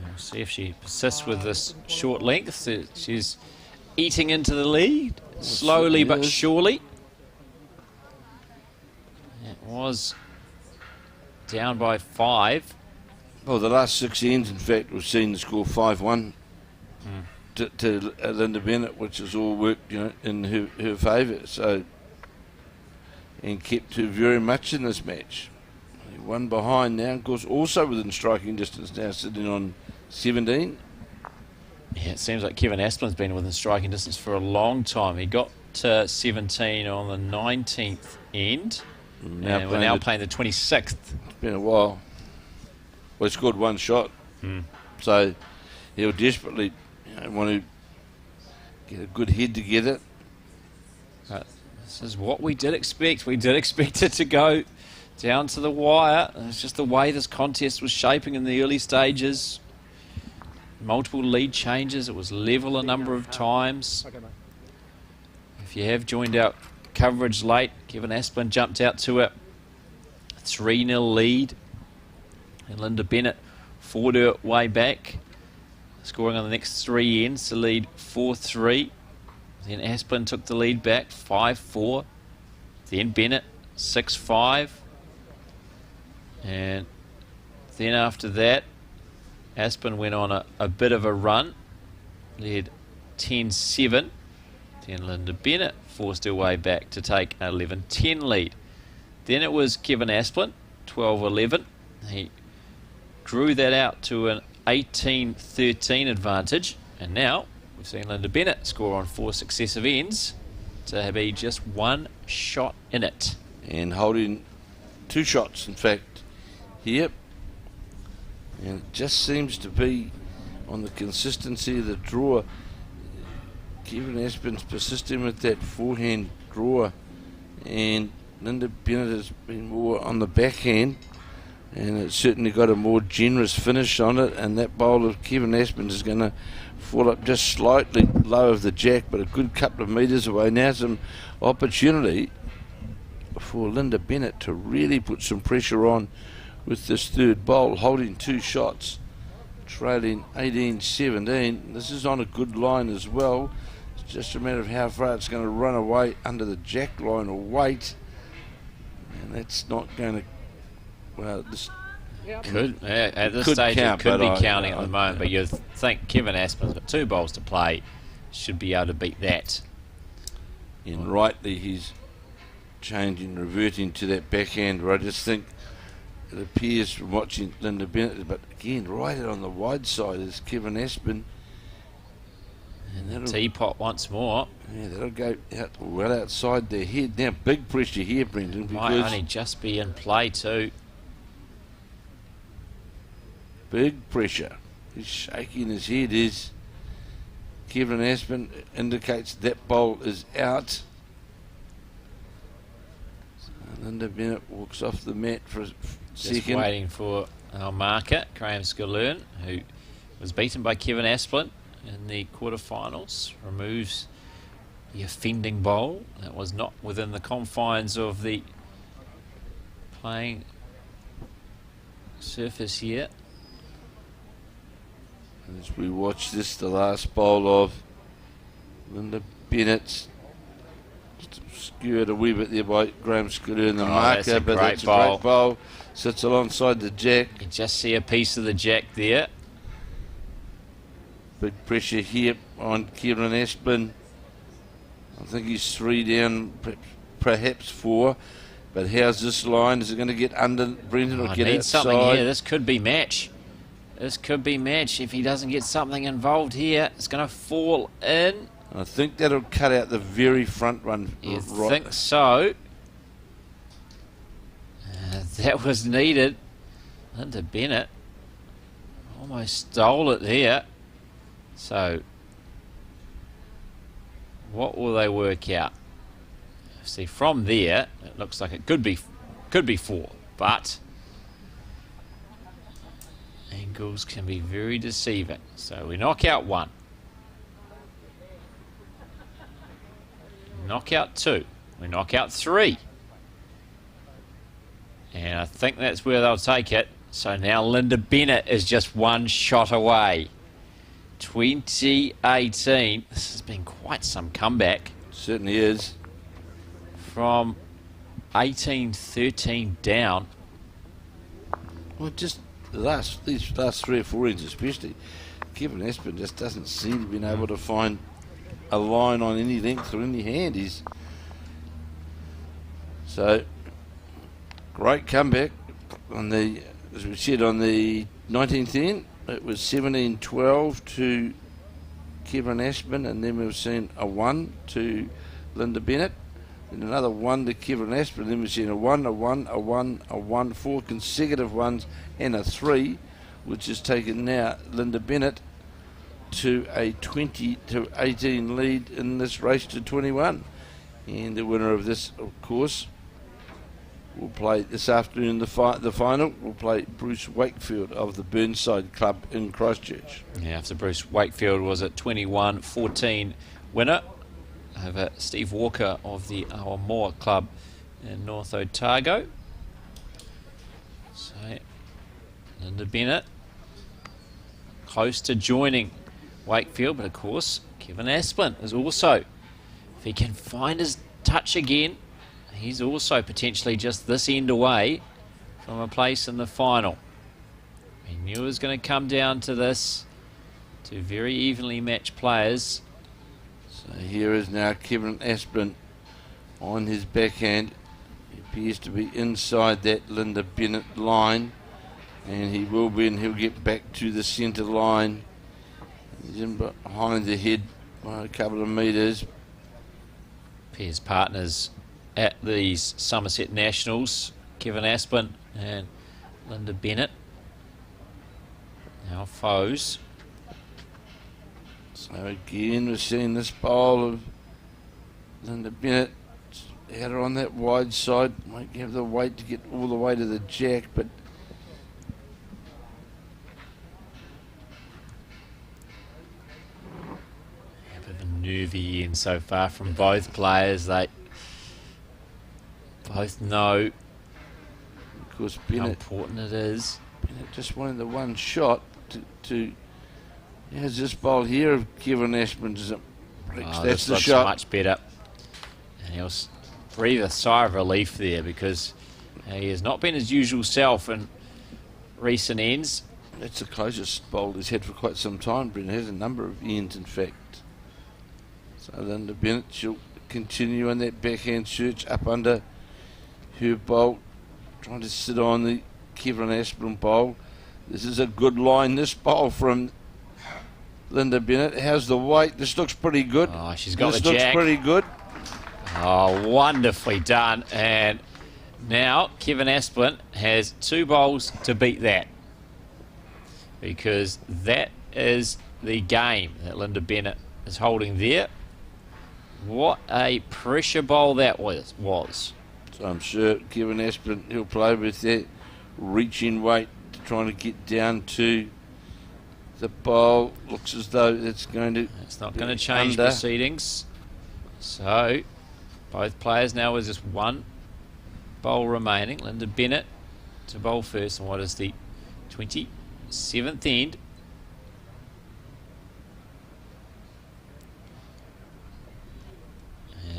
We'll see if she persists with this short length. She's eating into the lead, slowly but surely. It was down by 5. Well, the last 6 ends, in fact, we've seen the score 5-1 to Linda Bennett, which has all worked, in her favour. So, and kept her very much in this match. One behind now, of course, also within striking distance now, sitting on 17. Yeah, it seems like Kevin Asplin's been within striking distance for a long time. He got to 17 on the 19th end. And we're now playing the 26th. It's been a while. Well, he scored 1 shot. So he'll desperately want to get a good head together. This is what we did expect. We did expect it to go down to the wire. It's just the way this contest was shaping in the early stages. Multiple lead changes. It was level a number of times. If you have joined our coverage late, Kevin Asplin jumped out to it. 3-0 lead. And Linda Bennett fought her way back, scoring on the next 3 ends to lead 4-3. Then Asplin took the lead back 5-4. Then Bennett 6-5. And then after that, Aspen went on a bit of a run, led 10-7. Then Linda Bennett forced her way back to take an 11-10 lead. Then it was Kevin Asplin, 12-11. He drew that out to an 18-13 advantage. And now we've seen Linda Bennett score on 4 successive ends to be just 1 shot in it. And holding 2 shots, in fact, here. And it just seems to be on the consistency of the draw. Kevin Aspin's persisting with that forehand draw, and Linda Bennett has been more on the backhand, and it's certainly got a more generous finish on it. And that bowl of Kevin Aspin is going to fall up just slightly low of the jack, but a good couple of metres away. Now some opportunity for Linda Bennett to really put some pressure on with this third bowl, holding 2 shots, trailing 18-17. This is on a good line as well. It's just a matter of how far it's going to run away under the jack line or weight, and that's not going to. Well, this could at this stage count, it could be counting at the moment, but you think Kevin Aspin's got 2 bowls to play, should be able to beat that. And rightly, he's changing, reverting to that backhand. Where I just think it appears from watching Linda Bennett, but again, right on the wide side is Kevin Aspin. And that'll, Teapot once more. yeah, that'll go out well outside their head. Now big pressure here, Brendan, Might because only just be in play too. big pressure. He's shaking his head as Kevin Aspin indicates that bowl is out. So Linda Bennett walks off the mat for a Just second. waiting for our marker, Graham Skaloon, who was beaten by Kevin Asplin in the quarterfinals. Removes the offending bowl. That was not within the confines of the playing surface here. As we watch this, the last bowl of Linda Bennett's skewered a wee bit there by Graham Scooter in the That's marker, a but great that's a bowl. great bowl. Sits alongside the jack. You can just see a piece of the jack there. Big pressure here on Kieran Aspin. I think he's 3 down, perhaps 4. But how's this line? Is it going to get under Brendan or I get need outside? something here. This could be match. This could be match. If he doesn't get something involved here, it's going to fall in. I think that'll cut out the very front one. You think so? That was needed. Linda Bennett almost stole it there. So, what will they work out? See, from there, it looks like it could be 4, but angles can be very deceiving. So we knock out 1. Knock out 2. We knock out 3. And I think that's where they'll take it. So now Linda Bennett is just 1 shot away. 2018. This has been quite some comeback. Certainly is. From 18-13 down. Well, just these last 3 or 4 ends especially, Kevin Aspin just doesn't seem to have been able to find a line on any length or any hand. So great comeback on the, as we said, on the 19th end. It was 17-12 to Kevin Aspin, and then we've seen a 1 to Linda Bennett. And another 1 to Kevin Aspin. Then we've seen a 1, a 1, a 1, a 1, 4 consecutive 1s, and a 3, which has taken now Linda Bennett to a 20-18 lead in this race to 21. And the winner of this, of course, will play this afternoon the final. Will play Bruce Wakefield of the Burnside Club in Christchurch. Yeah, after Bruce Wakefield was a 21-14 winner over Steve Walker of the Awamoa Club in North Otago. So, Linda Bennett close to joining Wakefield, but of course, Kevin Asplin is also, if he can find his touch again, he's also potentially just this end away from a place in the final. We knew it was going to come down to this. 2 very evenly matched players. So here is now Kevin Aspin on his backhand. He appears to be inside that Linda Bennett line, and he will be, and he'll get back to the centre line. He's in behind the head by a couple of metres. Pairs partners at these Summerset Nationals, Kevin Aspin and Linda Bennett. Now foes. So again, we're seeing this bowl of Linda Bennett out on that wide side. Won't have the weight to get all the way to the jack, but A bit of a nervy end so far from both players. They both know of course how Bennett important it is. just wanted the 1 shot to here's this bowl here of Kevin Aspin's. That's this the looks shot. much better. And he'll breathe a sigh of relief there because he has not been his usual self in recent ends. That's the closest bowl he's had for quite some time. Brendan has a number of ends, in fact. So Linda Bennett, she'll continue on that backhand search up under her bowl, trying to sit on the Kevin Aspin bowl. This is a good line, this bowl from Linda Bennett. How's the weight? This looks pretty good. Oh, she's got this the looks jack. pretty good. Oh, wonderfully done. And now Kevin Asplin has 2 bowls to beat that, because that is the game that Linda Bennett is holding there. What a pressure bowl that was. So I'm sure Kevin Asplin, he'll play with that reaching weight, trying to get down to the bowl. Looks as though it's going to... It's not going to change proceedings. So both players now with just 1 bowl remaining. Linda Bennett to bowl first, and what is the 27th end?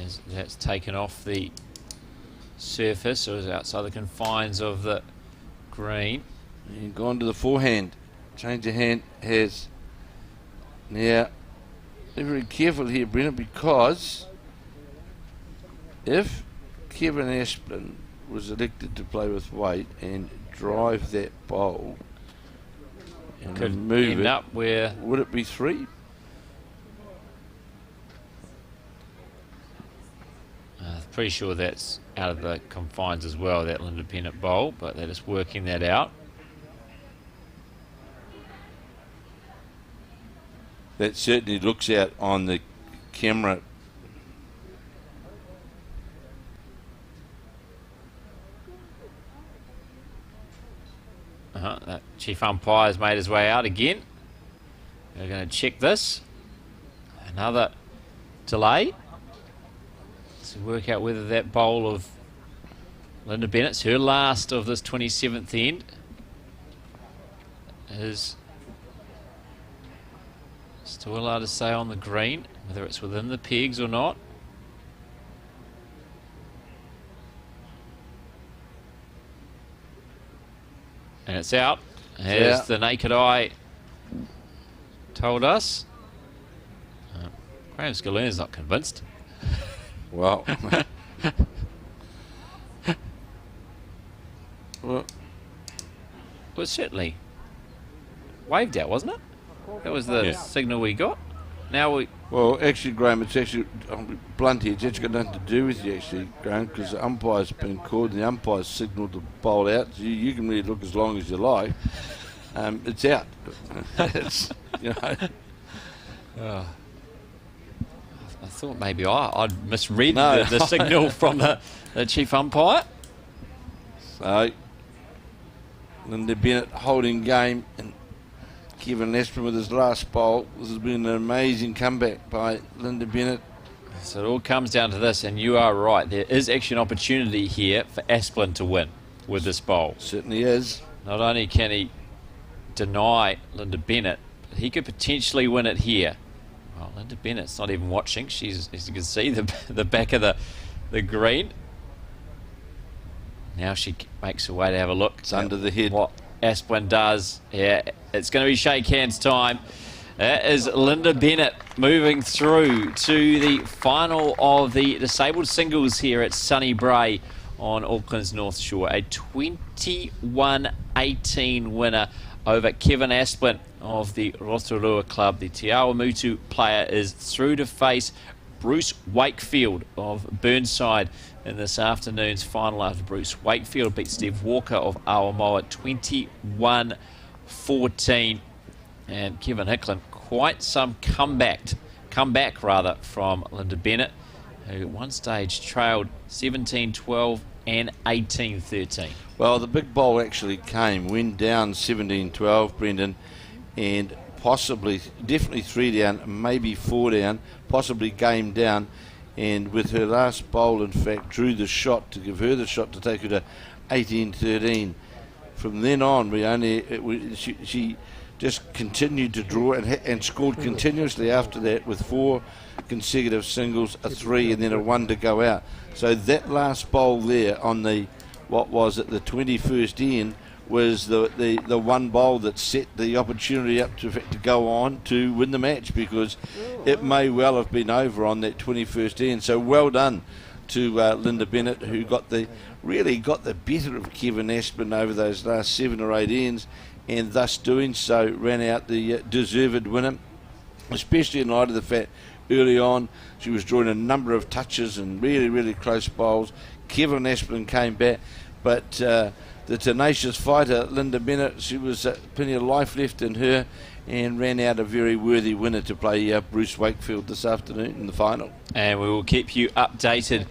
As that's taken off the surface, or is outside the confines of the green. And gone to the forehand. Change of hand has... Now, be very careful here, Brennan, because if Kevin Asplin was elected to play with weight and drive that bowl and Could move end it, up where... would it be 3? Pretty sure that's out of the confines as well, that Linda Bennett bowl, but they're just working that out. That certainly looks out on the camera. That chief umpire has made his way out again. We're going to check this. Another delay to work out whether that bowl of Linda Bennett's, her last of this 27th end, is still allowed to stay on the green, whether it's within the pegs or not. And it's out, as the naked eye told us. Graham Scalloon's not convinced. Well, well, certainly waved out, wasn't it? That was the signal we got. Now we... Well, actually, Graham, it's actually, I'll be blunt here, it's actually got nothing to do with you, actually, Graham, because the umpire's been called and the umpire's signalled the bowl out. So you can really look as long as you like. It's out. It's, you know. I thought maybe I'd misread the signal from the chief umpire. So, Linda Bennett holding game, and Kevin Asplin with his last bowl. This has been an amazing comeback by Linda Bennett. So it all comes down to this, and you are right. There is actually an opportunity here for Asplin to win with this bowl. Certainly is. Not only can he deny Linda Bennett, but he could potentially win it here. Well, Linda Bennett's not even watching. She's, as you can see, the back of the green. Now she makes her way to have a look. It's under the head. What Asplin does. Yeah, it's going to be shake hands time. That is Linda Bennett moving through to the final of the disabled singles here at Sunny Brae on Auckland's North Shore. A 21-18 winner over Kevin Asplin of the Rotorua Club. The Te Awamutu player is through to face Bruce Wakefield of Burnside in this afternoon's final, after Bruce Wakefield beat Steve Walker of Awamoa 21-14. And Kevin Hicklin, quite some comeback from Linda Bennett, who at one stage trailed 17-12 and 18-13. Well, the big bowl actually came, went down 17-12, Brendan, and possibly, definitely 3 down, maybe 4 down, possibly game down, and with her last bowl, in fact, drew the shot to give her the shot to take her to 18-13. From then on, she just continued to draw and scored continuously after that with 4 consecutive singles, a 3 and then a 1 to go out. So that last bowl there on the, what was it, the 21st end, was the one bowl that set the opportunity up to go on to win the match, because it may well have been over on that 21st end. So well done to Linda Bennett, who really got the better of Kevin Asplin over those last 7 or 8 ends, and thus doing so ran out the deserved winner. especially in light of the fact early on she was drawing a number of touches and really, really close bowls. Kevin Aspin came back, but the tenacious fighter, Linda Bennett, she was plenty of life left in her and ran out a very worthy winner to play Bruce Wakefield this afternoon in the final. And we will keep you updated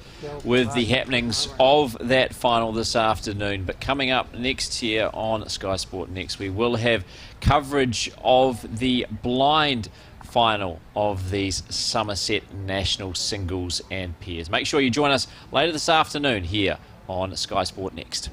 with the happenings of that final this afternoon. But coming up next here on Sky Sport Next, we will have coverage of the blind final of these Summerset National Singles and Pairs. Make sure you join us later this afternoon here on Sky Sport Next.